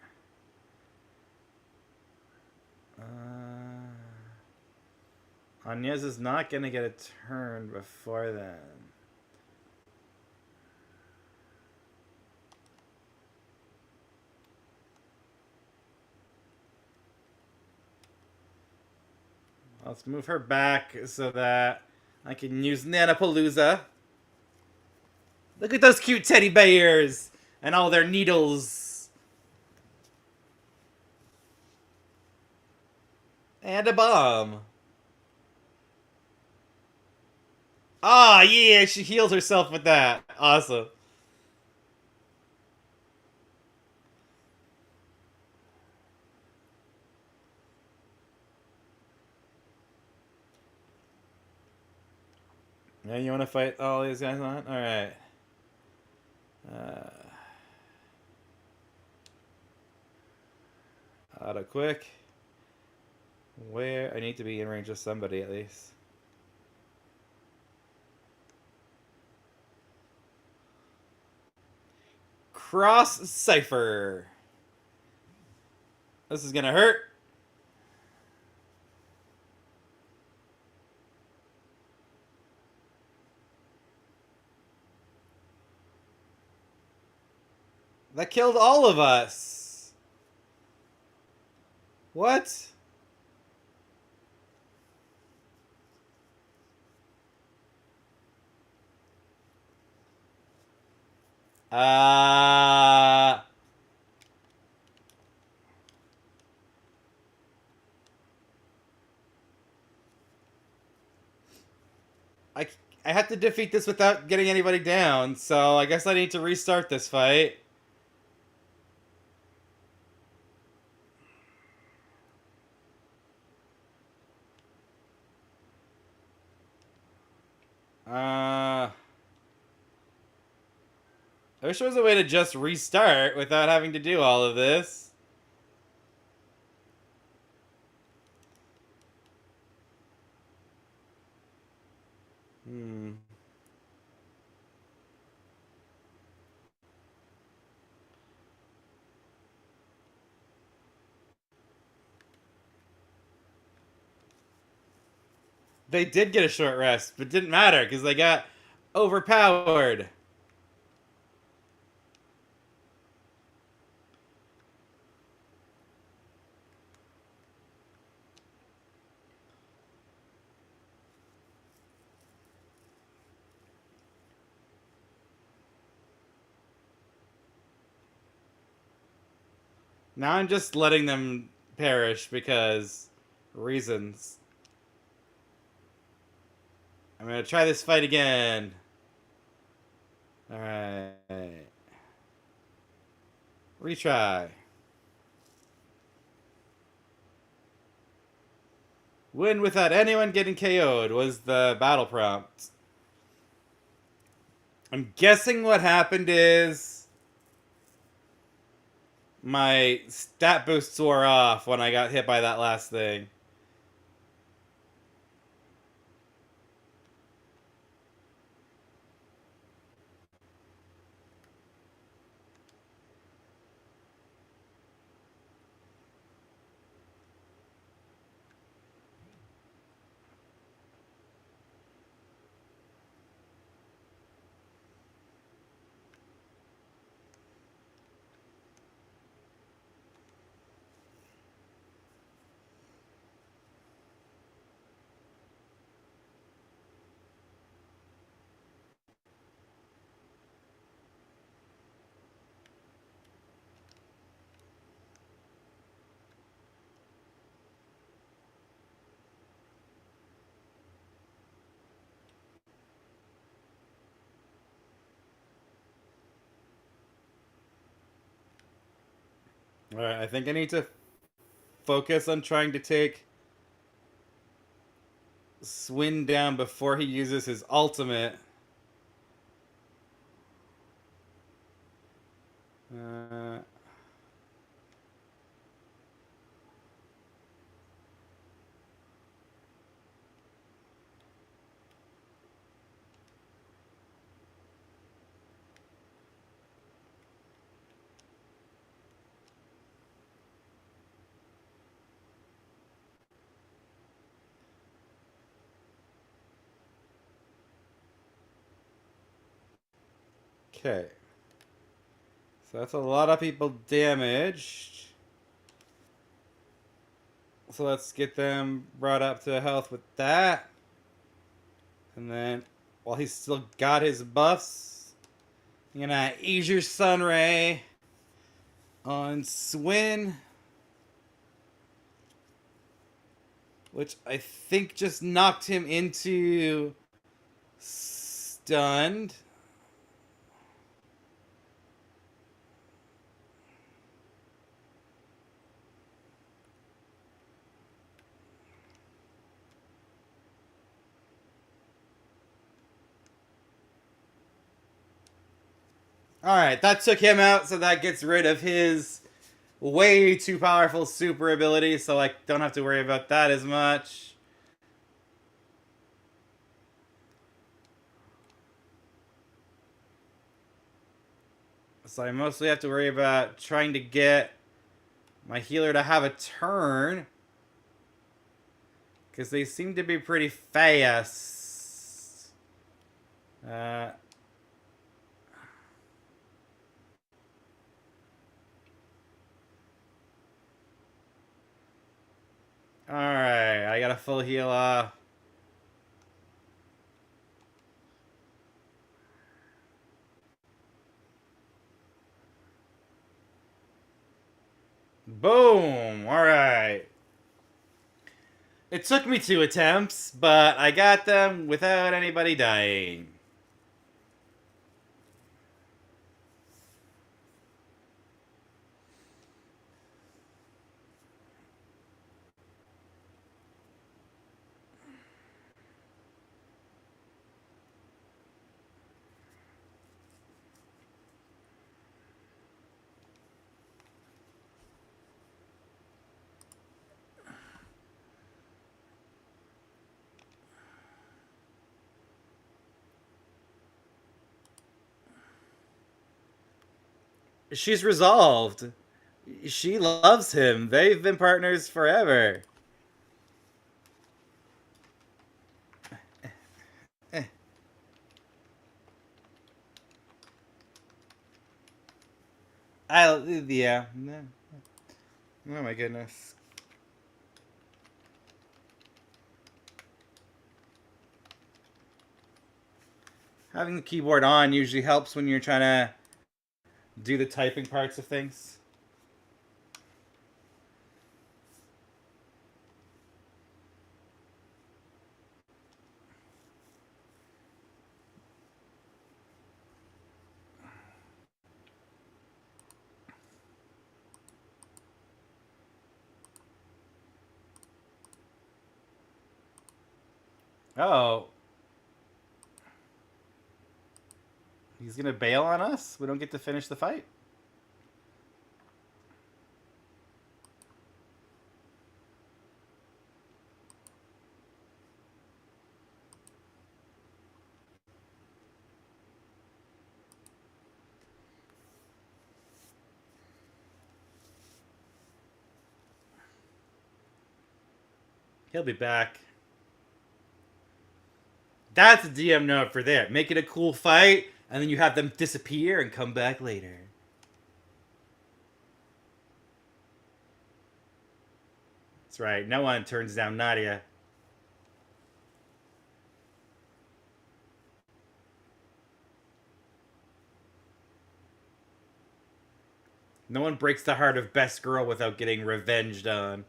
Agnes is not going to get a turn before then. Let's move her back so that I can use Nanapalooza. Look at those cute teddy bears and all their needles. And a bomb. Ah, yeah, she heals herself with that. Awesome. Yeah, you want to fight all these guys on? Alright. Auto quick. Where? I need to be in range of somebody at least. Cross Cipher. This is gonna hurt. That killed all of us. What? I have to defeat this without getting anybody down, so I guess I need to restart this fight. I wish there was a way to just restart without having to do all of this. They did get a short rest, but it didn't matter because they got overpowered. Now I'm just letting them perish because reasons. I'm gonna try this fight again. Alright. Retry. Win without anyone getting KO'd was the battle prompt. I'm guessing what happened is my stat boosts wore off when I got hit by that last thing. Alright, I think I need to focus on trying to take Swin down before he uses his ultimate. Okay. So that's a lot of people damaged. So let's get them brought up to health with that. And then, while he's still got his buffs, I'm gonna ease your Sunray on Swin. Which I think just knocked him into stunned. Alright, that took him out, so that gets rid of his way too powerful super ability, so I don't have to worry about that as much. So I mostly have to worry about trying to get my healer to have a turn. Because they seem to be pretty fast. Alright, I got a full heal off. Boom! Alright. It took me 2 attempts, but I got them without anybody dying. She's resolved. She loves him. They've been partners forever. Yeah. Oh my goodness. Having the keyboard on usually helps when you're trying to do the typing parts of things. Oh. He's gonna bail on us? We don't get to finish the fight? He'll be back. That's a DM note for there. Make it a cool fight, and then you have them disappear and come back later. That's right. No one turns down Nadia. No one breaks the heart of best girl without getting revenged on.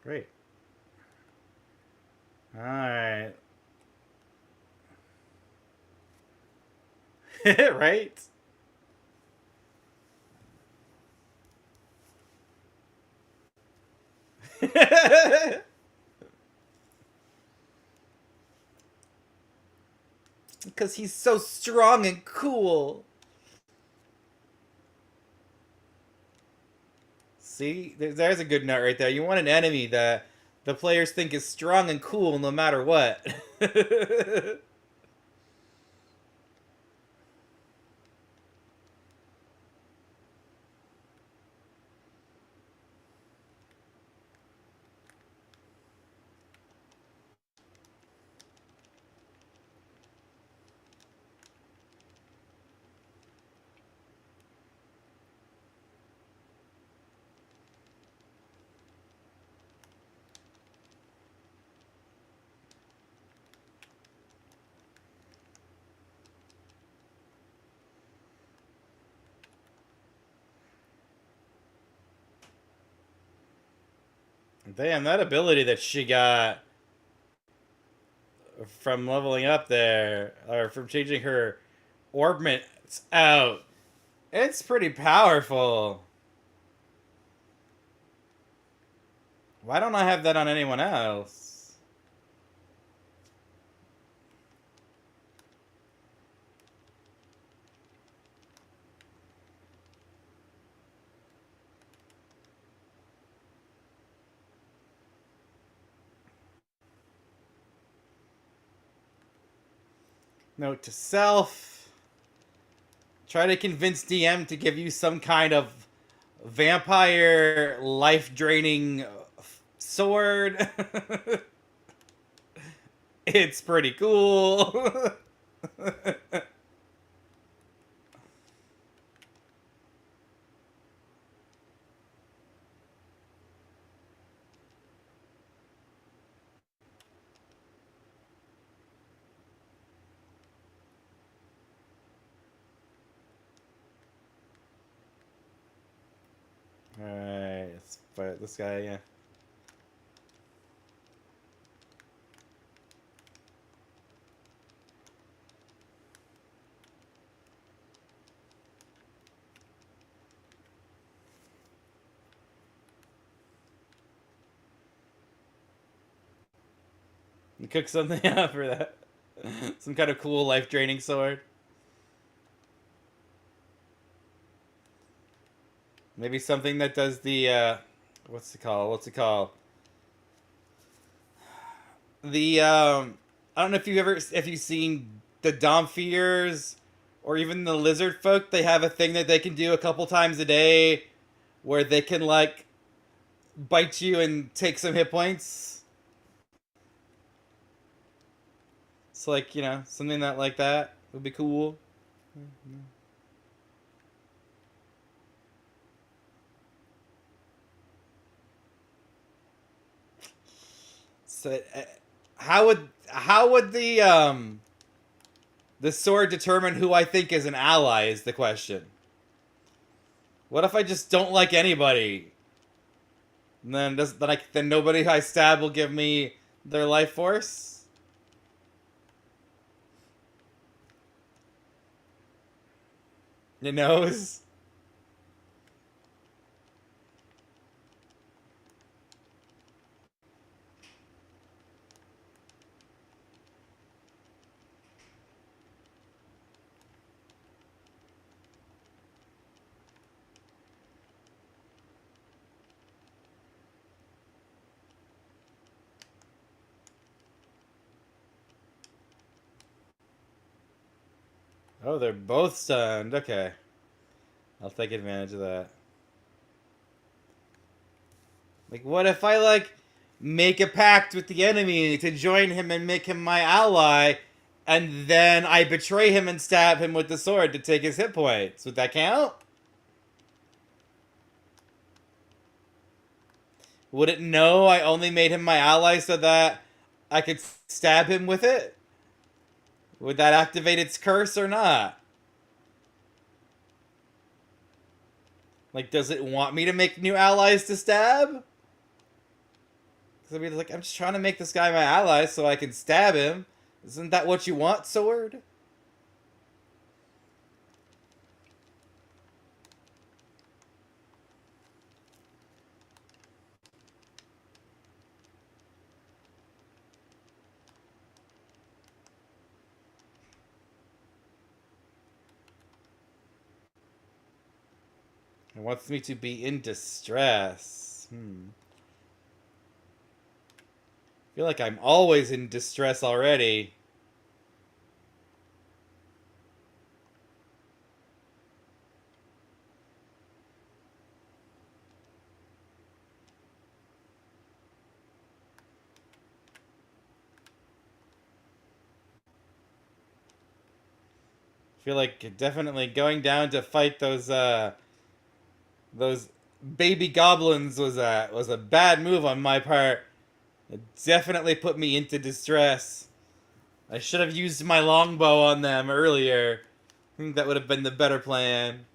Great. Alright. Right? Because he's so strong and cool. See? There's a good note right there. You want an enemy that the players think is strong and cool no matter what. Damn, that ability that she got from leveling up there, or from changing her orbments out, it's pretty powerful. Why don't I have that on anyone else? Note to self. Try to convince DM to give you some kind of vampire life-draining sword. It's pretty cool. Alright, let's fight this guy, yeah. And cook something up for that. Some kind of cool life-draining sword. Maybe something that does the, what's it called? What's it called? The, I don't know if you've seen the Domfears or even the lizard folk. They have a thing that they can do a couple times a day where they can, like, bite you and take some hit points. It's like, you know, something that like that would be cool. So, how would the sword determine who I think is an ally is the question. What if I just don't like anybody? And then nobody I stab will give me their life force? Your nose? Oh, they're both stunned. Okay. I'll take advantage of that. Like, what if I, like, make a pact with the enemy to join him and make him my ally, and then I betray him and stab him with the sword to take his hit points? Would that count? Would it know I only made him my ally so that I could stab him with it? Would that activate its curse or not? Like, does it want me to make new allies to stab? Because I mean, like, I'm just trying to make this guy my ally so I can stab him. Isn't that what you want, sword? It wants me to be in distress. I feel like I'm always in distress already. I feel like definitely going down to fight those baby goblins was a bad move on my part. It definitely put me into distress. I should have used my longbow on them earlier. I think that would have been the better plan.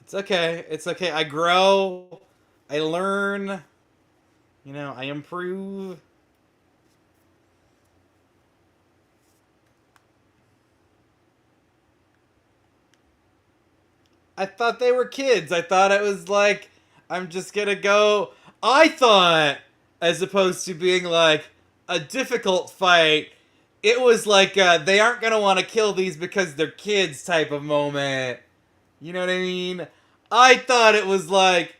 It's okay. It's okay. I grow. I learn. You know, I improve. I thought they were kids. I thought it was like, I'm just gonna go. I thought, as opposed to being like a difficult fight, it was like they aren't gonna want to kill these because they're kids type of moment. You know what I mean? I thought it was like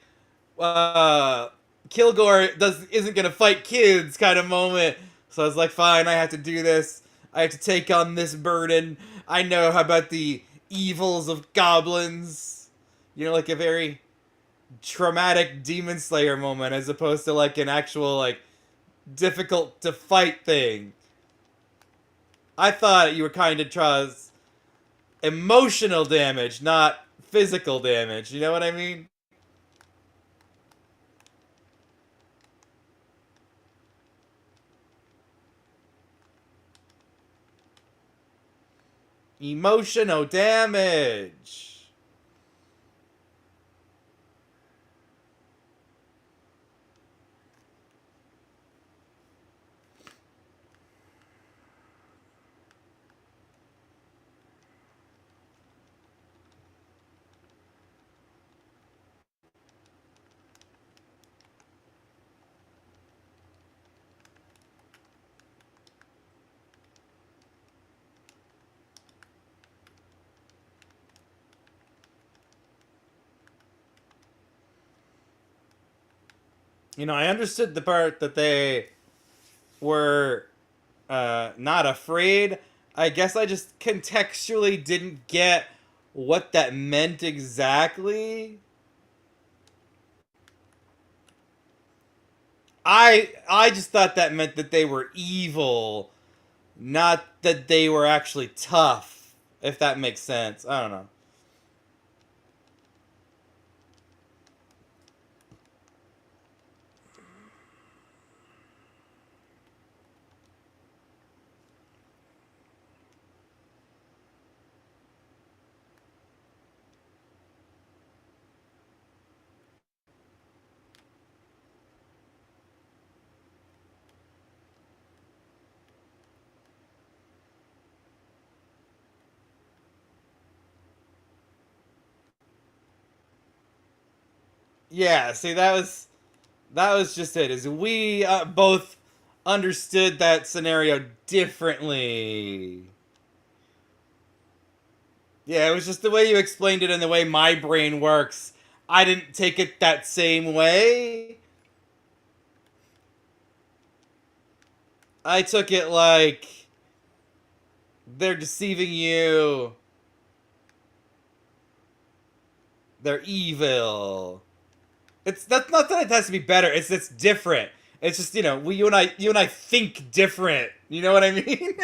Kilgore isn't gonna fight kids kind of moment. So I was like, fine, I have to do this. I have to take on this burden. I know how about the evils of goblins. You know, like a very traumatic Demon Slayer moment as opposed to like an actual like difficult to fight thing. I thought you were kind of cause emotional damage, not physical damage. You know what I mean? Emotional damage. You know, I understood the part that they were not afraid. I guess I just contextually didn't get what that meant exactly. I just thought that meant that they were evil, not that they were actually tough, if that makes sense. I don't know. Yeah, see, that was just it. Is we both understood that scenario differently. Yeah, it was just the way you explained it and the way my brain works. I didn't take it that same way. I took it like they're deceiving you. They're evil. That's not that it has to be better. It's different. It's just, you know, you and I think different. You know what I mean?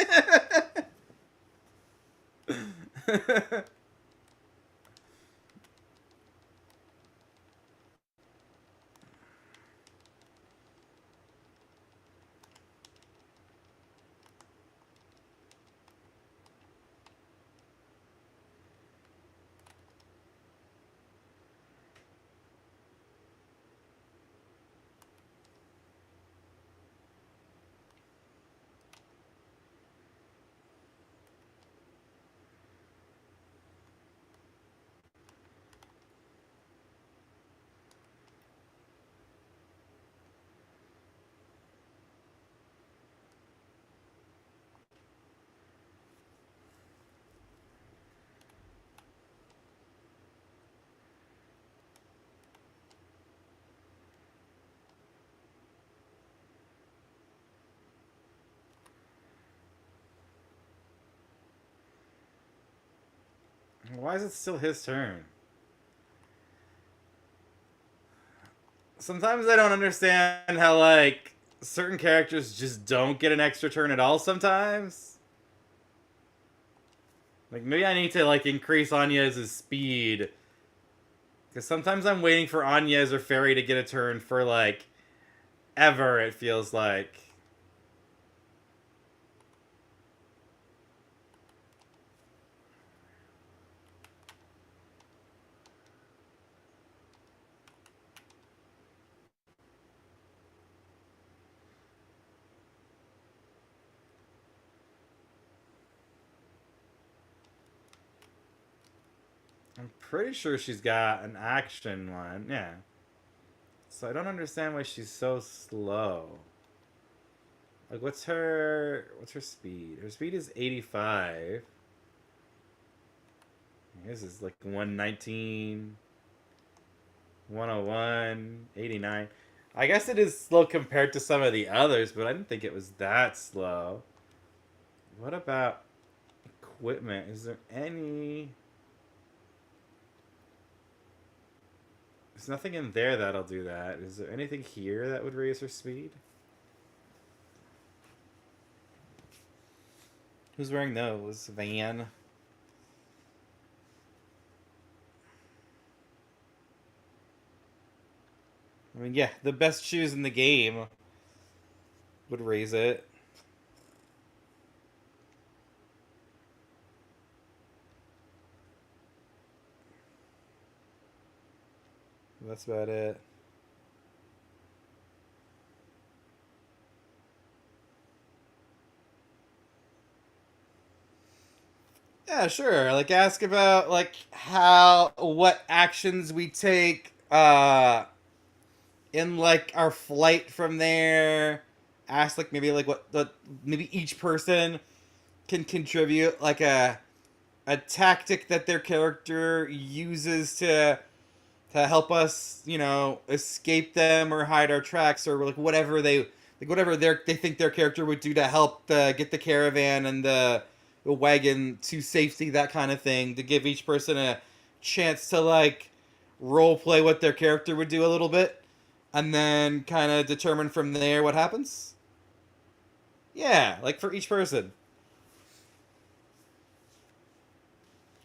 Why is it still his turn? Sometimes I don't understand how, like, certain characters just don't get an extra turn at all sometimes. Like, maybe I need to, like, increase Anya's speed. Because sometimes I'm waiting for Anyez or Fairy to get a turn for, like, ever, it feels like. I'm pretty sure she's got an action one. Yeah. So I don't understand why she's so slow. Like, what's her speed? Her speed is 85. This is like 119, 101, 89. I guess it is slow compared to some of the others, but I didn't think it was that slow. What about equipment? Is there any... There's nothing in there that'll do that. Is there anything here that would raise her speed? Who's wearing those? Van. I mean, yeah, the best shoes in the game would raise it. That's about it. Yeah, sure. Like, ask about, like, what actions we take, in, like, our flight from there. Ask, like, maybe, like, maybe each person can contribute, like, a tactic that their character uses to help us, you know, escape them or hide our tracks, or like whatever they think their character would do to help get the caravan and the wagon to safety, that kind of thing, to give each person a chance to, like, role play what their character would do a little bit, and then kind of determine from there what happens. Yeah, like for each person.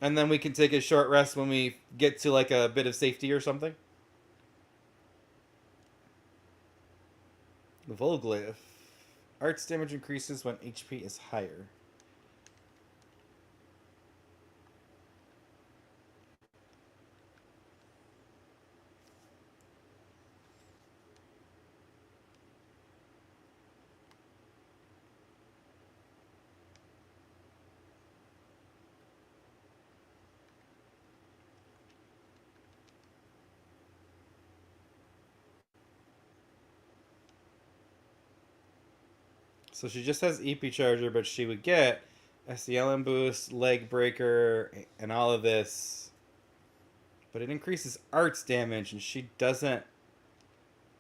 And then we can take a short rest when we get to, like, a bit of safety or something. The Volglyph. Arts damage increases when HP is higher. So she just has EP Charger, but she would get SDLM Boost, Leg Breaker, and all of this. But it increases arts damage, and she doesn't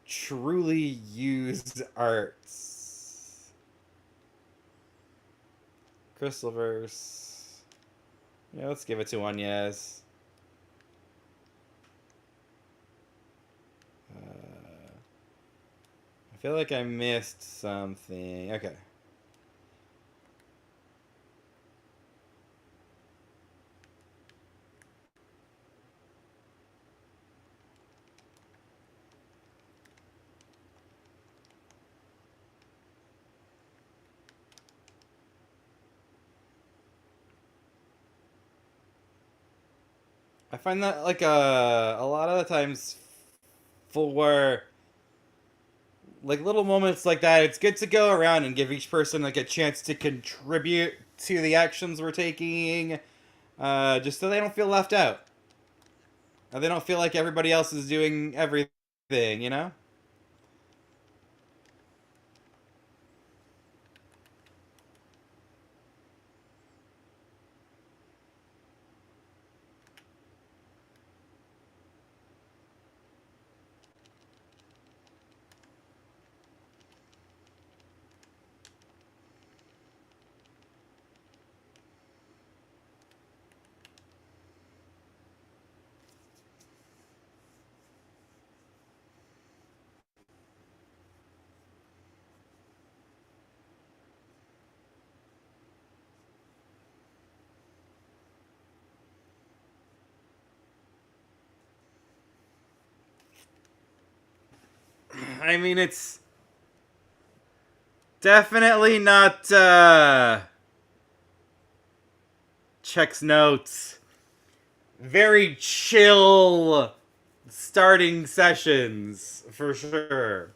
truly use arts. Crystalverse. Yeah, let's give it to Anyez. I feel like I missed something. Okay. I find that, like, a lot of the times for, like, little moments like that, it's good to go around and give each person, like, a chance to contribute to the actions we're taking, just so they don't feel left out. Or they don't feel like everybody else is doing everything, you know? I mean, it's definitely not, checks notes. Very chill starting sessions, for sure.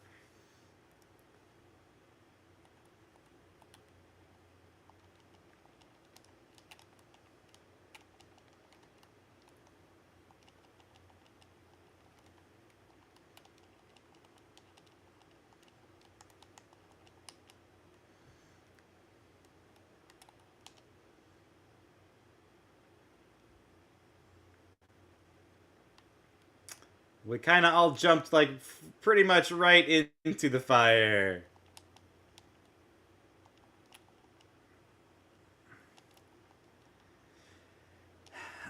We kind of all jumped, like, pretty much right into the fire.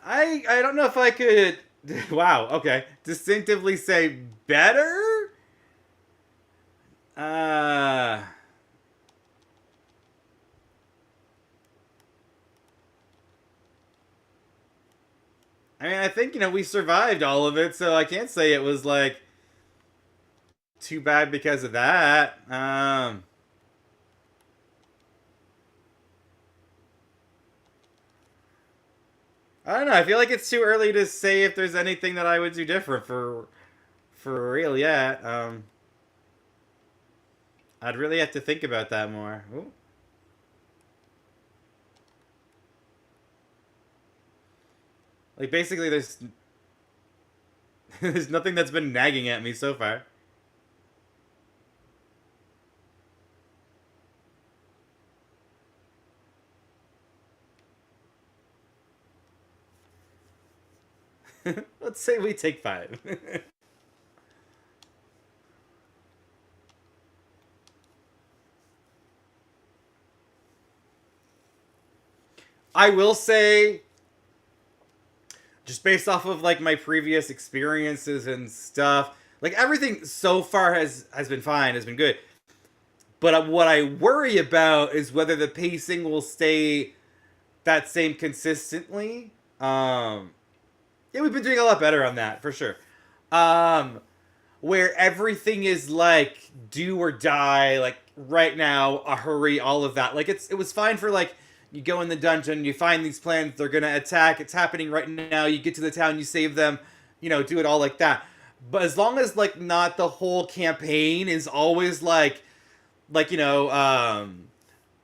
I don't know if I could... Wow, okay. Distinctively say better? I mean, I think, you know, we survived all of it, so I can't say it was, like, too bad because of that. I don't know. I feel like it's too early to say if there's anything that I would do different for real yet. I'd really have to think about that more. Ooh. Like, basically, there's there's nothing that's been nagging at me so far. Let's say we take 5. I will say, just based off of like my previous experiences and stuff, like everything so far has been fine, has been good. But what I worry about is whether the pacing will stay that same consistently. Yeah, we've been doing a lot better on that for sure. Where everything is like do or die, like right now, a hurry, all of that. Like it was fine for like you go in the dungeon, you find these plants, they're gonna attack, it's happening right now, you get to the town, you save them, you know, do it all like that. But as long as like not the whole campaign is always like you know,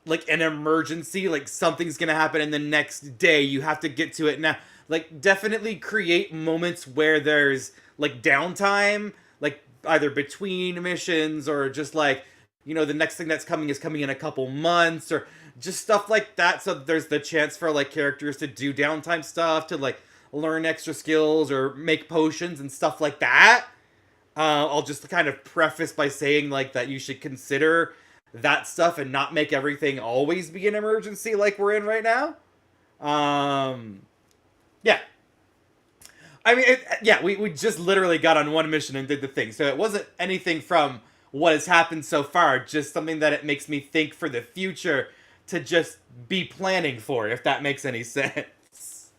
like an emergency, like something's gonna happen in the next day, you have to get to it now. Like definitely create moments where there's like downtime, like either between missions or just like, you know, the next thing that's coming is coming in a couple months or just stuff like that, so there's the chance for like characters to do downtime stuff, to like learn extra skills or make potions and stuff like that. I'll just kind of preface by saying like that you should consider that stuff and not make everything always be an emergency like we're in right now. Yeah. I mean, yeah, we just literally got on one mission and did the thing. So it wasn't anything from what has happened so far, just something that it makes me think for the future to just be planning for, if that makes any sense.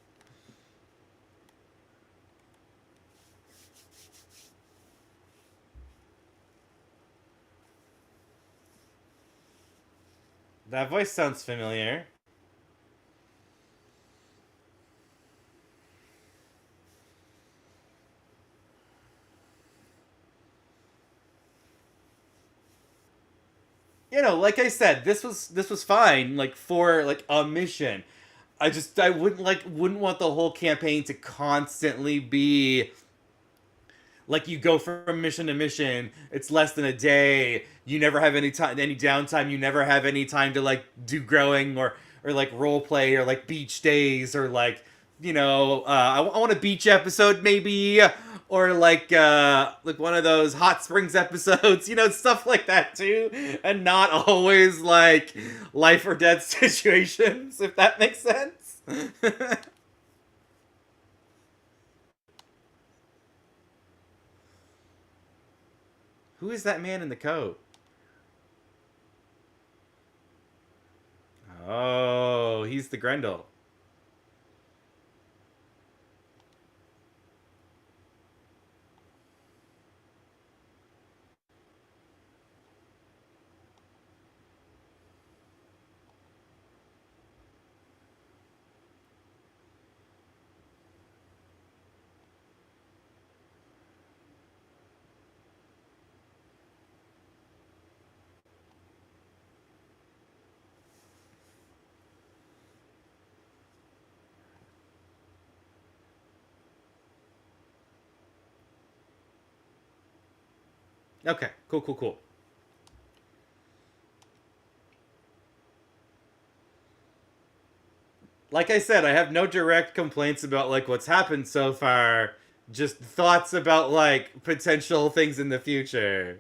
That voice sounds familiar. You know, like I said, this was fine, like for like a mission. I wouldn't want the whole campaign to constantly be like you go from mission to mission, it's less than a day, you never have any time, any downtime, you never have any time to like do growing or like role play or like beach days or like, you know, I want a beach episode maybe, or like one of those hot springs episodes, you know, stuff like that too, and not always like life or death situations, if that makes sense. Who is that man in the coat? Oh, he's the Grendel. Okay, cool, cool, cool. Like I said, I have no direct complaints about, like, what's happened so far. Just thoughts about, like, potential things in the future.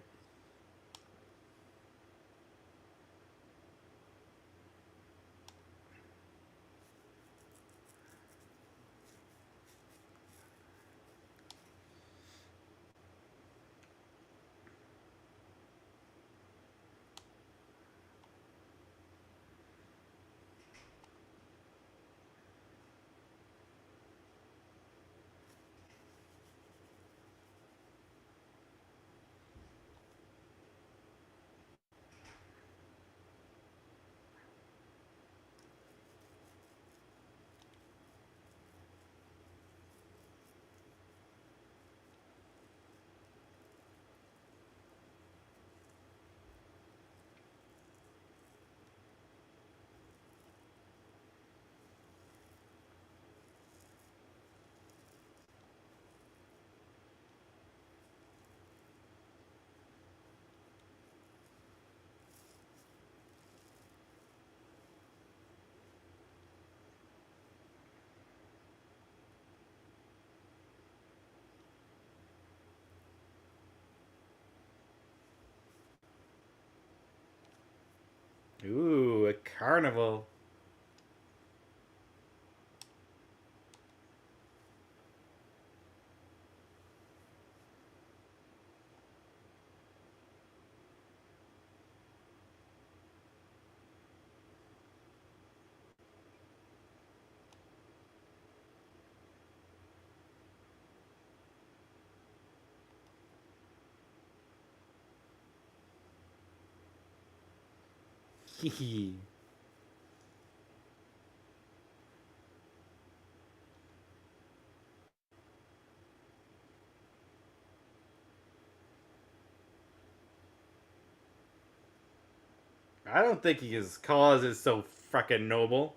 Ooh, a carnival. Hee. I don't think his cause is so frickin' noble.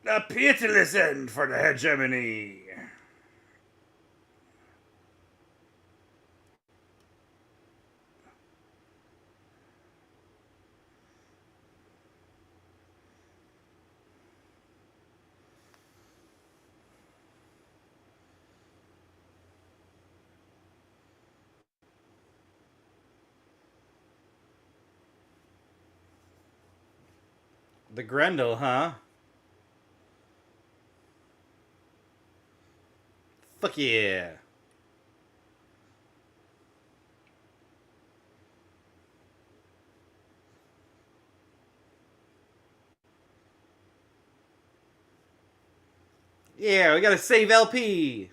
A pitiless end for the hegemony. The Grendel, huh? Fuck yeah. Yeah, we gotta save LP.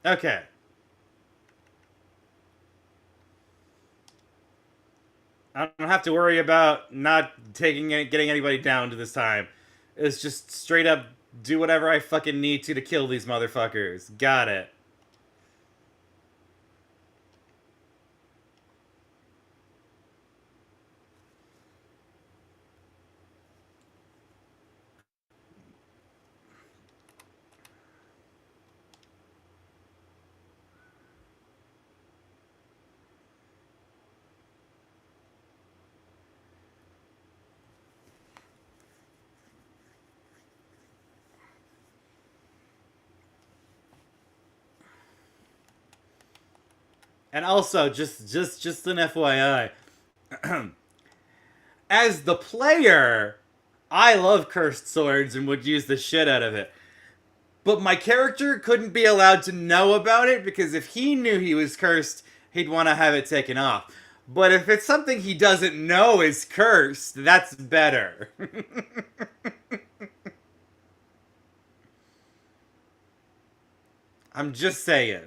Okay. I don't have to worry about not getting anybody down to this time. It's just straight up do whatever I fucking need to kill these motherfuckers. Got it. And also, just an FYI, as the player, I love cursed swords and would use the shit out of it. But my character couldn't be allowed to know about it because if he knew he was cursed, he'd want to have it taken off. But if it's something he doesn't know is cursed, that's better. I'm just saying.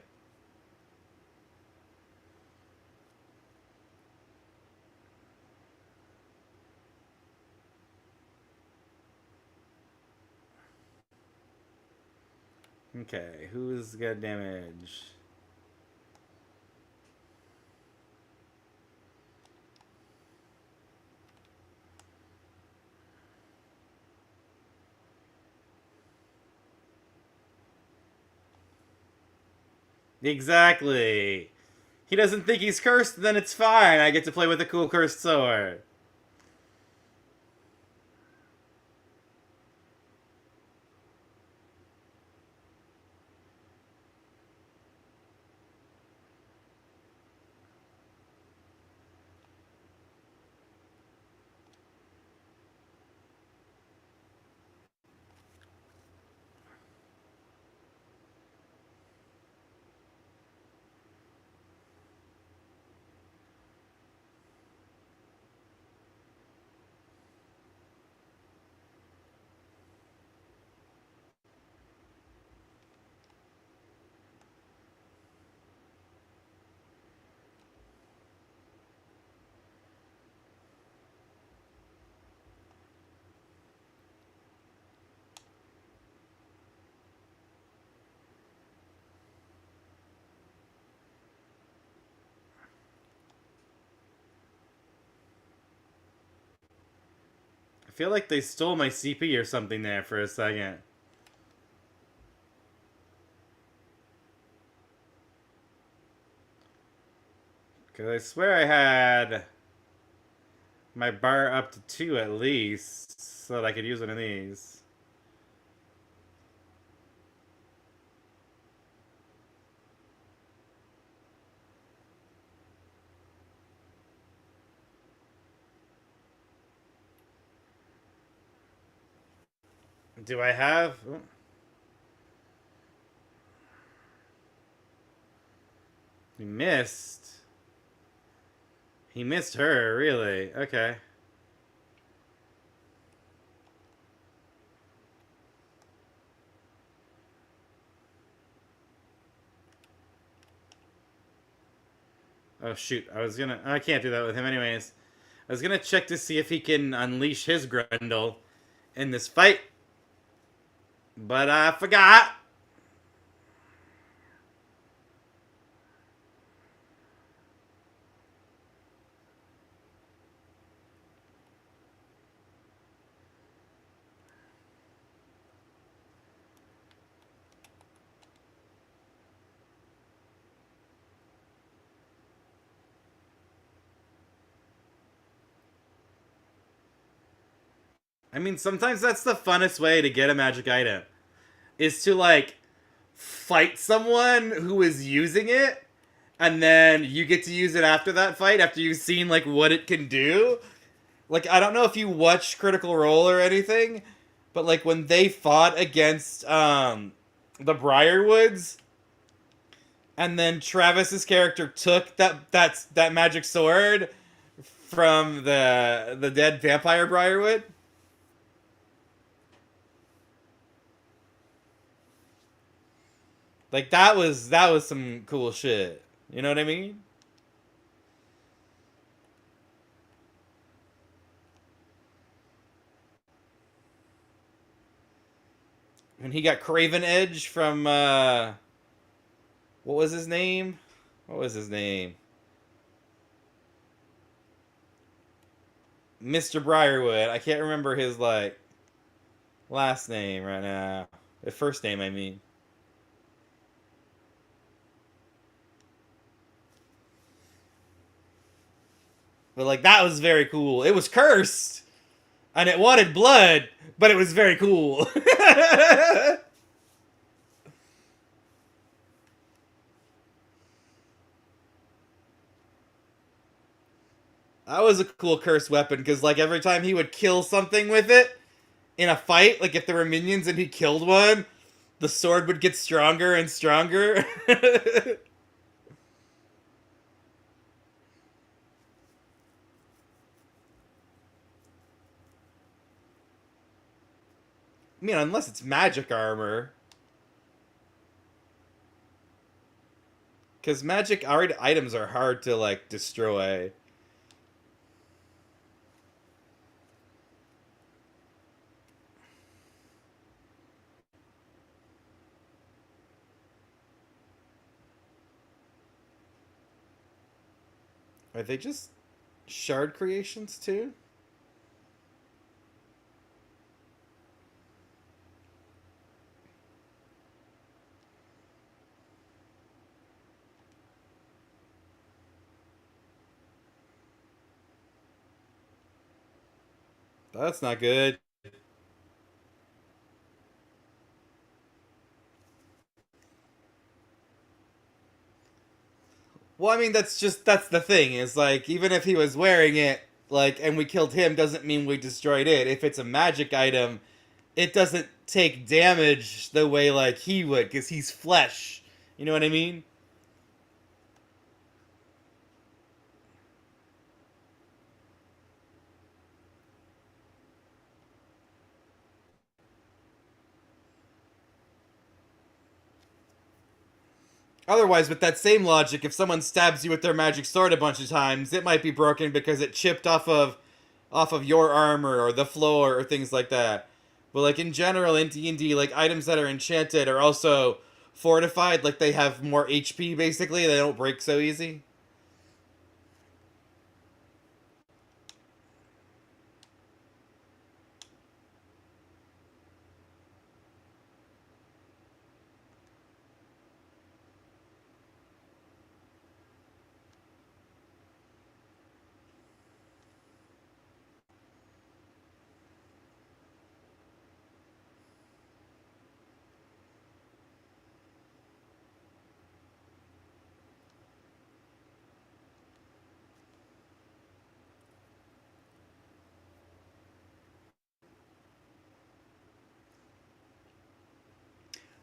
Okay, who's got damage? Exactly. He doesn't think he's cursed, then it's fine. I get to play with a cool cursed sword. I feel like they stole my CP or something there for a second. Because I swear I had my bar up to 2 at least, so that I could use one of these. Do I have... Oh. He missed. He missed her, really? Okay. Oh shoot, I can't do that with him anyways. I was gonna check to see if he can unleash his Grundle in this fight. But I forgot. I mean, sometimes that's the funnest way to get a magic item. Is to, like, fight someone who is using it, and then you get to use it after that fight, after you've seen, like, what it can do. Like, I don't know if you watch Critical Role or anything, but, like, when they fought against, the Briarwoods, and then Travis's character took that magic sword from the dead vampire Briarwood. Like, that was some cool shit. You know what I mean? And he got Craven Edge from, what was his name? What was his name? Mr. Briarwood. I can't remember his, like, last name right now. The first name, I mean. But, like, that was very cool. It was cursed! And it wanted blood, but it was very cool. That was a cool cursed weapon, because, like, every time he would kill something with it in a fight, like, if there were minions and he killed one, the sword would get stronger and stronger. I mean, unless it's magic armor. Because magic items are hard to, like, destroy. Are they just shard creations, too? That's not good. Well, I mean, that's the thing, is, like, even if he was wearing it, like, and we killed him, doesn't mean we destroyed it. If it's a magic item, it doesn't take damage the way, like, he would, because he's flesh. You know what I mean? Otherwise, with that same logic, if someone stabs you with their magic sword a bunch of times, it might be broken because it chipped off of your armor or the floor or things like that. But, like, in general, in D&D, like, items that are enchanted are also fortified, like, they have more HP, basically. They don't break so easy.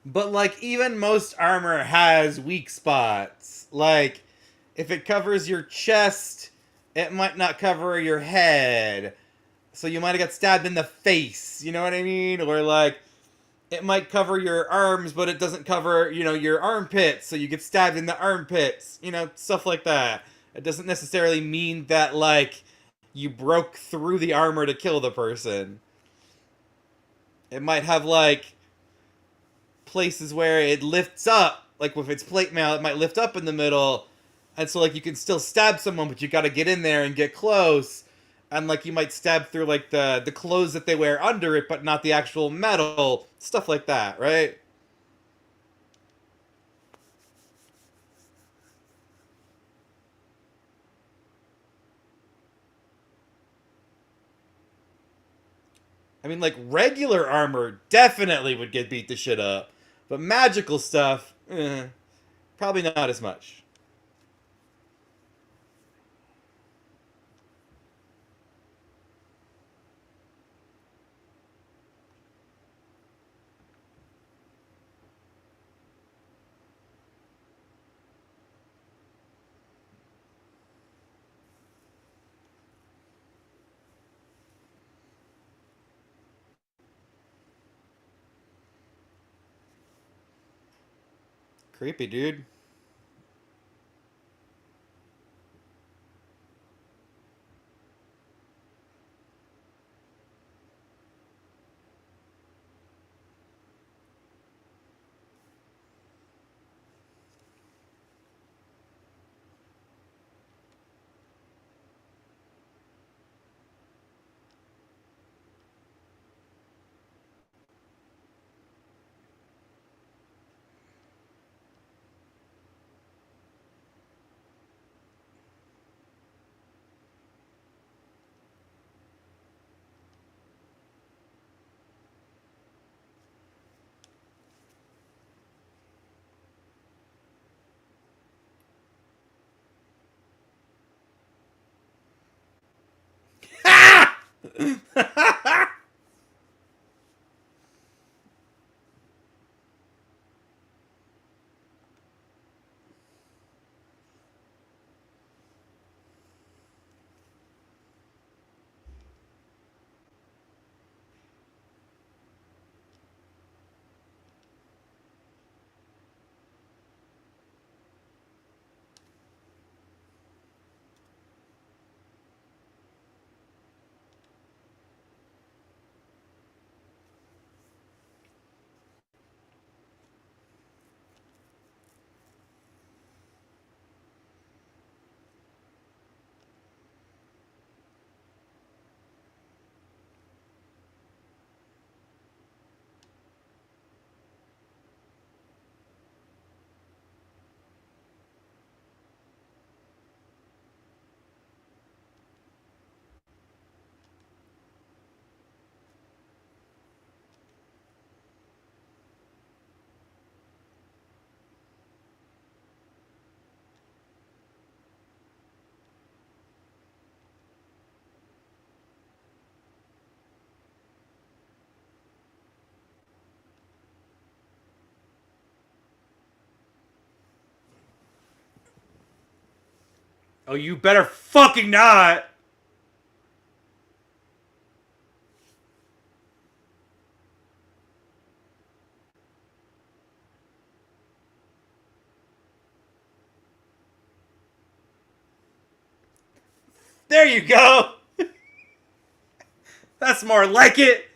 But, like, even most armor has weak spots. Like, if it covers your chest, it might not cover your head. So you might have got stabbed in the face, you know what I mean? Or, like, it might cover your arms, but it doesn't cover, your armpits, so you get stabbed in the armpits. Stuff like that. It doesn't necessarily mean that, like, you broke through the armor to kill the person. It might have, like, places where it lifts up, like with its plate mail, it might lift up in the middle, and so, like, you can still stab someone, but you gotta get in there and get close, and, like, you might stab through, like, the clothes that they wear under it, but not the actual metal, stuff like that, right? I mean, like, regular armor definitely would get beat the shit up, but magical stuff, probably not as much. Creepy, dude. Oh, you better fucking not! There you go! That's more like it!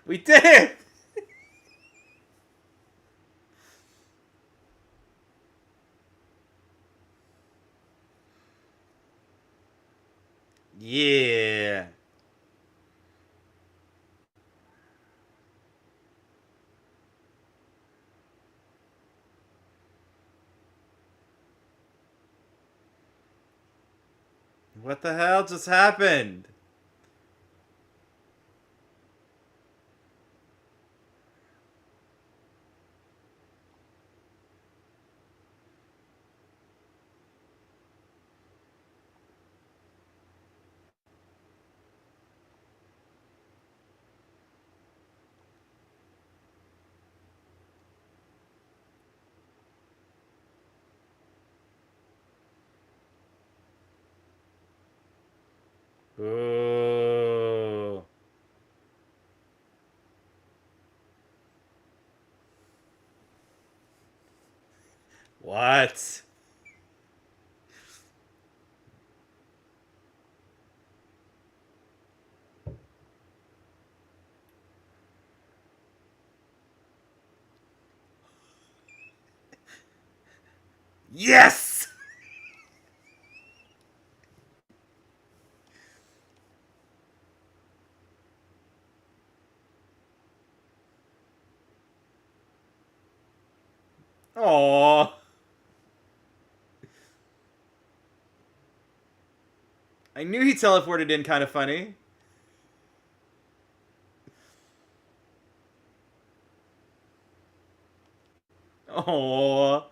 We did it! Yeah. What the hell just happened? Ooh. What? Yes! Aww. I knew he teleported in kind of funny. Aww.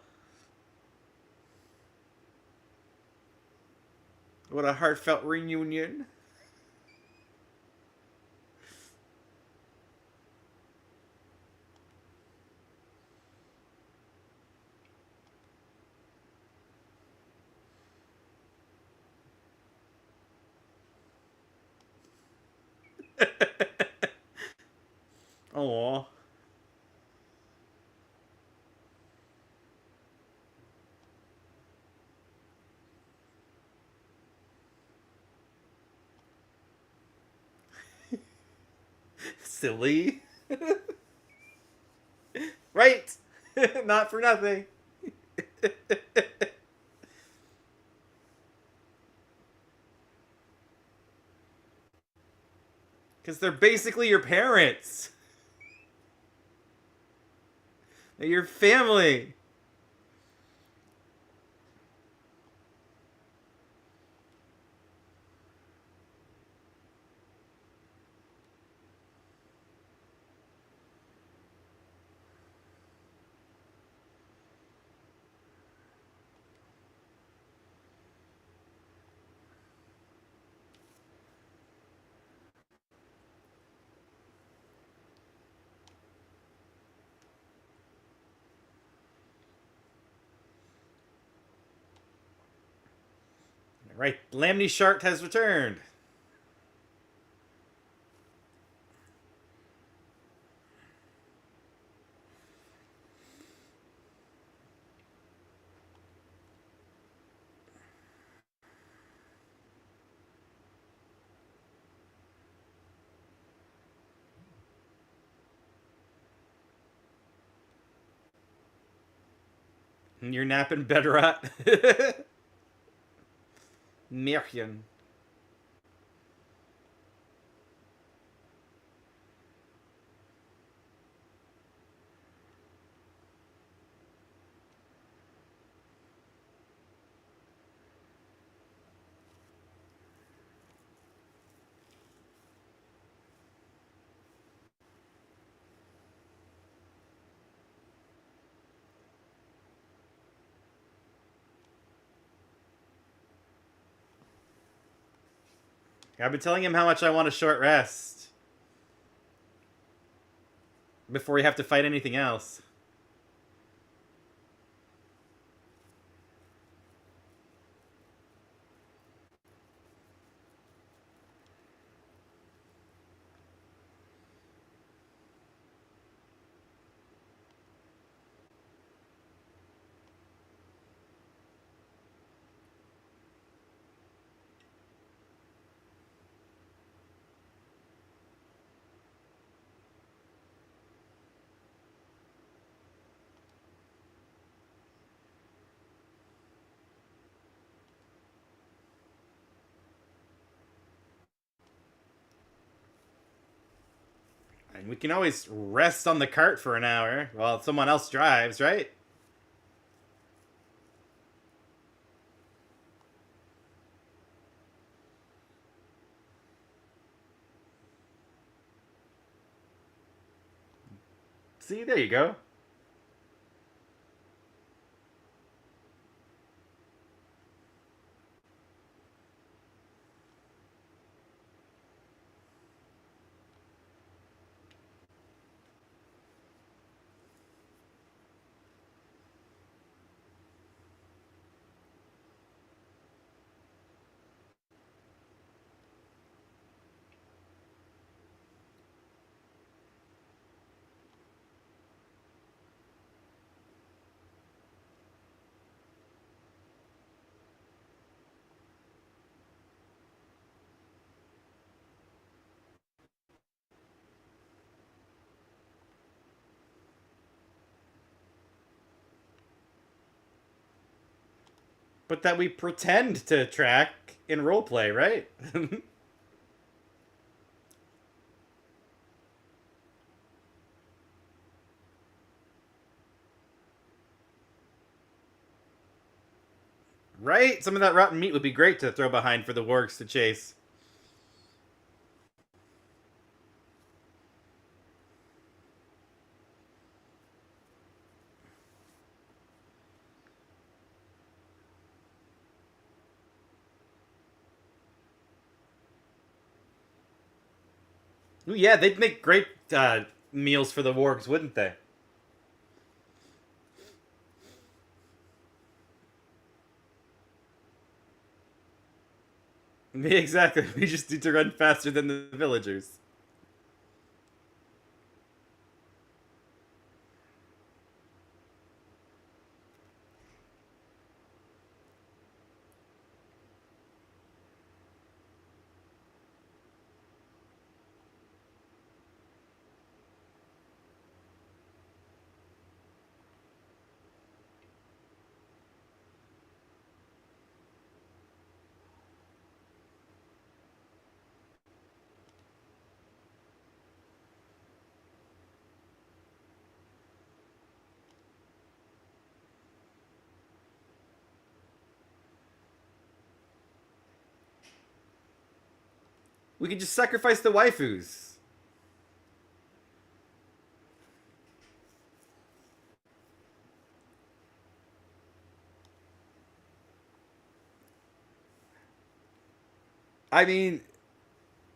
What a heartfelt reunion. Aww. Silly. Right. Not for nothing. Because they're basically your parents. They're your family. Right, Lamney Shart has returned. You're napping better at. Märchen. I've been telling him how much I want a short rest. Before we have to fight anything else. And we can always rest on the cart for an hour while someone else drives, right? See, there you go. But that we pretend to track in roleplay, right? Right? Some of that rotten meat would be great to throw behind for the wargs to chase. Ooh, yeah, they'd make great meals for the wargs, wouldn't they? Exactly. We just need to run faster than the villagers. We could just sacrifice the waifus. I mean,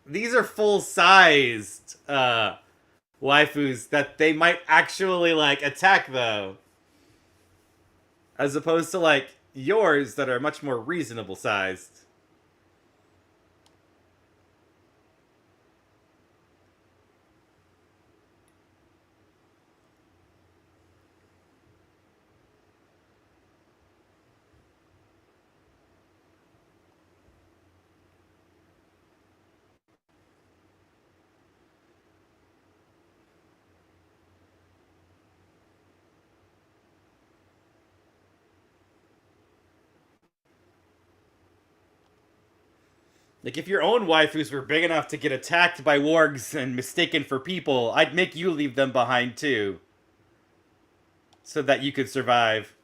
these are full-sized waifus that they might actually, like, attack, though. As opposed to, like, yours that are much more reasonable sized. Like, if your own waifus were big enough to get attacked by wargs and mistaken for people, I'd make you leave them behind, too. So that you could survive.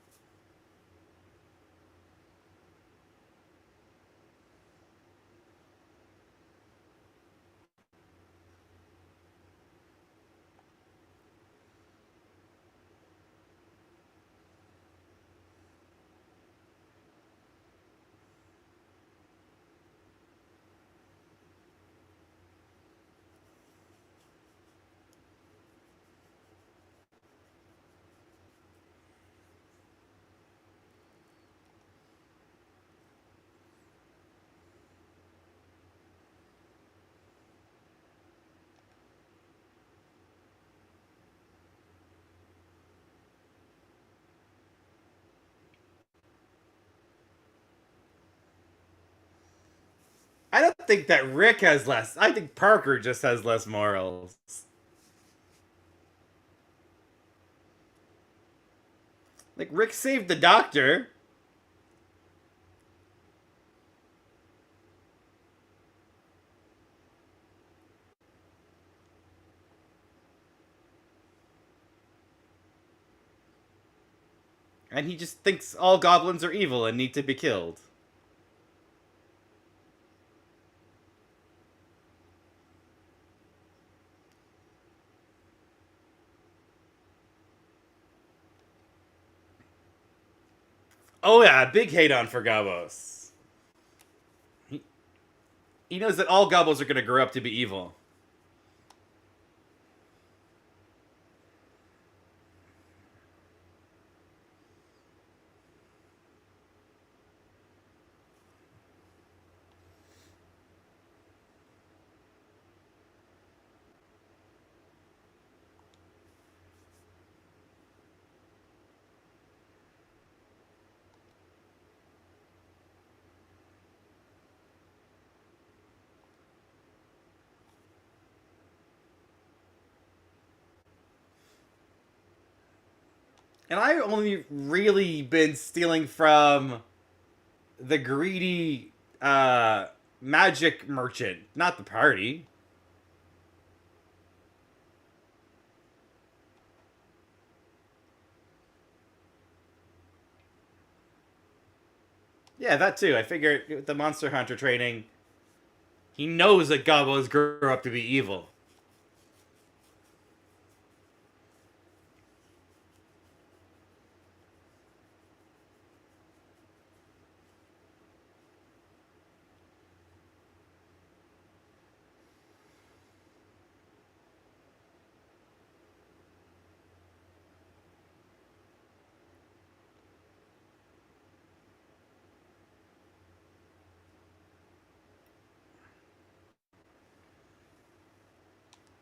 I don't think that Rick has less. I think Parker just has less morals. Like, Rick saved the doctor. And he just thinks all goblins are evil and need to be killed. Oh yeah, big hate on for Gobos. He knows that all Gobos are going to grow up to be evil. And I've only really been stealing from the greedy magic merchant, not the party. Yeah, that too. I figure with the Monster Hunter training, he knows that Gobos grow up to be evil.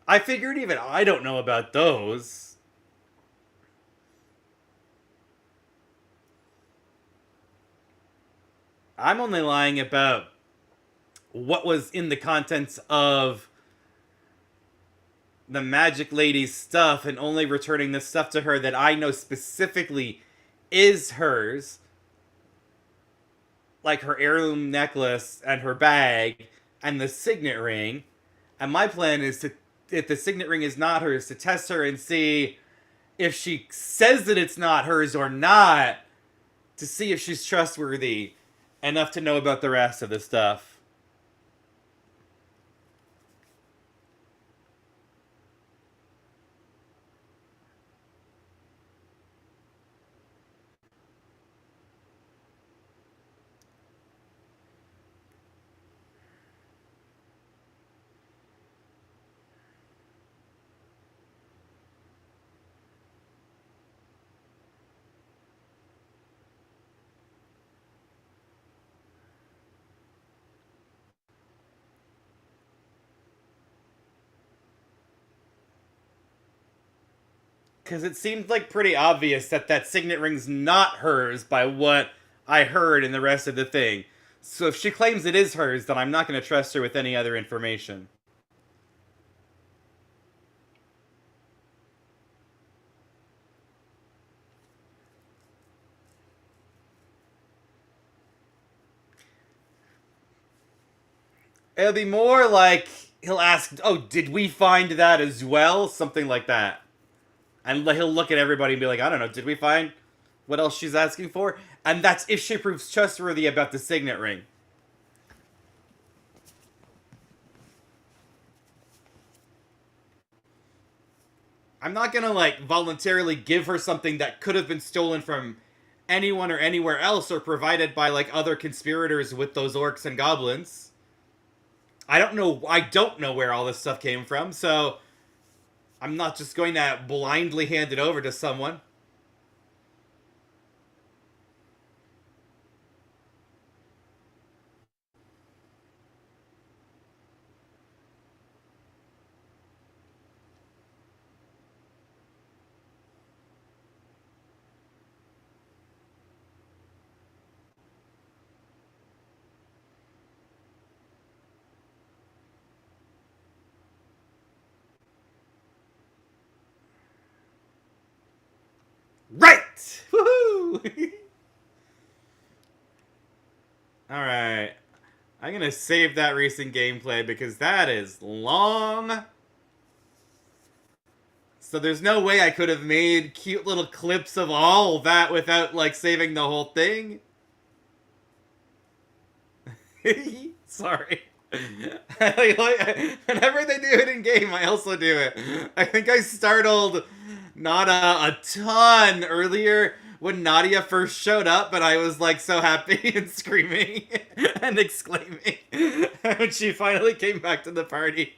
I figured even I don't know about those. I'm only lying about what was in the contents of the Magic Lady's stuff and only returning the stuff to her that I know specifically is hers. Like her heirloom necklace and her bag and the signet ring. And my plan is to, if the signet ring is not hers, to test her and see if she says that it's not hers or not, to see if she's trustworthy enough to know about the rest of the stuff. because it seemed like pretty obvious that that signet ring's not hers by what I heard in the rest of the thing. So if she claims it is hers, then I'm not going to trust her with any other information. It'll be more like he'll ask, oh, did we find that as well? Something like that. And he'll look at everybody and be like, I don't know, did we find what else she's asking for? And that's if she proves trustworthy about the signet ring. I'm not gonna, like, voluntarily give her something that could have been stolen from anyone or anywhere else or provided by, like, other conspirators with those orcs and goblins. I don't know where all this stuff came from, so I'm not just going to blindly hand it over to someone. Right! Woohoo! Alright. I'm gonna save that recent gameplay because that is long. So there's no way I could have made cute little clips of all that without, like, saving the whole thing. Sorry. Whenever they do it in game, I also do it. I think I startled Nada a ton earlier when Nadia first showed up, and I was like so happy and screaming and exclaiming when she finally came back to the party.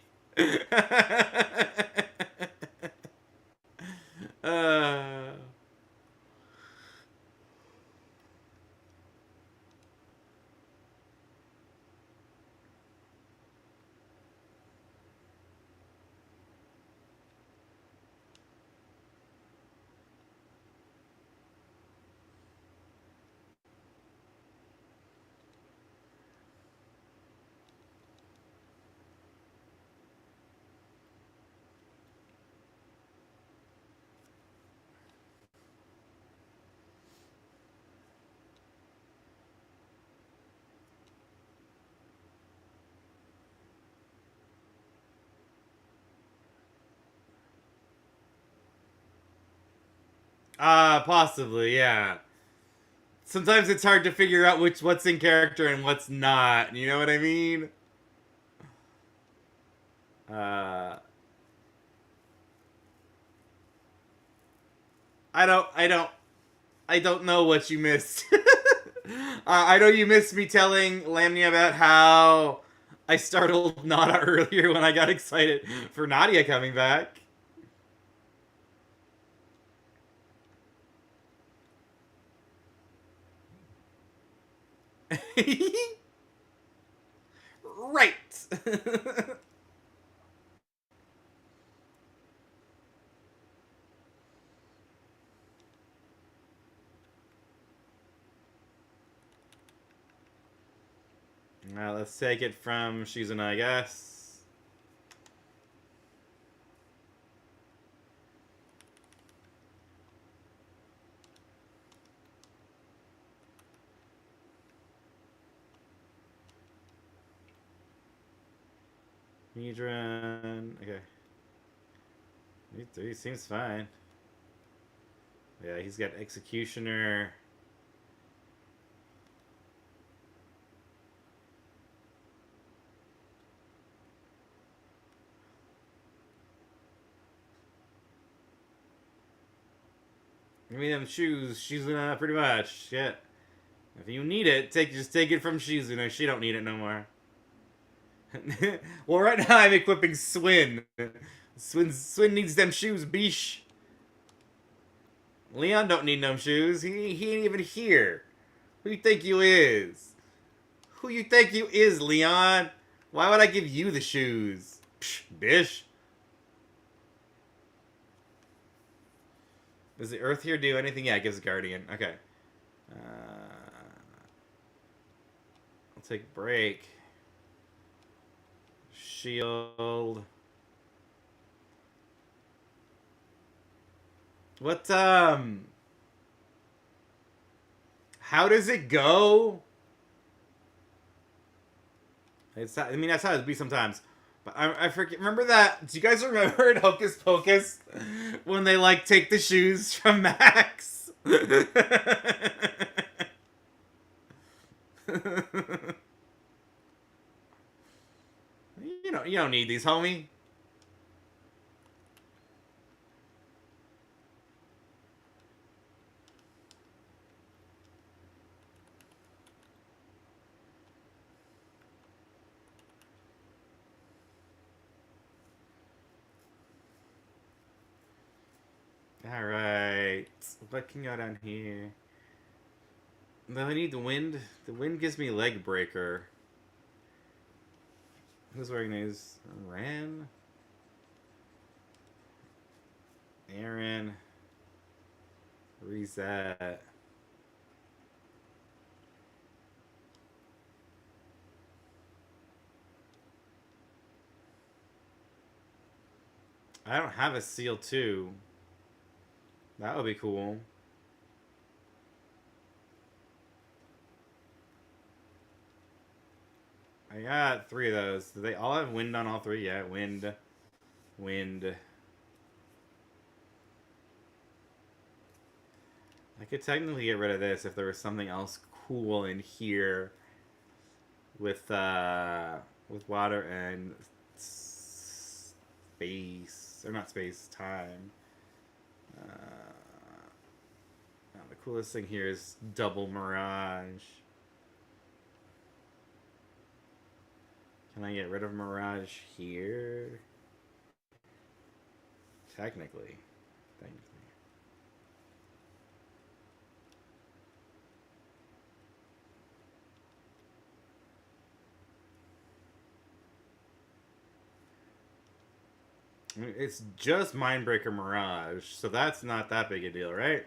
Possibly, yeah. Sometimes it's hard to figure out what's in character and what's not. You know what I mean? I don't know what you missed. I know you missed me telling Lamnia about how I startled Nada earlier when I got excited for Nadia coming back. Right. Now let's take it from Shizuna, I guess. Medran. Okay. He seems fine. Yeah, he's got Executioner. Give me them shoes, Shizuna, pretty much. Yeah. If you need it, just take it from Shizuna. She don't need it no more. Well, right now I'm equipping Swin. Swin needs them shoes, beesh. Leon don't need no shoes. He ain't even here. Who you think you is? Who you think you is, Leon? Why would I give you the shoes? Psh, bish. Does the Earth here do anything? Yeah, it gives Guardian. Okay. I'll take break. Shield. What, how does it go? I mean, that's how it be sometimes. But I forget. Remember that? Do you guys remember in Hocus Pocus when they like take the shoes from Max? You don't need these, homie. Alright. What can go down here? No, I need the wind. The wind gives me leg breaker. Who's wearing these? Ran? Aaron. Reset. I don't have a seal 2. That would be cool. I got 3 of those. Do they all have wind on all 3? Yeah, wind. Wind. I could technically get rid of this if there was something else cool in here with water and space. Or not space, time. The coolest thing here is double mirage. Can I get rid of mirage here? Technically. I mean, it's just Mindbreaker Mirage, so that's not that big a deal, right?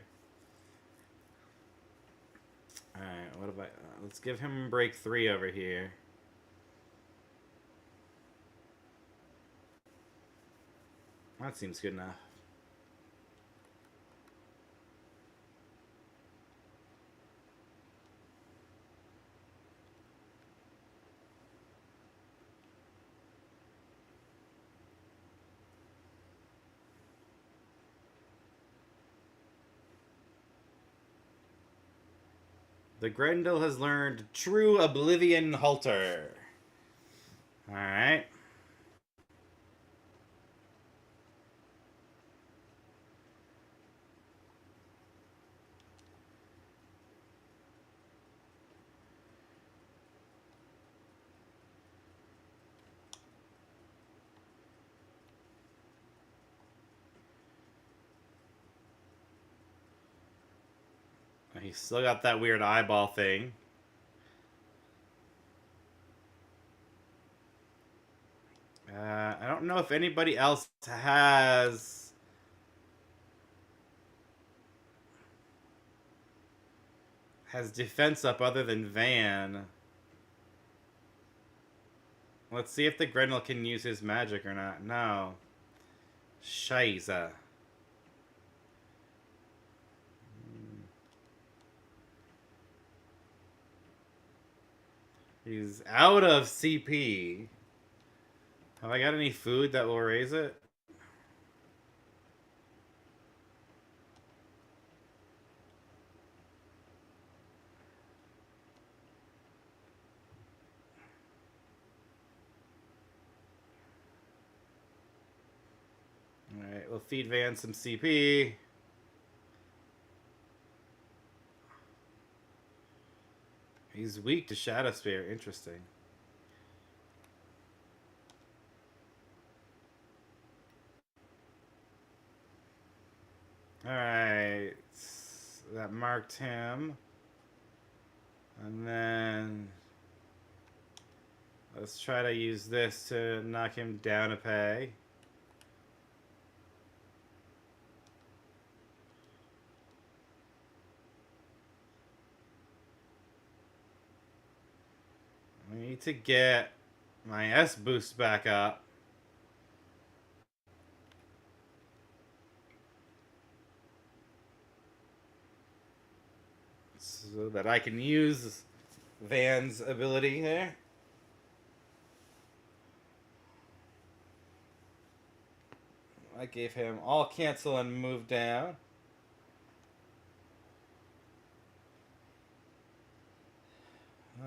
Alright, what about... let's give him break 3 over here. That seems good enough. The Grendel has learned True Oblivion Halter. Alright. He's still got that weird eyeball thing. I don't know if anybody else has defense up other than Van. Let's see if the Grendel can use his magic or not. No. Scheiße. He's out of CP. Have I got any food that will raise it? Alright, we'll feed Van some CP. He's weak to Shadow Spear. Interesting. Alright. That marked him. And then... let's try to use this to knock him down a peg. need to get my S boost back up. So that I can use Van's ability there. I gave him all cancel and move down.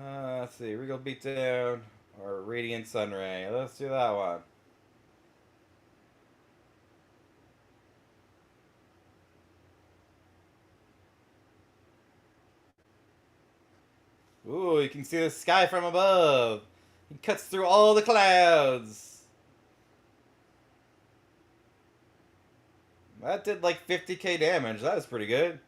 Let's see, Regal Beatdown or Radiant Sunray. Let's do that one. Ooh, you can see the sky from above. He cuts through all the clouds. That did like 50k damage. That was pretty good.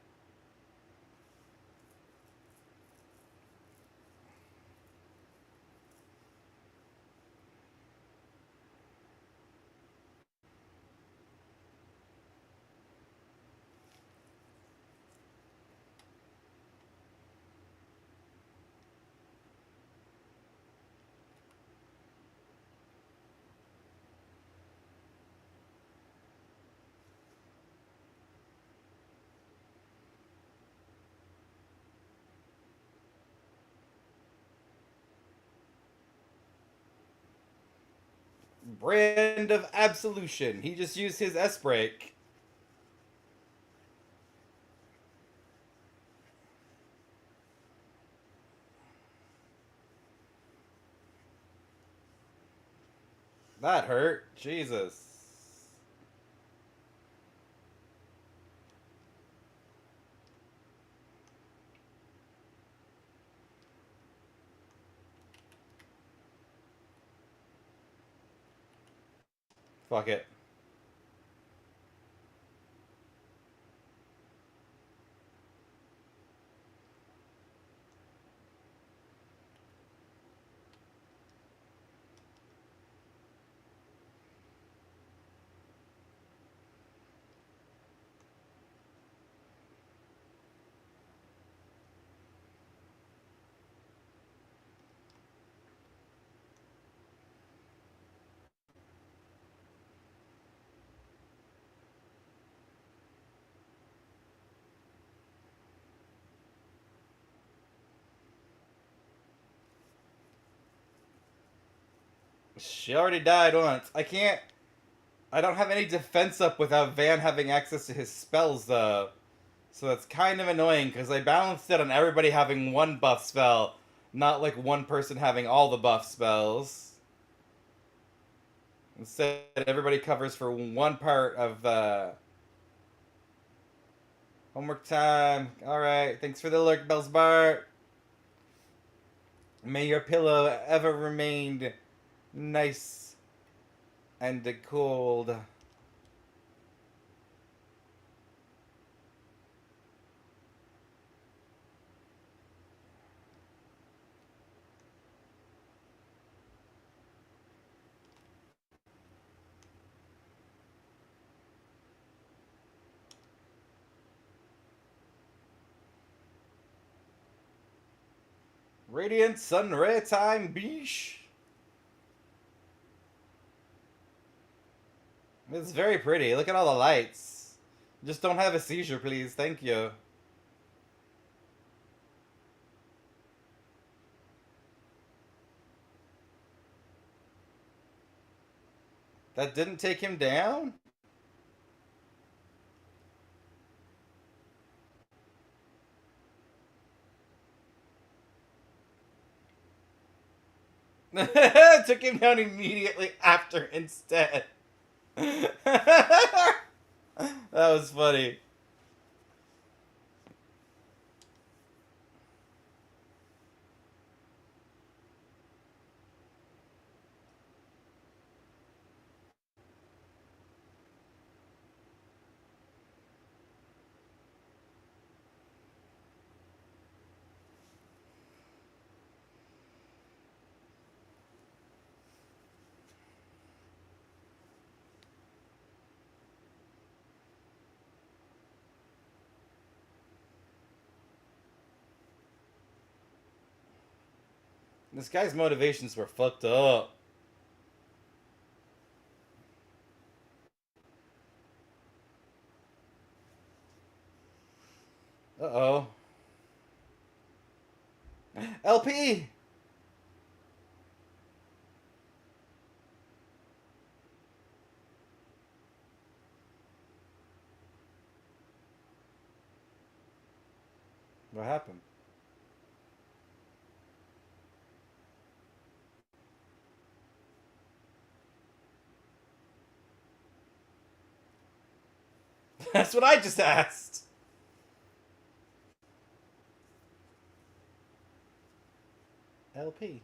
Brand of Absolution. He just used his S-Break. That hurt. Jesus. Fuck it. She already died once. I don't have any defense up without Van having access to his spells, though. So that's kind of annoying, because I balanced it on everybody having one buff spell, not like one person having all the buff spells. Instead, everybody covers for one part of the... Homework time. Alright, thanks for the alert, Bells Bart. May your pillow ever remain nice and cold. Radiant Sunray time, beesh. It's very pretty. Look at all the lights. Just don't have a seizure, please. Thank you. That didn't take him down? Took him down immediately after instead. That was funny. This guy's motivations were fucked up. Uh-oh. LP! What happened? That's what I just asked. LP.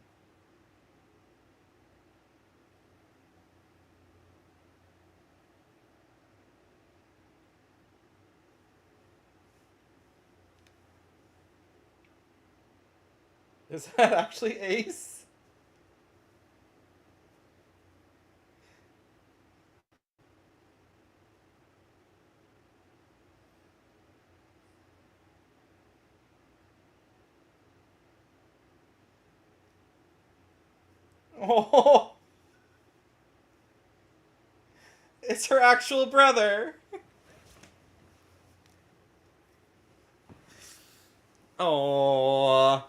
Is that actually Ace? Oh, it's her actual brother. Oh.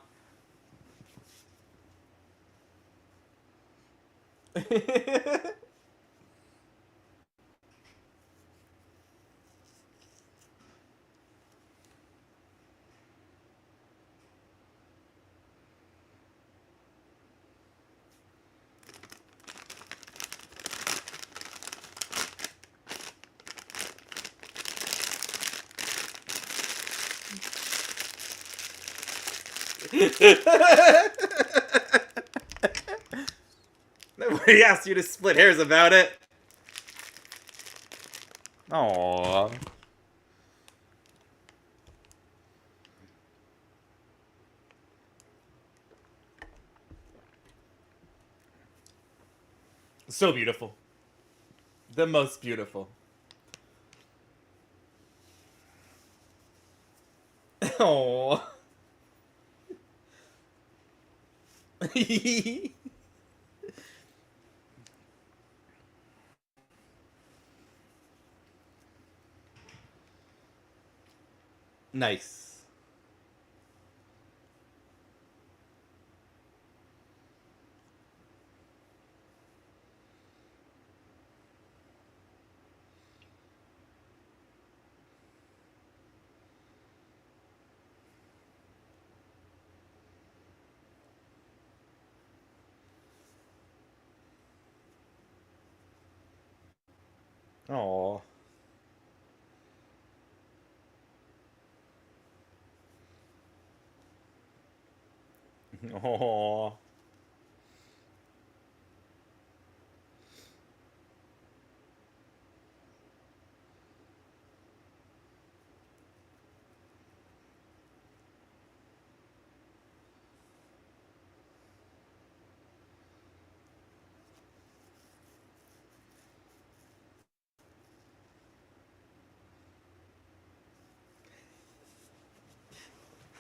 Nobody asked you to split hairs about it. Aww. So beautiful. The most beautiful. Aww. Nice. Aww. Aww.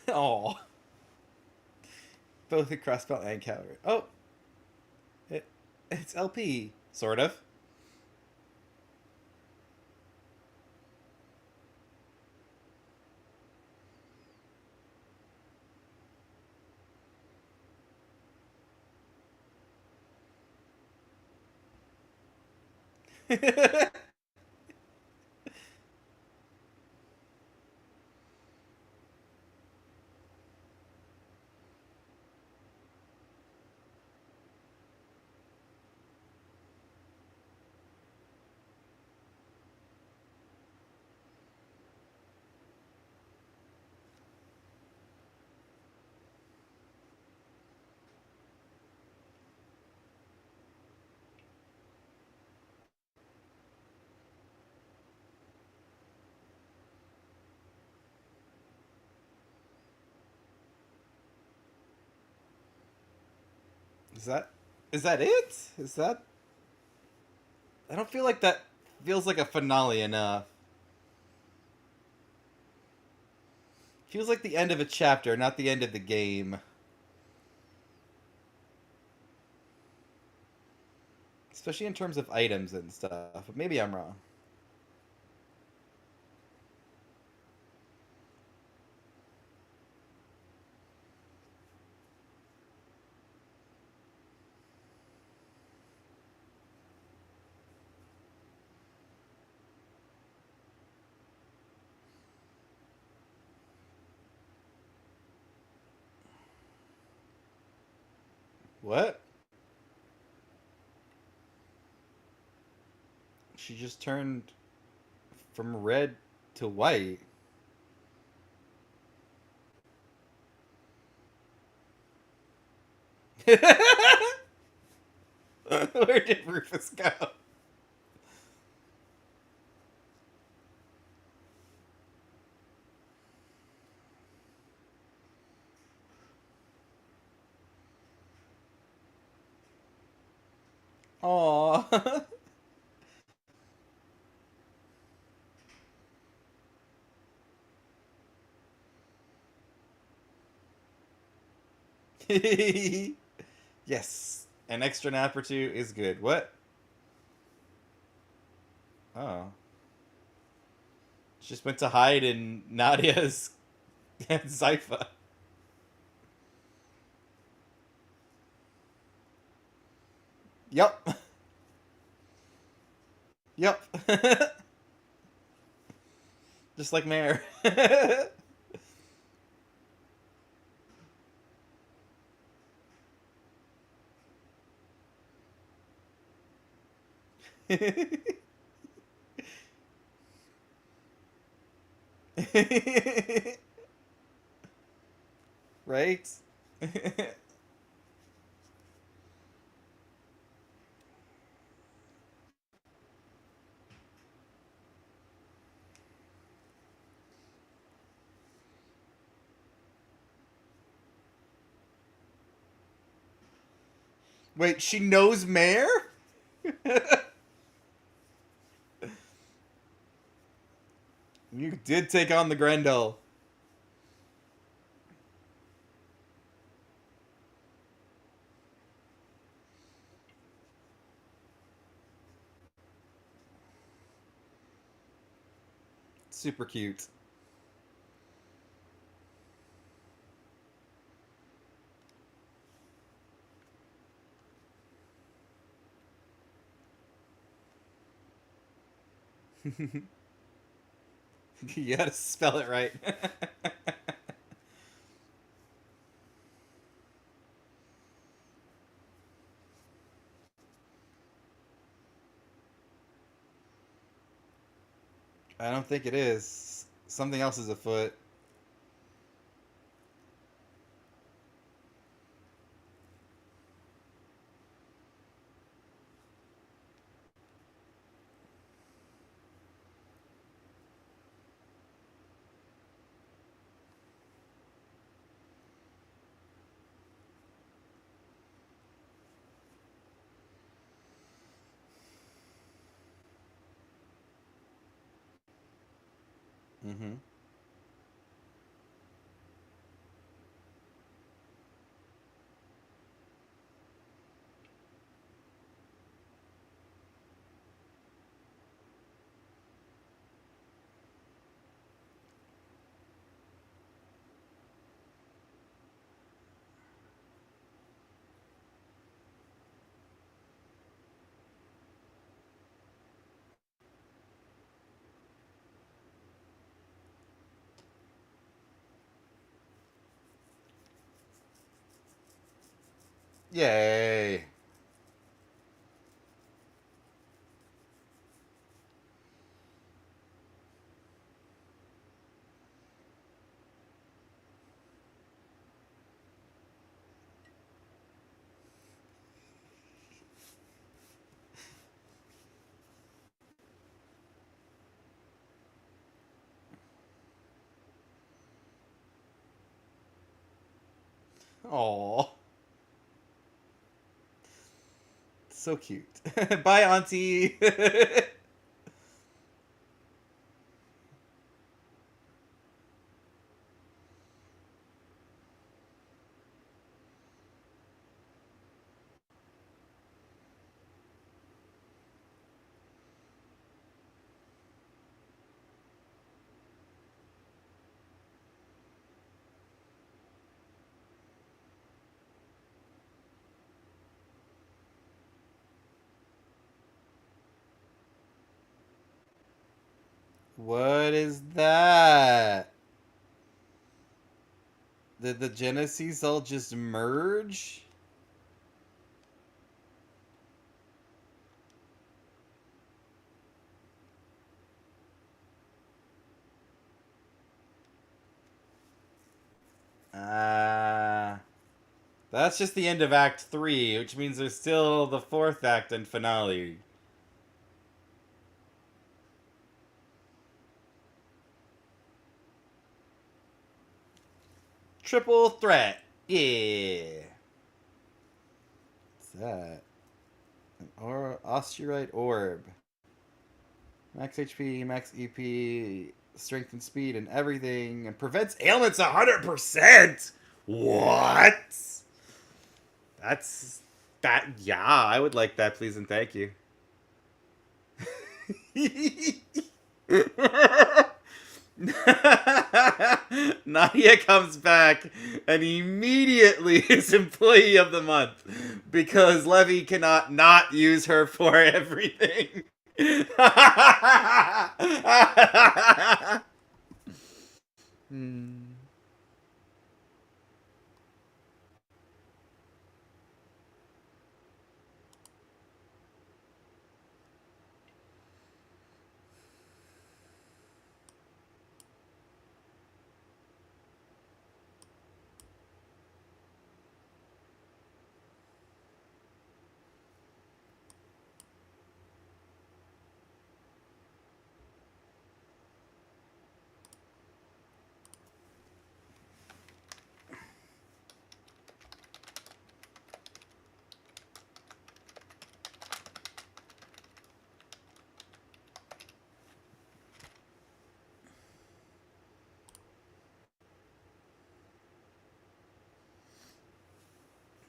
Aww. Both a crossbow and cavalry. Oh. It's LP. Sort of. Is that it? Is that... I don't feel like that feels like a finale enough. Feels like the end of a chapter, not the end of the game. Especially in terms of items and stuff. But maybe I'm wrong. What? She just turned from red to white. Where did Rufus go? Aww. Yes. An extra nap or two is good. What? Oh. She just went to hide in Nadia's Zypha. Yep. Yep. Just like Mare. Right? Wait, she knows Mare? You did take on the Grendel. Super cute. You gotta spell it right. I don't think it is. Something else is afoot. Mm-hmm. Yay. Aww. So cute. Bye, Auntie. What is that? Did the Genesis all just merge? That's just the end of Act 3, which means there's still the 4th act and finale. Triple threat. Yeah. What's that? An Osterite orb. Max HP, max EP, strength and speed and everything. And prevents ailments 100%! What? That's... That... Yeah, I would like that, please and thank you. Nadia comes back and immediately is Employee of the Month because Levi cannot not use her for everything.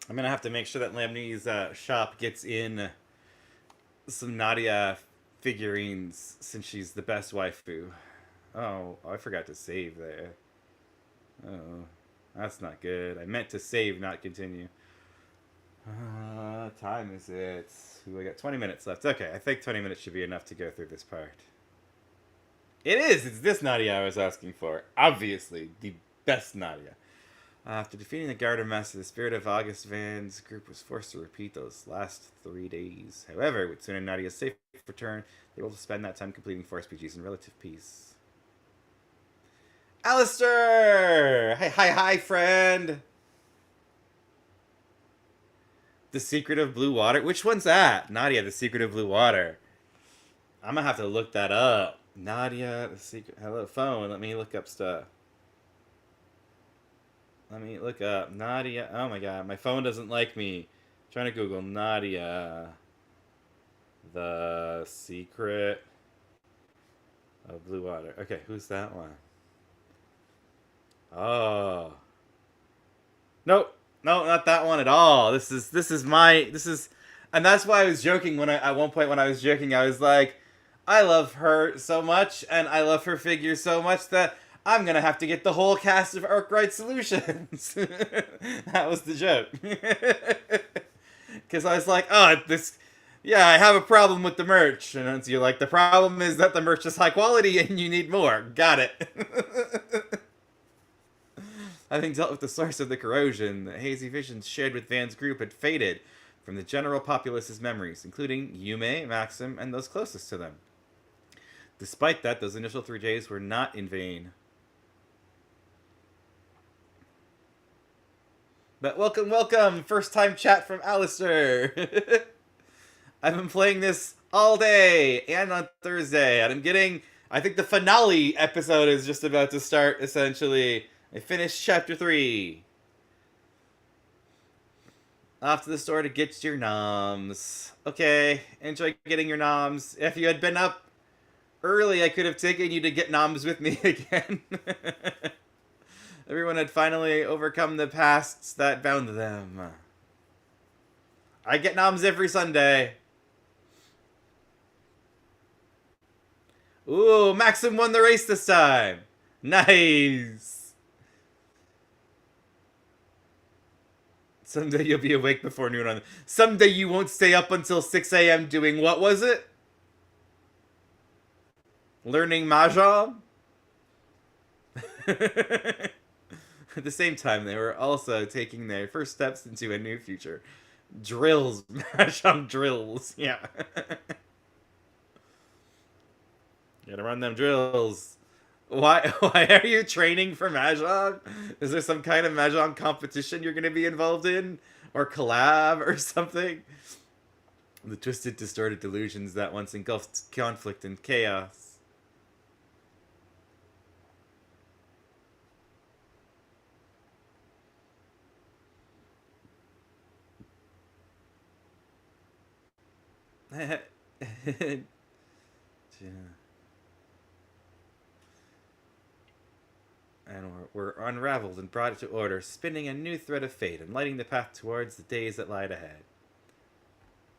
I'm gonna have to make sure that Lamne's shop gets in some Nadia figurines since she's the best waifu. Oh, I forgot to save there. Oh, that's not good. I meant to save, not continue. Time is it? Ooh, I got 20 minutes left. Okay, I think 20 minutes should be enough to go through this part. It is! It's this Nadia I was asking for. Obviously, the best Nadia. After defeating the Garter Master, the spirit of August Van's group was forced to repeat those last 3 days. However, with Tsuna and Nadia's safe return, they were able to spend that time completing 4 speeches in relative peace. Alistair! Hi, friend! The Secret of Blue Water? Which one's that? Nadia, The Secret of Blue Water. I'm gonna have to look that up. Nadia, The Secret... Hello, phone. Let me look up stuff. Let me look up Nadia. Oh my god, my phone doesn't like me. I'm trying to Google Nadia. The Secret of Blue Water. Okay, who's that one? Oh. Nope. No, not that one at all. This is and that's why I was joking when at one point when I was joking, I was like, I love her so much and I love her figure so much that I'm gonna have to get the whole cast of Arkwright Solutions. That was the joke. Because I was like, oh, yeah, I have a problem with the merch. And you're like, the problem is that the merch is high quality and you need more. Got it. Having dealt with the source of the corrosion, the hazy visions shared with Van's group had faded from the general populace's memories, including Yume, Maxim, and those closest to them. Despite that, those initial 3 days were not in vain. But welcome! First time chat from Alistair! I've been playing this all day and on Thursday, and I'm getting... I think the finale episode is just about to start, essentially. I finished chapter 3. Off to the store to get your noms. Okay, enjoy getting your noms. If you had been up early, I could have taken you to get noms with me again. Everyone had finally overcome the pasts that bound them. I get noms every Sunday. Ooh, Maxim won the race this time. Nice. Someday you'll be awake before noon on... Someday you won't stay up until 6 a.m. doing what was it? learning Mahjong. At the same time, they were also taking their first steps into a new future. Drills. Mahjong drills. Yeah. Gotta run them drills. Why are you training for Mahjong? Is there some kind of Mahjong competition you're gonna be involved in? Or collab or something? The twisted, distorted delusions that once engulfed conflict and chaos. Yeah. And we're unraveled and brought to order, spinning a new thread of fate and lighting the path towards the days that lie ahead.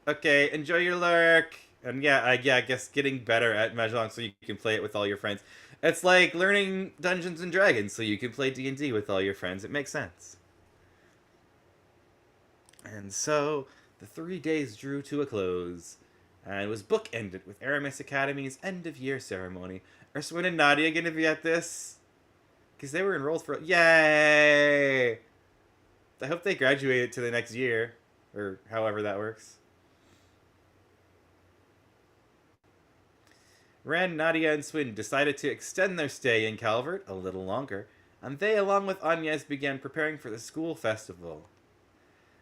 Okay, enjoy your lurk. And yeah, I guess getting better at Mahjong so you can play it with all your friends. It's like learning Dungeons and Dragons so you can play D&D with all your friends. It makes sense. And so, the 3 days drew to a close. And it was bookended with Aramis Academy's end-of-year ceremony. Are Swin and Nadia going to be at this? Because they were enrolled for... Yay! I hope they graduate to the next year. Or however that works. Ren, Nadia, and Swin decided to extend their stay in Calvert a little longer. And they, along with Agnes, began preparing for the school festival.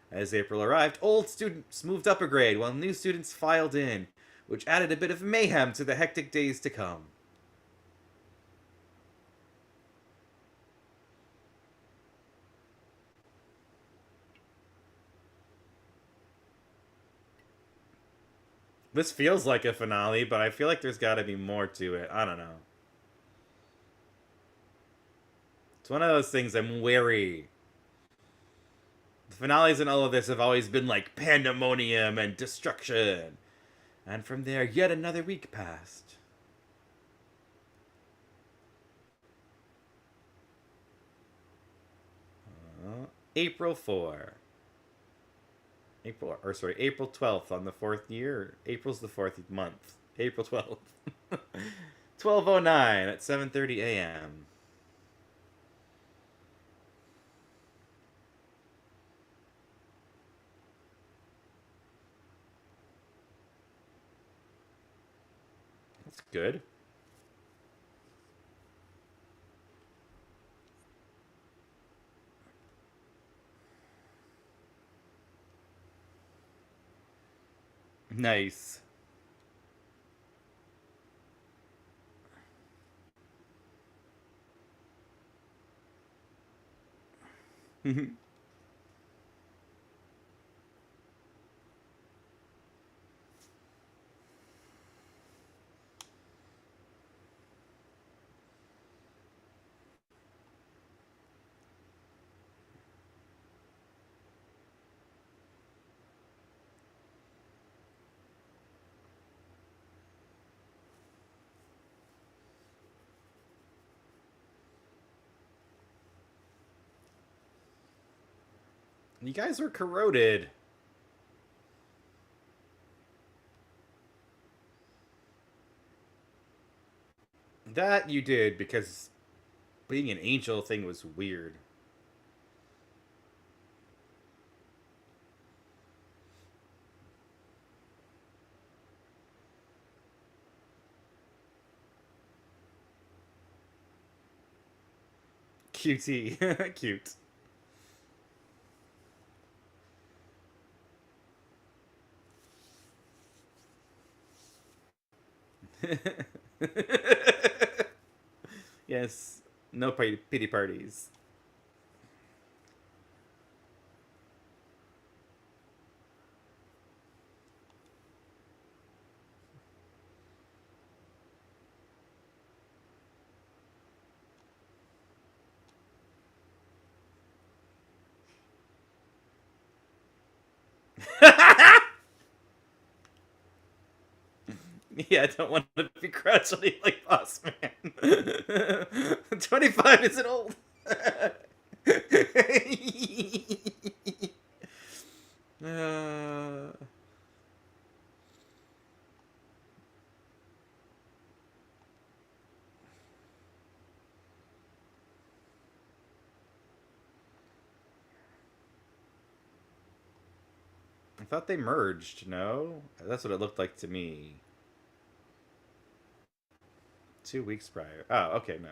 As April arrived, old students moved up a grade while new students filed in, which added a bit of mayhem to the hectic days to come. This feels like a finale, but I feel like there's got to be more to it. I don't know. It's one of those things I'm wary. The finales in all of this have always been like pandemonium and destruction. And from there, yet another week passed. April 4. April 12th on the 4th year. April's the 4th month. April 12th. 12:09 at 7:30 a.m. That's good. Nice. You guys were corroded. That you did because being an angel thing was weird. Cutie. Cute. Yes, no pity parties. Yeah, I don't want to be crotchety like Boss Man. 25 isn't old. I thought they merged, no? That's what it looked like to me. 2 weeks prior. Oh, okay, no.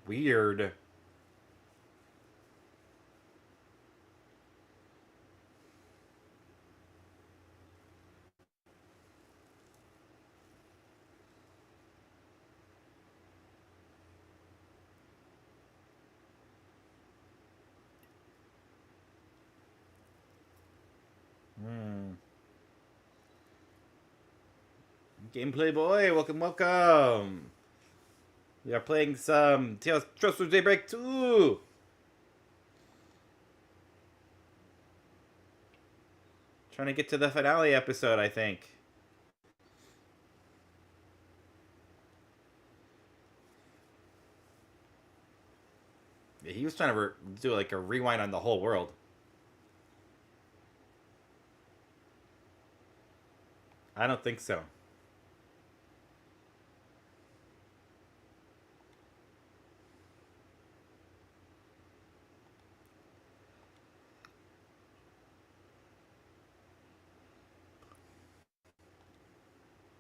Weird. Gameplay boy, welcome, welcome. We are playing some Tales Trust with Daybreak 2. Trying to get to the finale episode, I think. Yeah, he was trying to do like a rewind on the whole world. I don't think so.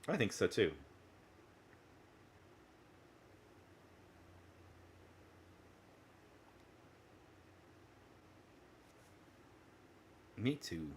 I think so too. Me too.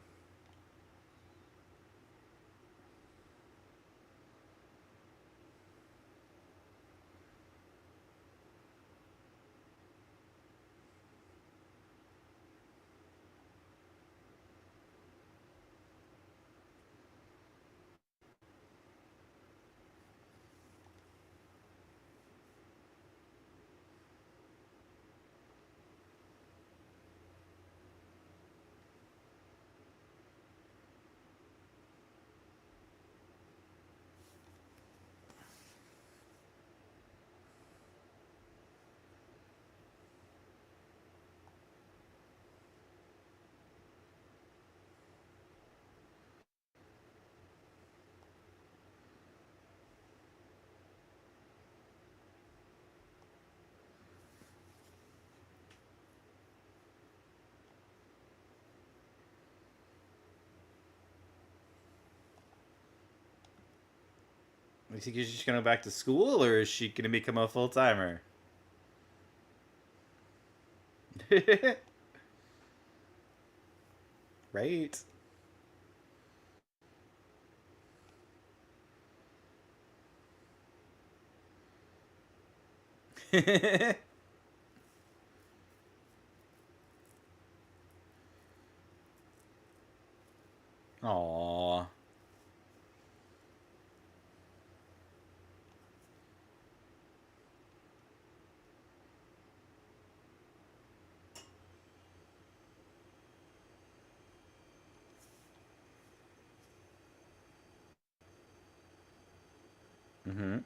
You think she's just gonna go back to school, or is she gonna become a full timer? Right. Aww. Mm-hmm.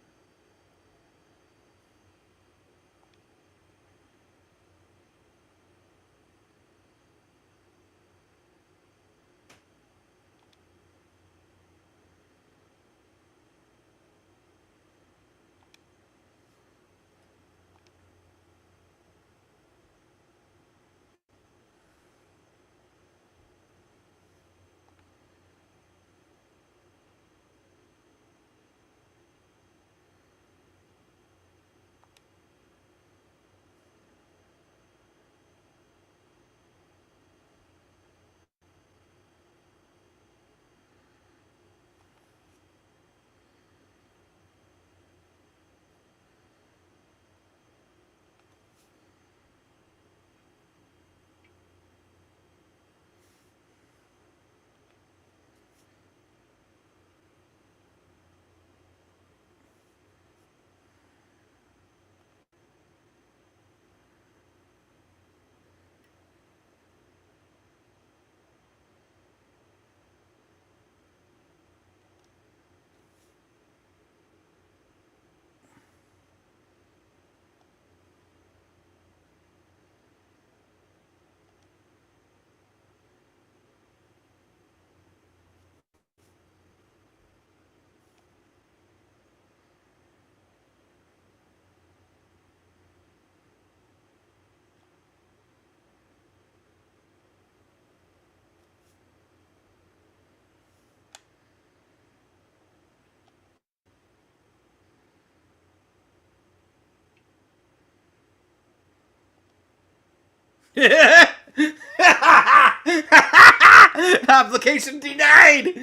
Application denied!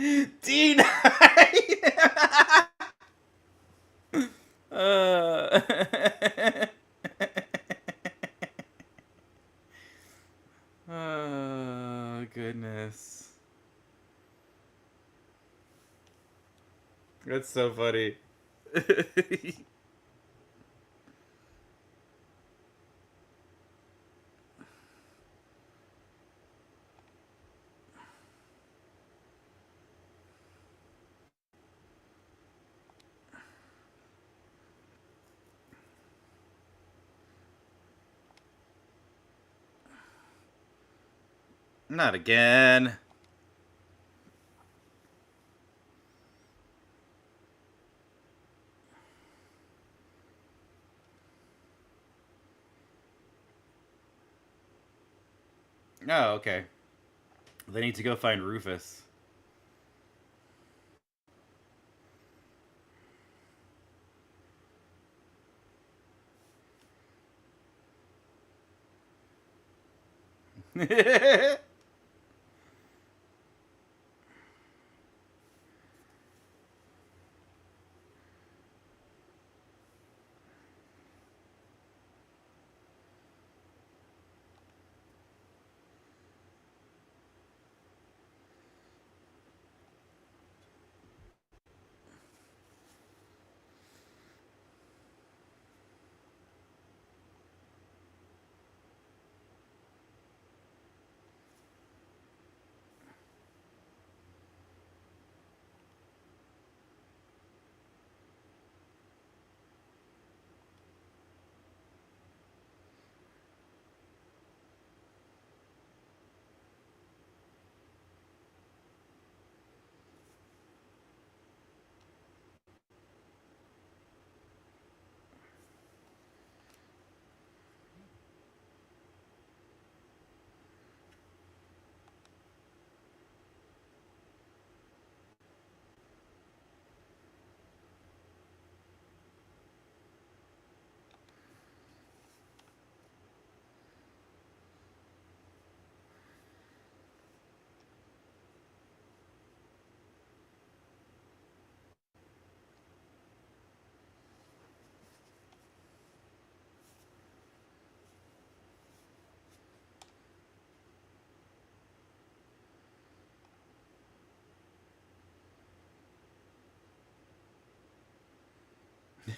Denied! Oh, goodness. That's so funny. Not again. Oh, okay. They need to go find Rufus.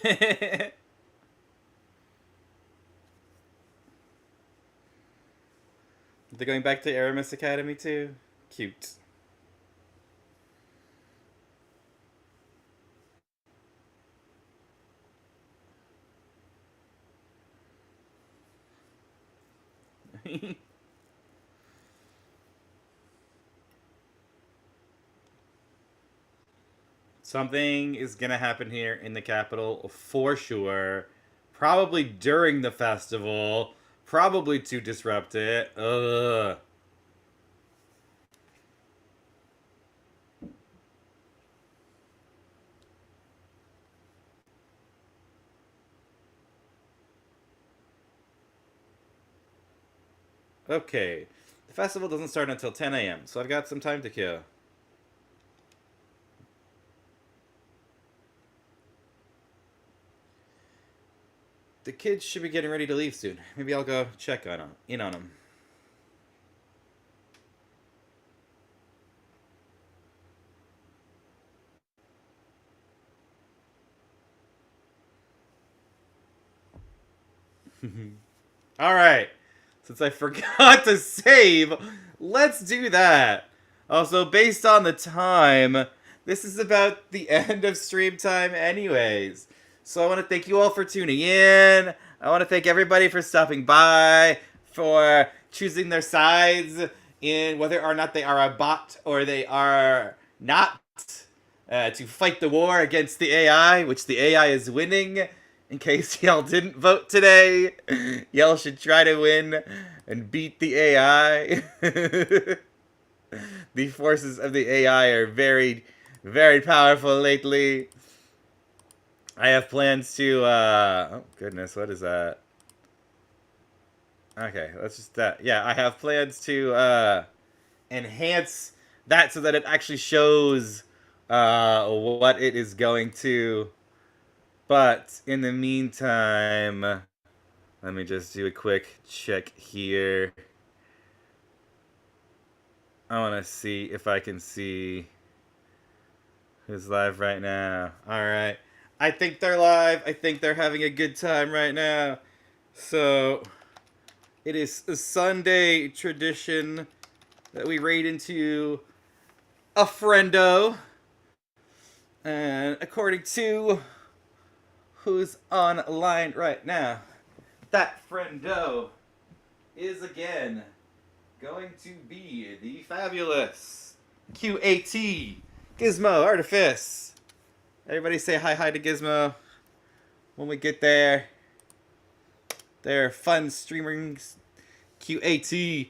They're going back to Aramis Academy too? Cute. Something is gonna happen here in the capital for sure. Probably during the festival. Probably to disrupt it. Ugh. Okay. The festival doesn't start until 10 a.m., so I've got some time to kill. The kids should be getting ready to leave soon. Maybe I'll go check on them, in on them. Alright. Since I forgot to save, let's do that. Also, based on the time, this is about the end of stream time anyways. So I want to thank you all for tuning in. I want to thank everybody for stopping by, for choosing their sides in whether or not they are a bot or they are not, to fight the war against the AI, which the AI is winning. In case y'all didn't vote today, y'all should try to win and beat the AI. The forces of the AI are very, very powerful lately. I have plans to, oh goodness, what is that? Okay, let's just yeah, I have plans to enhance that so that it actually shows what it is going to. But in the meantime, let me just do a quick check here. I want to see if I can see who's live right now. All right. I think they're live. I think they're having a good time right now. So it is a Sunday tradition that we raid into a friendo. And according to who's online right now, that friendo is again going to be the fabulous QAT Gizmo Artifice. Everybody say hi to Gizmo when we get there. They're fun streamers. QAT.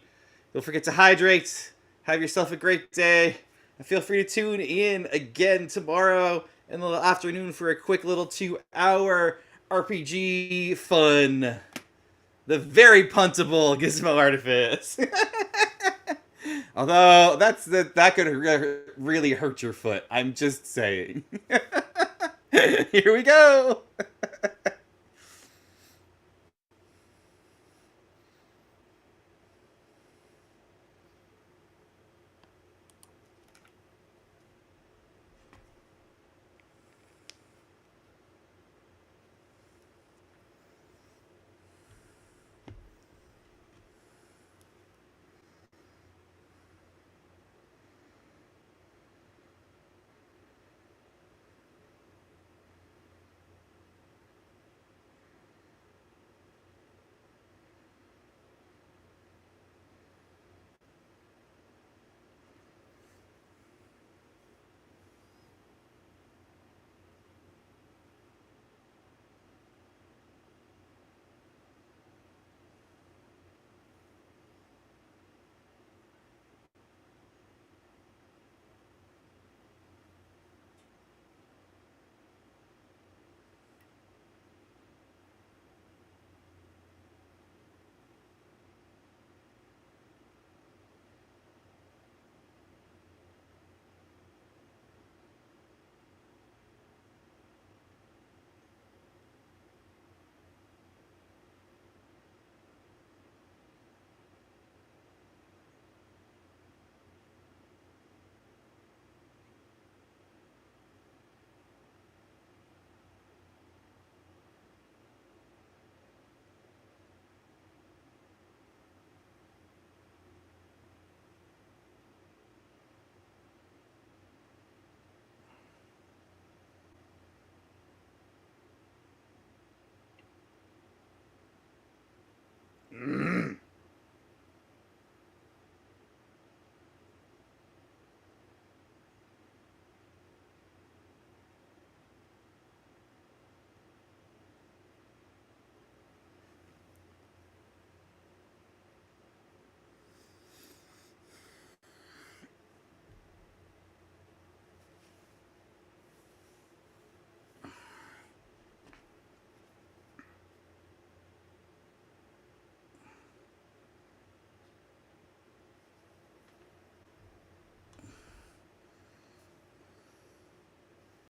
Don't forget to hydrate. Have yourself a great day. And feel free to tune in again tomorrow in the afternoon for a quick little 2-hour RPG fun. The very puntable Gizmo Artifice. Although that could really hurt your foot. I'm just saying. Here we go.